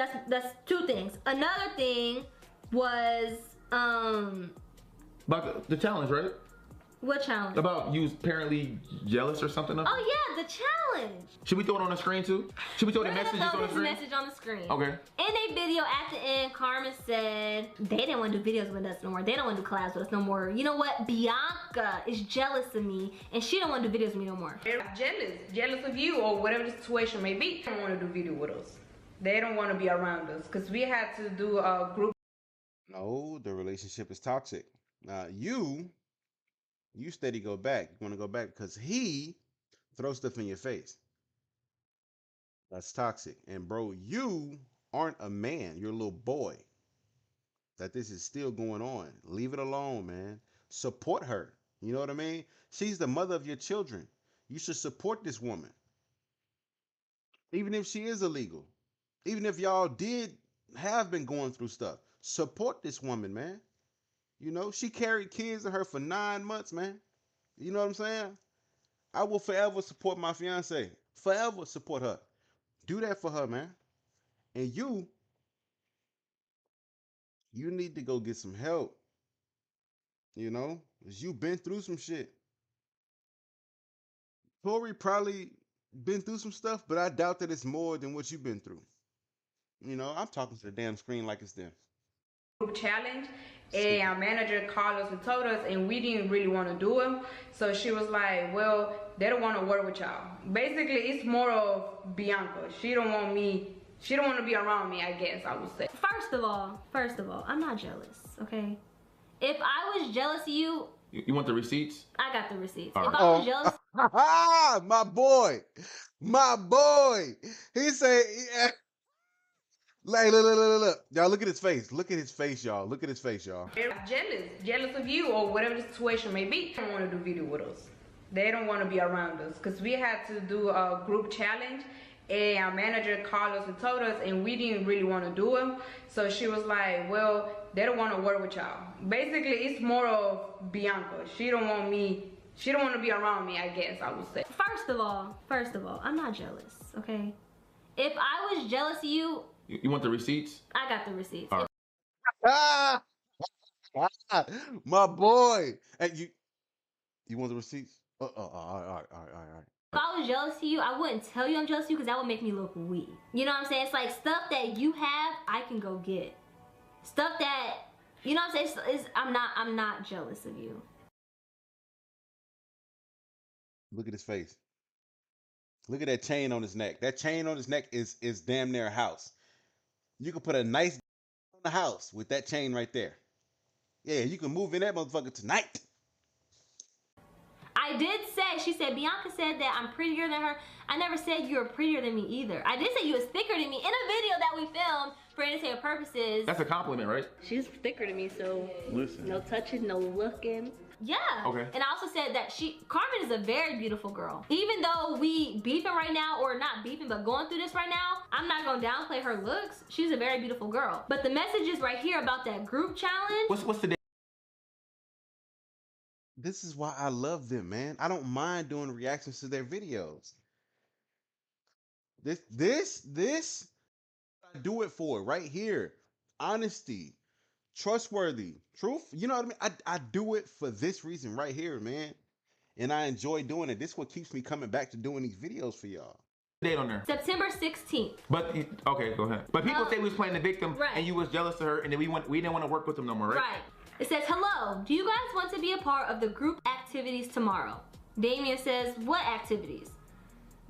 two things. Another thing was about the challenge, right? What challenge? About you apparently jealous or something. Oh yeah, the challenge. Should we throw it on the screen too? Should we throw the messages on the screen? Message on the screen. Okay. In a video at the end, Carmen said they didn't want to do videos with us no more. They don't want to do collabs with us no more. You know what? Bianca is jealous of me, and she don't want to do videos with me no more. They're jealous of you or whatever the situation may be. They don't want to do video with us. They don't want to be around us because we had to do a group. No, the relationship is toxic. You steady go back. You want to go back because he throws stuff in your face. That's toxic. And bro, you aren't a man. You're a little boy. That this is still going on. Leave it alone, man. Support her. You know what I mean? She's the mother of your children. You should support this woman. Even if she is illegal. Even if y'all have been going through stuff. Support this woman, man. You know, she carried kids in her for 9 months, man. You know what I'm saying? I will forever support my fiance. Forever support her. Do that for her, man. And you need to go get some help. You know, because you've been through some shit. Corey probably been through some stuff, but I doubt that it's more than what you've been through. You know, I'm talking to the damn screen like it's them. Challenge, and our manager called us and told us, and we didn't really want to do them. So she was like, well, they don't want to work with y'all. Basically, it's more of Bianca. She don't want to be around me, I guess I would say. First of all, I'm not jealous, okay? If I was jealous of you... You want the receipts? I got the receipts. All If right. I was jealous... My boy. He said... Like, look. Y'all look at his face. Look at his face, y'all. Look at his face, y'all. They're jealous of you or whatever the situation may be. They don't want to do video with us. They don't want to be around us because we had to do a group challenge, and our manager called us and told us, and we didn't really want to do them. So she was like, well, they don't want to work with y'all. Basically, it's more of Bianca. She don't want to be around me, I guess I would say. First of all, I'm not jealous, okay? If I was jealous of you... You want the receipts? I got the receipts. All right. My boy. Hey, you want the receipts? All right. If I was jealous of you, I wouldn't tell you I'm jealous of you because that would make me look weak. You know what I'm saying? It's like stuff that you have, I can go get. Stuff that, you know what I'm saying? I'm not jealous of you. Look at his face. Look at that chain on his neck. That chain on his neck is damn near a house. You could put a nice on the house with that chain right there. Yeah, you can move in that motherfucker tonight. I did say, she said, Bianca said that I'm prettier than her. I never said you were prettier than me either. I did say you was thicker than me in a video that we filmed for entertainment purposes. That's a compliment, right? She's thicker than me, so listen. No touching, no looking. Yeah. Okay. And I also said that Carmen is a very beautiful girl. Even though we beefing right now, or not beefing, but going through this right now, I'm not gonna downplay her looks. She's a very beautiful girl. But the message is right here about that group challenge. What's the... This is why I love them, man. I don't mind doing reactions to their videos. This I do it for right here. Honesty, trustworthy, truth. You know what I mean? I do it for this reason right here, man. And I enjoy doing it. This is what keeps me coming back to doing these videos for y'all. Date on there. September 16th. But okay, go ahead. But people say we was playing the victim, right, and you was jealous of her, and then we didn't want to work with them no more, right? Right. It says, hello, do you guys want to be a part of the group activities tomorrow? Damien says, what activities?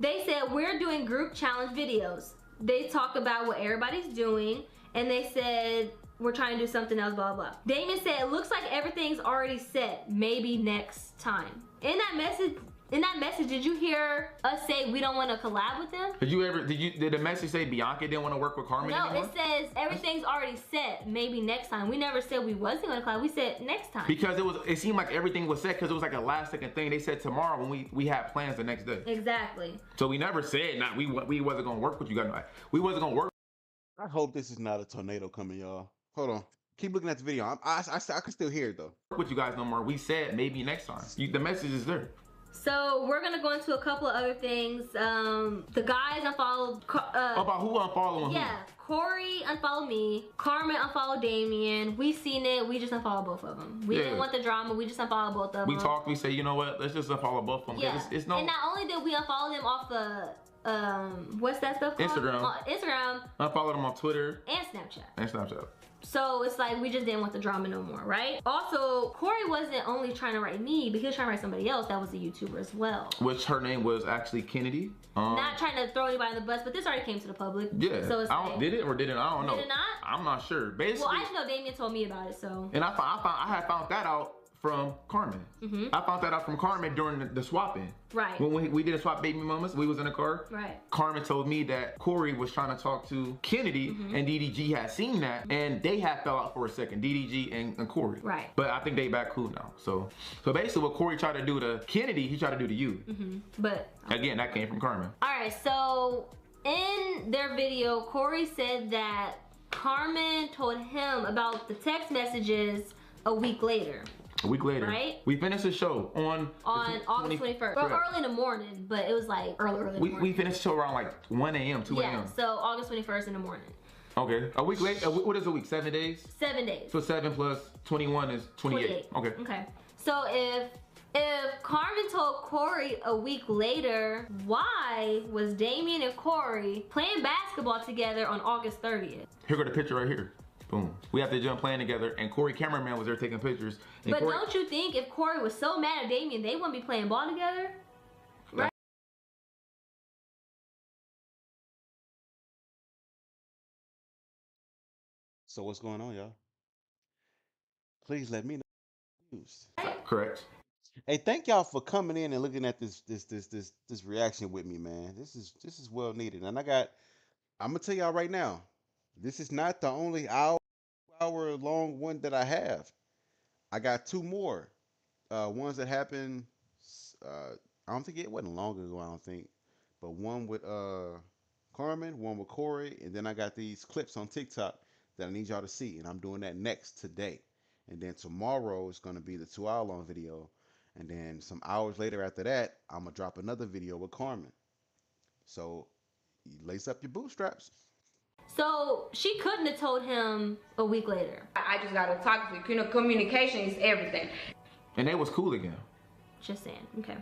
They said, we're doing group challenge videos. They talk about what everybody's doing, and they said, we're trying to do something else, blah, blah. Damien said, it looks like everything's already set, maybe next time. In that message, did you hear us say we don't want to collab with them? Did the message say Bianca didn't want to work with Carmen anymore? No, it says everything's already set, maybe next time. We never said we wasn't going to collab, we said next time. Because it seemed like everything was set because it was like a last second thing. They said tomorrow when we had plans the next day. Exactly. So we never said we wasn't going to work with you guys. We wasn't going to work. I hope this is not a tornado coming, y'all. Hold on. Keep looking at the video. I can still hear it though. With you guys no more. We said maybe next time. The message is there. So we're gonna go into a couple of other things. The guys unfollowed. About who unfollowing? Yeah, Corey unfollowed me. Carmen unfollowed Damien. We seen it. We just unfollowed both of them. We didn't want the drama. We just unfollowed both of them. We talked. We say, you know what? Let's just unfollow both of them. Yeah. It's no. And not only did we unfollow them off the what's that stuff called? Instagram. Unfollow them on Twitter and Snapchat. So it's like we just didn't want the drama no more, right? Also, Corey wasn't only trying to write me, but he was trying to write somebody else that was a YouTuber as well. Which her name was actually Kennedy. Not trying to throw anybody on the bus, but this already came to the public. Yeah. So it's like, did it or did it? I don't know. Did it not? I'm not sure. Basically. Well, I just know Damien told me about it, so. And I had found that out from Carmen. Mm-hmm. I found that out from Carmen during the swapping. Right. When we did a swap baby mamas, we was in a car. Right. Carmen told me that Corey was trying to talk to Kennedy, and DDG had seen that, and they had fell out for a second, DDG and Corey. Right. But I think they back cool now. So basically what Corey tried to do to Kennedy, he tried to do to you. But again, that came from Carmen. All right, so in their video, Corey said that Carmen told him about the text messages a week later. A week later, right? We finished the show on August 21st. Well, early in the morning, but it was like early in the morning. We finished the show around like 1 a.m., 2 a.m. Yeah, so August 21st in the morning. Okay, a week late. What is a week? 7 days? 7 days. So 7 plus 21 is 28. Okay. Okay. So if Carmen told Corey a week later, why was Damien and Corey playing basketball together on August 30th? Here go the picture right here. Boom. We have the gym playing together, and Corey cameraman was there taking pictures. And But Corey, don't you think if Corey was so mad at Damien, they wouldn't be playing ball together? Right? So what's going on, y'all? Please let me know. News. Correct. Hey, thank y'all for coming in and looking at this reaction with me, man. This is well needed. And I'm gonna tell y'all right now, this is not the only hour long one that I have. I got 2 more. Ones that happened I don't think it wasn't long ago, I don't think. But one with Carmen, one with Corey, and then I got these clips on TikTok that I need y'all to see, and I'm doing that next today. And then tomorrow is going to be the 2-hour long video, and then some hours later after that, I'm going to drop another video with Carmen. So you lace up your bootstraps. So she couldn't have told him a week later. I just got to talk to you. You know, communication is everything. And they was cool again. Just saying. Okay.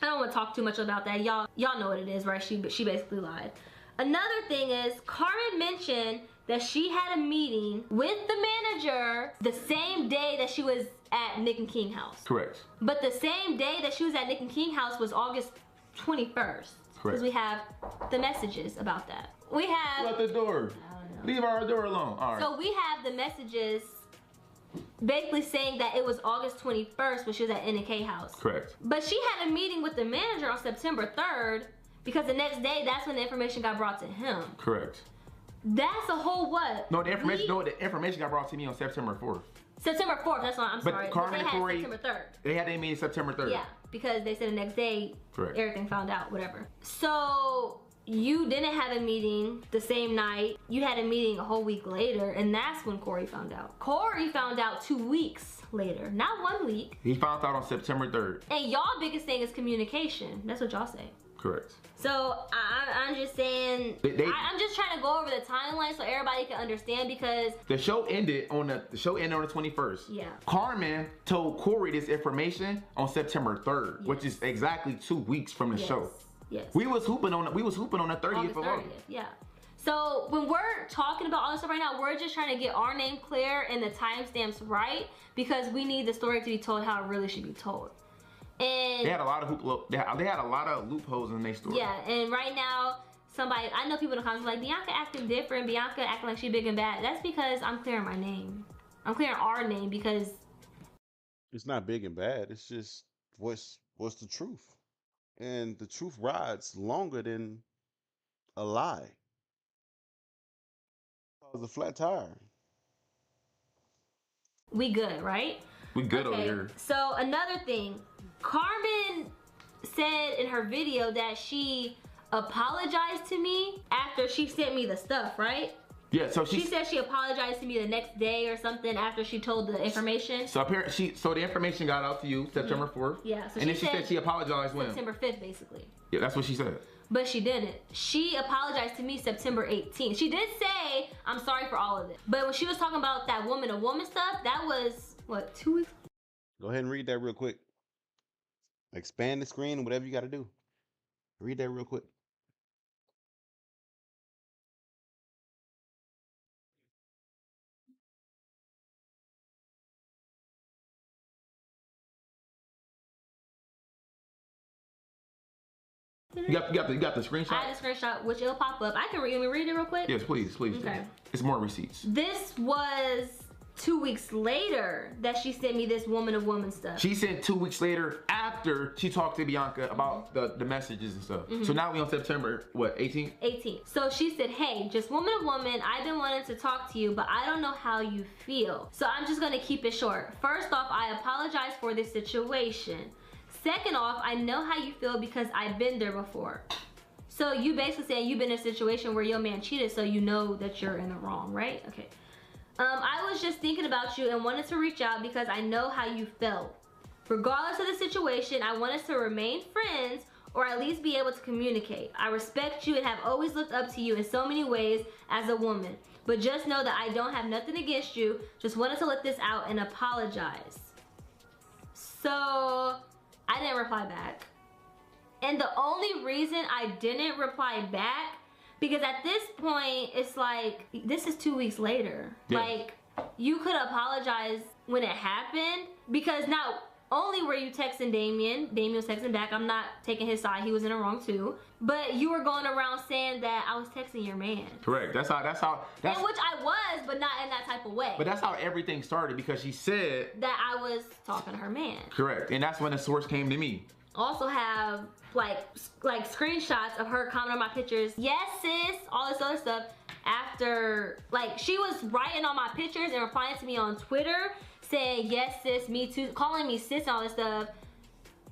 I don't want to talk too much about that. Y'all know what it is, right? She basically lied. Another thing is, Carmen mentioned that she had a meeting with the manager the same day that she was at Nick and King house. Correct. But the same day that she was at Nick and King house was August 21st. Because we have the messages about that. We have... Let the door. Leave our door alone. All right. So we have the messages basically saying that it was August 21st when she was at Nick and King house. Correct. But she had a meeting with the manager on September 3rd because the next day, that's when the information got brought to him. Correct. That's a whole what? No, the information got brought to me on September 4th. September 4th, that's why I'm sorry. But Carmen they and had Corey, September 3rd. They had their meeting September 3rd. Yeah, because they said the next day, Correct. Everything found out, whatever. So you didn't have a meeting the same night. You had a meeting a whole week later, and that's when Corey found out. Corey found out 2 weeks later, not 1 week. He found out on September 3rd. And y'all biggest thing is communication. That's what y'all say. Correct. So I'm just saying, I'm just trying to go over the timeline so everybody can understand, because the show ended on the 21st. Yeah. Carmen told Corey this information on September 3rd, which is exactly 2 weeks from the show. Yes. We was hooping on the 30th of August. Yeah. So when we're talking about all this stuff right now, we're just trying to get our name clear and the timestamps right, because we need the story to be told how it really should be told. And they had a lot of loopholes in their story. Yeah, and right now, I know people in the comments like, Bianca acting different, Bianca acting like she big and bad. That's because I'm clearing my name. I'm clearing our name, because it's not big and bad. It's just what's the truth. And the truth rides longer than a lie. It was a flat tire. We good, right? We good over here. So another thing, Carmen said in her video that she apologized to me after she sent me the stuff, right? Yeah, so she said she apologized to me the next day or something after she told the information. So apparently, so the information got out to you September 4th. Yeah. So and then she said she apologized when? September 5th, basically. Yeah, that's what she said. But she didn't. She apologized to me September 18th. She did say, I'm sorry for all of it. But when she was talking about that woman-to-woman stuff, that was, what, 2 weeks? Go ahead and read that real quick. Expand the screen, whatever you got to do. Read that real quick. You got the screenshot? I had a screenshot, which it'll pop up. I can read it real quick? Yes, please. Okay. It's more receipts. This was 2 weeks later that she sent me this woman-to-woman stuff. She sent 2 weeks later after she talked to Bianca about the messages and stuff. So now we on September, what, 18th? 18th. So she said, hey, just woman-to-woman, I've been wanting to talk to you, but I don't know how you feel. So I'm just gonna keep it short. First off, I apologize for this situation. Second off, I know how you feel because I've been there before. So you basically saying you've been in a situation where your man cheated, so you know that you're in the wrong, right? Okay. I was just thinking about you and wanted to reach out because I know how you felt. Regardless of the situation, I want us to remain friends or at least be able to communicate. I respect you and have always looked up to you in so many ways as a woman. But just know that I don't have nothing against you. Just wanted to let this out and apologize. So I didn't reply back. And the only reason I didn't reply back, because at this point, it's like, this is 2 weeks later. Yeah. Like, you could apologize when it happened, because not only were you texting Damien was texting back, I'm not taking his side, he was in the wrong too, but you were going around saying that I was texting your man. Correct, that's and which I was, but not in that type of way. But that's how everything started, because she said that I was talking to her man. Correct, and that's when the source came to me. Also have like screenshots of her commenting on my pictures, yes sis, all this other stuff, after, like, she was writing on my pictures and replying to me on Twitter saying yes sis, me too, calling me sis and all this stuff.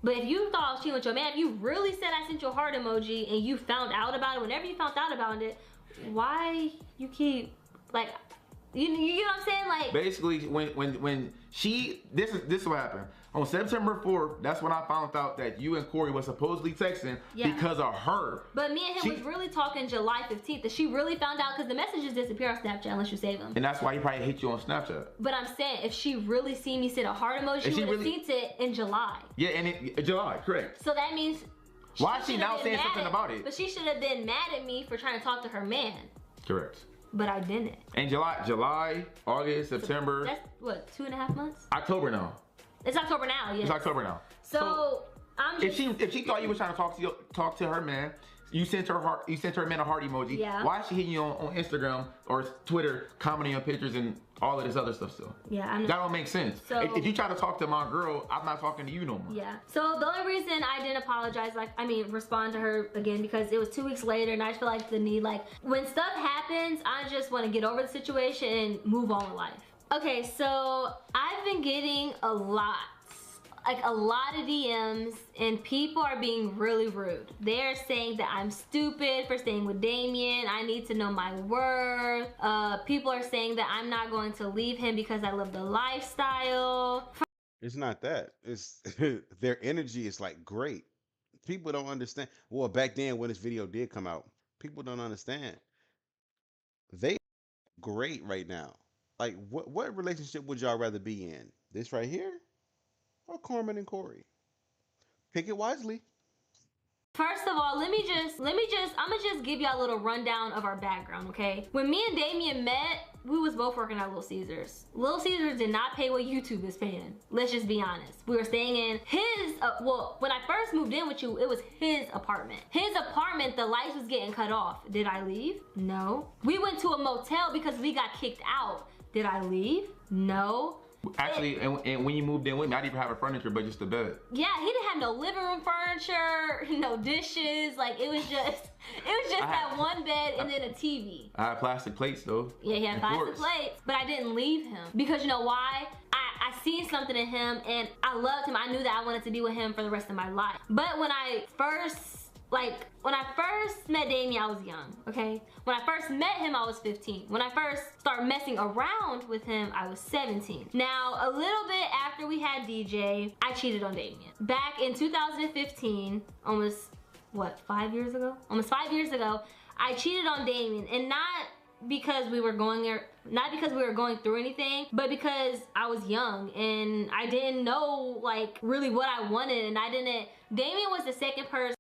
But if you thought I was cheating with your man, if you really said I sent you a heart emoji and you found out about it, whenever you found out about it, why you keep, like, you know what I'm saying? Like, basically, when she, this is what happened. On September 4th, that's when I found out that you and Corey was supposedly texting because of her. But me and him was really talking July 15th. That she really found out, because the messages disappear on Snapchat unless you save them. And that's why he probably hit you on Snapchat. But I'm saying, if she really seen me send a heart emoji, she would have seen it in July. Yeah, in July, correct. So that means, why is she now saying something about it? But she should have been mad at me for trying to talk to her man. Correct. But I didn't. And July, August, September. That's what, 2.5 months? October now. It's October now, yes. It's October now. So I'm just, if she thought you was trying to talk to her man, you sent her man a heart emoji. Yeah. Why is she hitting you on Instagram or Twitter, commenting on pictures and all of this other stuff still? Yeah, I know. That don't make sense. So, if you try to talk to my girl, I'm not talking to you no more. Yeah. So the only reason I didn't apologize, respond to her again, because it was 2 weeks later, and I just feel like the need, like, when stuff happens, I just want to get over the situation and move on with life. Okay, so I've been getting a lot of DMs, and people are being really rude. They're saying that I'm stupid for staying with Damien. I need to know my worth. People are saying that I'm not going to leave him because I love the lifestyle. It's not that. It's their energy is like great. People don't understand. Well, back then when this video did come out, people don't understand. They great right now. Like, what relationship would y'all rather be in? This right here? Or Carmen and Corey? Pick it wisely. First of all, I'm gonna just give y'all a little rundown of our background, okay? When me and Damien met, we was both working at Little Caesars. Little Caesars did not pay what YouTube is paying. Let's just be honest. We were staying in his, well, when I first moved in with you, it was his apartment. His apartment, the lights was getting cut off. Did I leave? No. We went to a motel because we got kicked out. Did I leave? No. Actually, and when you moved in with me, I didn't even have a furniture, but just a bed. Yeah, he didn't have no living room furniture, no dishes. Like, it was just that one bed and then a TV. I had plastic plates though. Yeah, he had plastic plates, but I didn't leave him because, you know why? I seen something in him and I loved him. I knew that I wanted to be with him for the rest of my life. But when I first met Damien, I was young, okay? When I first met him, I was 15. When I first started messing around with him, I was 17. Now, a little bit after we had DJ, I cheated on Damien. Back in 2015, almost, what, 5 years ago? Almost 5 years ago, I cheated on Damien, and not because we were going through anything, but because I was young and I didn't know, like, really what I wanted, and Damien was the second person.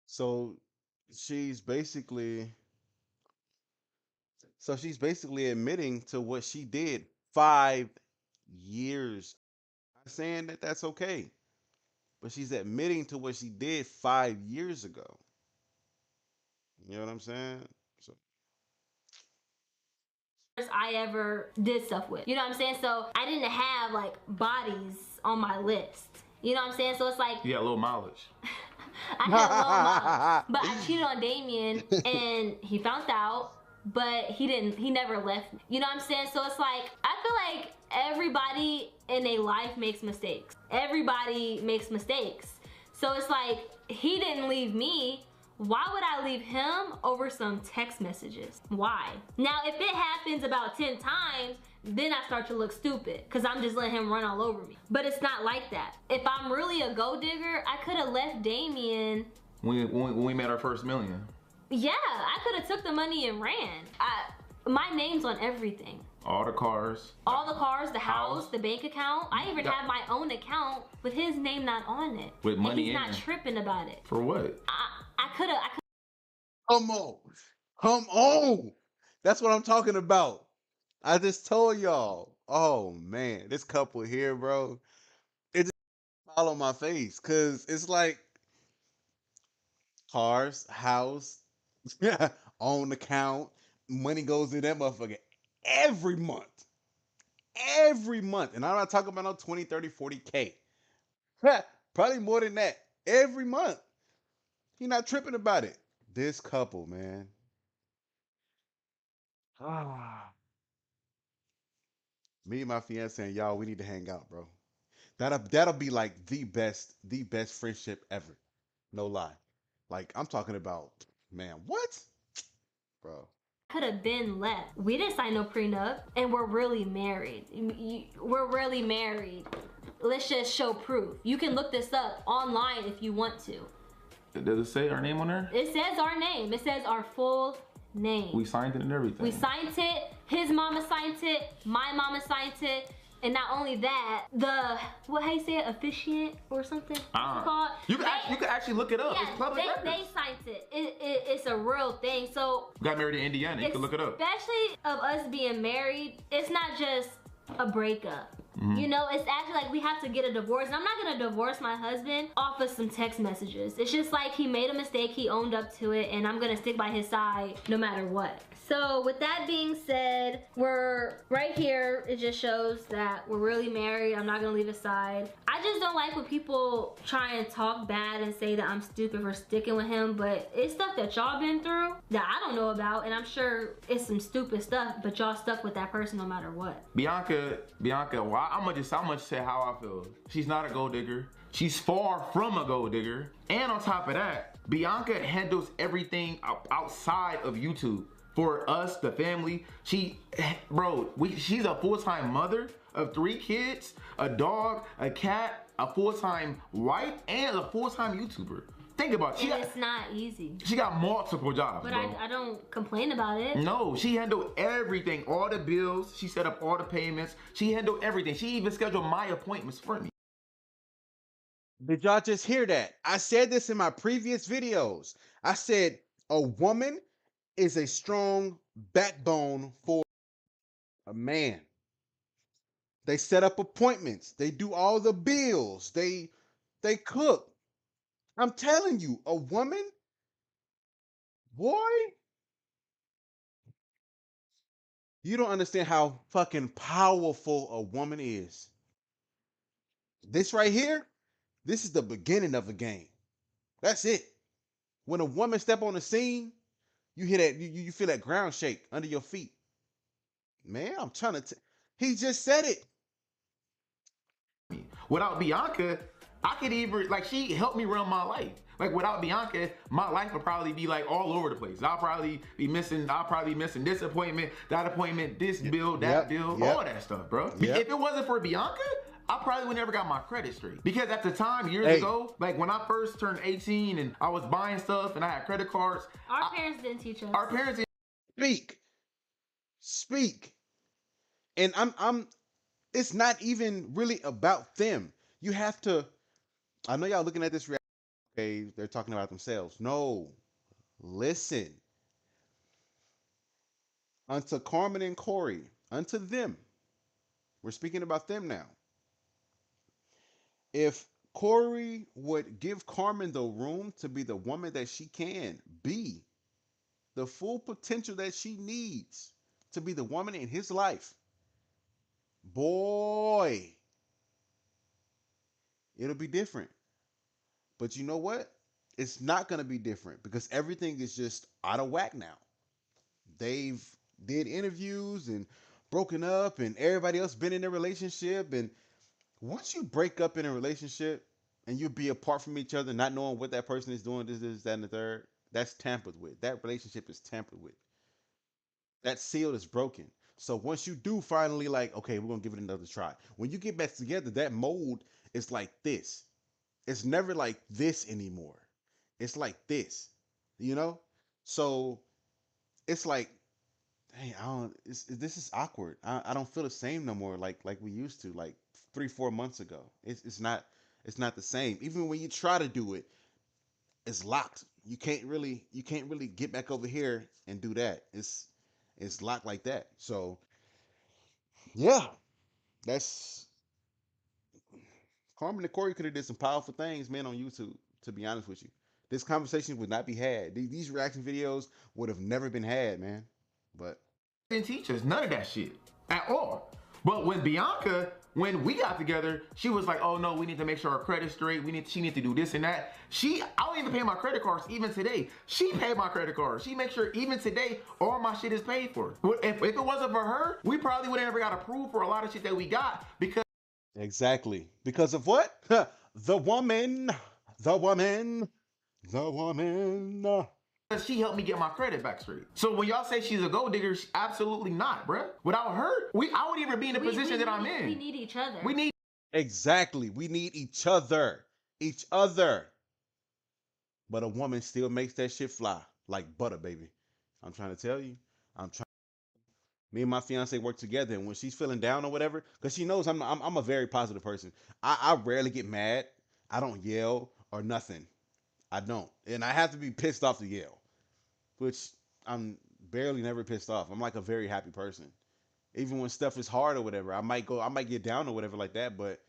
So she's basically admitting to what she did 5 years. I'm not saying that that's okay, but she's admitting to what she did 5 years ago. You know what I'm saying? So I ever did stuff with. You know what I'm saying? So I didn't have, like, bodies on my list. You know what I'm saying? So it's like, you got a little mileage. I had a low mileage, but I cheated on Damien and he found out, but he never left me. You know what I'm saying? So it's like, I feel like everybody in their life makes mistakes. Everybody makes mistakes. So it's like, he didn't leave me. Why would I leave him over some text messages? Why? Now, if it happens about 10 times, then I start to look stupid because I'm just letting him run all over me. But it's not like that. If I'm really a gold digger, I could have left Damien When we made our first million. Yeah, I could have took the money and ran. My name's on everything. All the cars. All the cars, the house, the bank account. I even have my own account with his name not on it. With money and he's in not it. tripping about it. For what? I could have. Come on. Come on. That's what I'm talking about. I just told y'all. Oh man, this couple here, bro. It just all on my face. Cause it's like cars, house, own account, money goes in that motherfucker every month. Every month. And I'm not talking about no 20, 30, 40K. Probably more than that. Every month. He not tripping about it. This couple, man. Me and my fiance and y'all, we need to hang out, bro. That'll be like the best friendship ever. No lie. Like I'm talking about, man, what? Bro. Could have been left. We didn't sign no prenup, and we're really married. We're really married. Let's just show proof. You can look this up online if you want to. Does it say our name on there? It says our name. It says our full name. We signed it and everything. We signed it. His mama signed it. My mama signed it. And not only that, how you say it, officiant or something? What's it called? You can actually look it up. Yeah, it's public records. They signed it. It's a real thing. So got married in Indiana. You can look it up. Especially of us being married, it's not just a breakup. You know, it's actually like we have to get a divorce. And I'm not gonna divorce my husband off of some text messages. It's just like he made a mistake, he owned up to it, and I'm gonna stick by his side no matter what. So with that being said, we're right here. It just shows that we're really married. I'm not gonna leave his side. I just don't like when people try and talk bad and say that I'm stupid for sticking with him, but it's stuff that y'all been through that I don't know about, and I'm sure it's some stupid stuff, but y'all stuck with that person no matter what. Bianca, well, I'm gonna just say how I feel. She's not a gold digger. She's far from a gold digger. And on top of that, Bianca handles everything outside of YouTube. For us, the family, she's a full-time mother of 3 kids, a dog, a cat, a full-time wife, and a full-time YouTuber. Think about it. It's not easy. She got multiple jobs, but bro. I don't complain about it. No, she handled everything, all the bills. She set up all the payments. She handled everything. She even scheduled my appointments for me. Did y'all just hear that? I said this in my previous videos. I said a woman is a strong backbone for a man. They set up appointments. They do all the bills. They cook. I'm telling you, a woman, boy, you don't understand how fucking powerful a woman is. This right here, this is the beginning of a game. That's it. When a woman step on the scene, you hear that, you feel that ground shake under your feet. Man, I'm trying to he just said it. Without Bianca, I could even, like, she helped me run my life. Like, without Bianca, my life would probably be like all over the place. I'll probably be missing this appointment, that appointment, this bill, that bill, all that stuff, bro. If it wasn't for Bianca, I probably would never got my credit straight. Because at the time, years ago, like when I first turned 18 and I was buying stuff and I had credit cards. Our parents didn't teach us. Our parents didn't speak. And it's not even really about them. You have to, I know y'all looking at this reaction, okay, they're talking about themselves. No, listen. Unto Carmen and Corey, unto them. We're speaking about them now. If Corey would give Carmen the room to be the woman that she can be, the full potential that she needs to be the woman in his life, boy, it'll be different. But you know what? It's not going to be different because everything is just out of whack now. They've did interviews and broken up and everybody else been in a relationship. And once you break up in a relationship and you be apart from each other, not knowing what that person is doing, this, that, and the third, that's tampered with. That relationship is tampered with. That seal is broken. So once you do finally like, okay, we're going to give it another try. When you get back together, that mold is like this. It's never like this anymore. it's like this, you know? So it's like, dang, I don't, this is awkward. I don't feel the same no more like we used to, like 3-4 months ago. It's not the same. Even when you try to do it, it's locked. You can't really get back over here and do that. It's locked like that. So yeah, that's Carmen and Corey could have did some powerful things, man, on YouTube. To be honest with you, this conversation would not be had. These reaction videos would have never been had, man. But didn't teach us none of that shit at all. But when Bianca, when we got together, she was like, "Oh no, we need to make sure our credit's straight. She need to do this and that." I don't even pay my credit cards even today. She paid my credit cards. She makes sure even today all my shit is paid for. If it wasn't for her, we probably would have never got approved for a lot of shit that we got because. Exactly. Because of what? The woman. The woman. The woman. She helped me get my credit back straight. So when y'all say she's a gold digger, absolutely not, bruh. Without her, I wouldn't even be in the position that I'm in. We need each other. We need. Exactly. We need each other. Each other. But a woman still makes that shit fly like butter, baby. I'm trying to tell you. Me and my fiance work together, and when she's feeling down or whatever, because she knows I'm a very positive person. I rarely get mad. I don't yell or nothing. I don't, and I have to be pissed off to yell, which I'm barely never pissed off. I'm like a very happy person. Even when stuff is hard or whatever, I might get down or whatever like that, but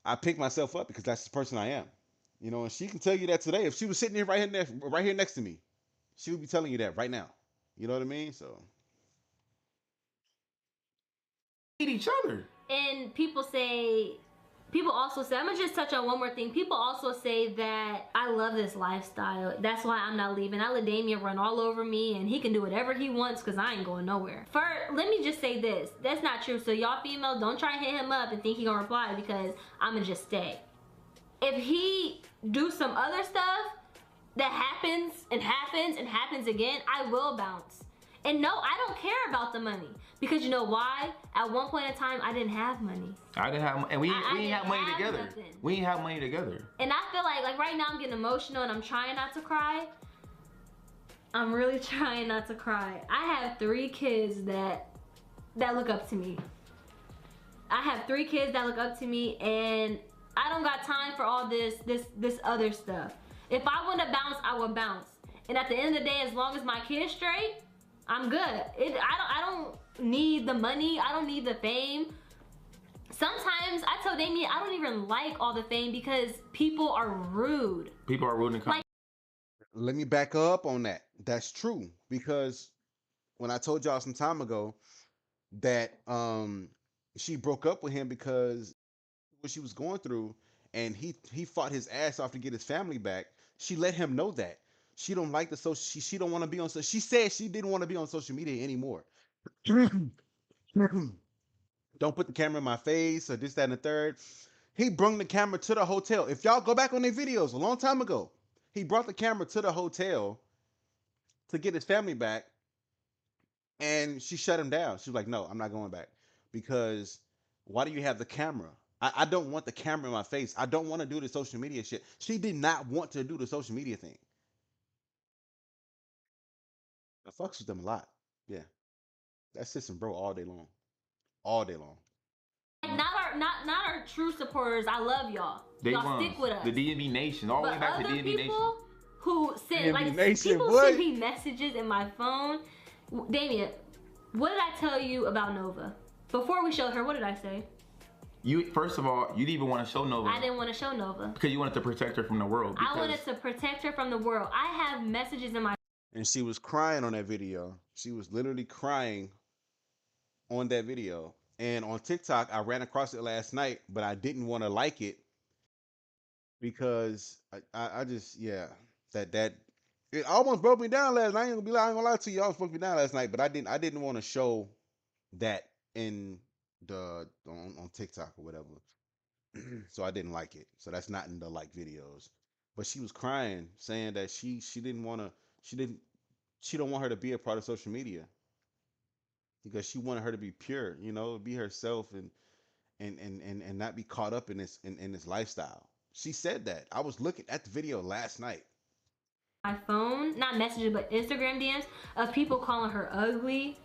I pick myself up because that's the person I am. You know, and she can tell you that today. If she was sitting here right here next to me, she would be telling you that right now. You know what I mean? So Need each other. And people also say, I'm gonna just touch on one more thing. People also say that I love this lifestyle. That's why I'm not leaving. I let Damien run all over me and he can do whatever he wants because I ain't going nowhere. Let me just say this. That's not true. So y'all females, don't try to hit him up and think he gonna reply because I'm gonna just stay. If he do some other stuff that happens and happens and happens again, I will bounce. And no, I don't care about the money. Because you know why? At one point in time, I didn't have money. I didn't have, and we didn't have money together. Nothing. We didn't have money together. And I feel like right now I'm getting emotional and I'm trying not to cry. I'm really trying not to cry. I have 3 kids that look up to me. I have 3 kids that look up to me, and I don't got time for all this other stuff. If I want to bounce, I will bounce. And at the end of the day, as long as my kid's straight, I'm good. I don't need the money. I don't need the fame. Sometimes I tell Damien I don't even like all the fame because people are rude. People are rude and like, let me back up on that. That's true, because when I told y'all some time ago that she broke up with him because what she was going through, and he fought his ass off to get his family back. She let him know that she don't like the social. She don't want to be on. So she said she didn't want to be on social media anymore. Don't put the camera in my face or this, that, and the third. He brought the camera to the hotel. If y'all go back on their videos a long time ago, he brought the camera to the hotel to get his family back, and she shut him down. She was like, "No, I'm not going back because why do you have the camera? I don't want the camera in my face. I don't want to do the social media shit." She did not want to do the social media thing. I fucks with them a lot. Yeah. That's sis and bro all day long. All day long. Not our true supporters. I love y'all. Y'all stick with us. The DMV Nation. All the way back to DMV Nation. Who send people send me messages in my phone. Damien, what did I tell you about Nova? Before we showed her, what did I say? First of all, you didn't even want to show Nova. I didn't want to show Nova. Because you wanted to protect her from the world. I wanted to protect her from the world. I have messages in my... And she was crying on that video. She was literally crying on that video. And on TikTok, I ran across it last night, but I didn't want to like it because I just, yeah, that it almost broke me down last night. I ain't gonna lie to you, it almost broke me down last night, but I didn't want to show that in on TikTok or whatever. So I didn't like it. So that's not in the like videos. But she was crying, saying that she don't want her to be a part of social media. Because she wanted her to be pure, you know, be herself and not be caught up in this lifestyle. She said that. I was looking at the video last night. my phone, not messages, but Instagram DMs of people calling her ugly.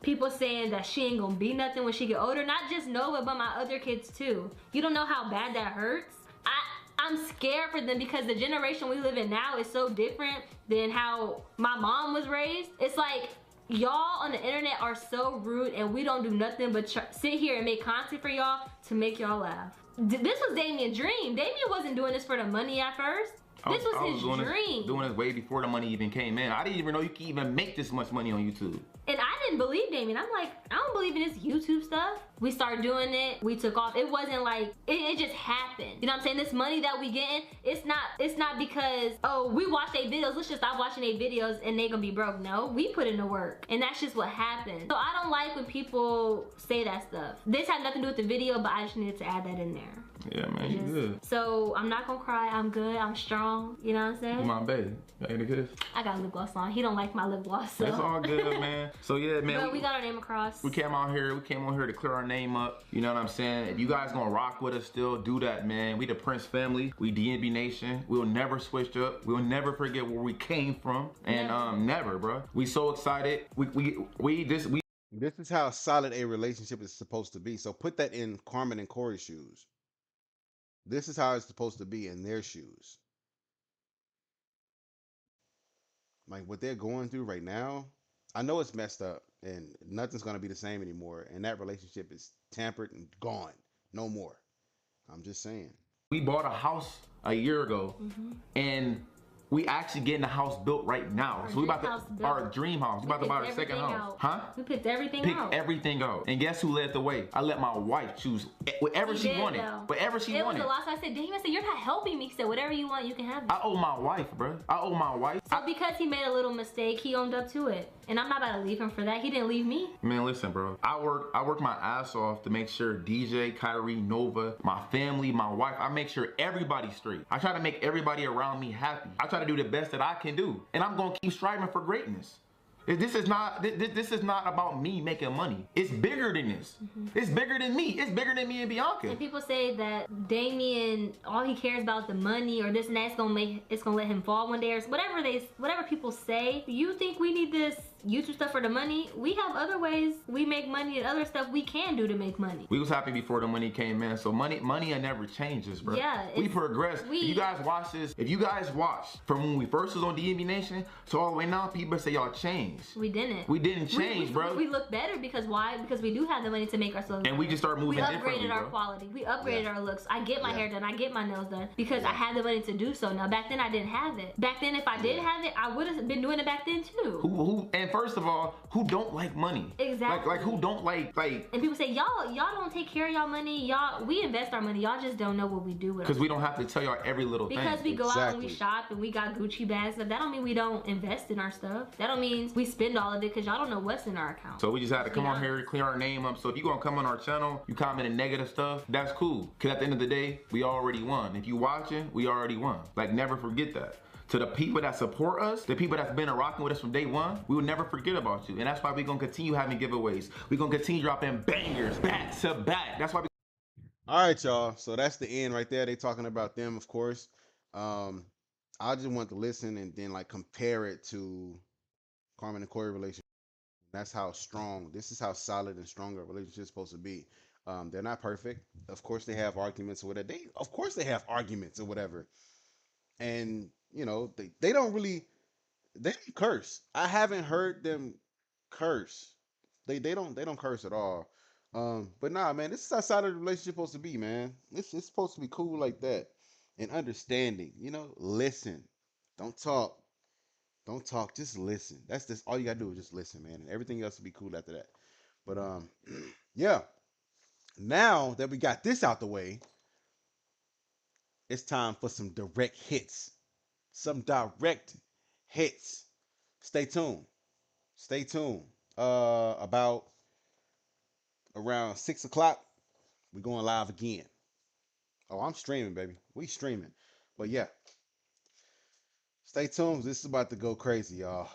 People saying that she ain't gonna be nothing when she get older. Not just Nova, but my other kids too. You don't know how bad that hurts. I'm scared for them because the generation we live in now is so different than how my mom was raised. It's like, y'all on the internet are so rude and we don't do nothing but sit here and make content for y'all to make y'all laugh. This was Damien's dream. Damien wasn't doing this for the money at first. This was his dream. Doing this way before the money even came in. I didn't even know you could even make this much money on YouTube. And I didn't believe Damien. I'm like, I don't believe in this YouTube stuff. We started doing it. We took off. It wasn't like, it just happened. You know what I'm saying? This money that we getting, it's not because, oh, we watch their videos. Let's just stop watching their videos and they gonna be broke. No, we put in the work. And that's just what happened. So I don't like when people say that stuff. This had nothing to do with the video, but I just needed to add that in there. Yeah, man, you good. So I'm not gonna cry. I'm good. I'm strong. You know what I'm saying? You my baby. Ain't it good? I got lip gloss on. He don't like my lip gloss. So. It's all good, man. So yeah, man. But we got our name across. We came on here to clear our name up. You know what I'm saying? If you guys gonna rock with us still, do that, man. We the Prince family. We DNB Nation. We'll never switch up. We'll never forget where we came from. And never, bro. We so excited. This is how solid a relationship is supposed to be. So put that in Carmen and Corey's shoes. This is how it's supposed to be in their shoes. Like what they're going through right now, I know it's messed up and nothing's going to be the same anymore. And that relationship is tampered and gone. No more. I'm just saying. We bought a house a year ago and we actually getting the house built right now. So we about to, our dream house. We about to buy our second house. Huh? We picked everything out. Picked everything out. And guess who led the way? I let my wife choose whatever she wanted. Whatever she wanted. It was a lot. So I said, Damien, you're not helping me. He said, whatever you want, you can have it. I owe my wife, bro. I owe my wife. So because he made a little mistake, he owned up to it. And I'm not about to leave him for that. He didn't leave me. Man, listen, bro. I work my ass off to make sure DJ, Kyrie, Nova, my family, my wife, I make sure everybody's straight. I try to make everybody around me happy. I try to do the best that I can do. And I'm gonna keep striving for greatness. This is not about me making money. It's bigger than this. It's bigger than me. It's bigger than me and Bianca. And people say that Damien, all he cares about is the money or this and that. It's gonna let him fall one day or whatever people say. You think we need this YouTube stuff for the money? We have other ways we make money and other stuff we can do to make money. We was happy before the money came in, so money never changes, bro. Yeah, we progress. If you guys watch this, if you guys watch from when we first was on DNB Nation to all the way now, people say y'all changed. We didn't. We didn't change, bro. We look better because why? Because we do have the money to make ourselves. And we just start moving differently, We upgraded our quality. We upgraded our looks. I get my hair done. I get my nails done because I had the money to do so. Now back then I didn't have it. Back then if I did have it, I would have been doing it back then too. And first of all, who don't like money? Exactly. Like who don't like. And people say y'all don't take care of y'all money. We invest our money. Y'all just don't know what we do with it. Because we don't have to tell y'all every little thing. Because we go out and we shop and we got Gucci bags. That don't mean we don't invest in our stuff. That don't mean we spend all of it because y'all don't know what's in our account. So we just had to come on here to clear our name up. So if you gonna come on our channel, you commenting negative stuff, that's cool. Because at the end of the day, we already won. If you watching, we already won. Like never forget that. To the people that support us, the people that's been rocking with us from day one, we will never forget about you. And that's why we're gonna continue having giveaways. We're gonna continue dropping bangers back to back. That's why all right, y'all. So that's the end right there. They talking about them, of course. I just want to listen and then like compare it to Carmen and Corey relationship. That's how strong, this is how solid and strong a relationship is supposed to be. They're not perfect. Of course they have arguments or whatever. Of course they have arguments or whatever. And you know, they don't curse. I haven't heard them curse. They don't curse at all. But nah, man, this is how solid a relationship is supposed to be, man. It's supposed to be cool like that. And understanding, you know, listen. Don't talk. Don't talk, just listen. That's just all you gotta do is just listen, man. And everything else will be cool after that. But yeah. Now that we got this out the way, it's time for some direct hits. Some direct hits. Stay tuned. Stay tuned. About around 6 o'clock, we're going live again. Oh, I'm streaming, baby. We streaming. But yeah. Stay tuned. This is about to go crazy, y'all.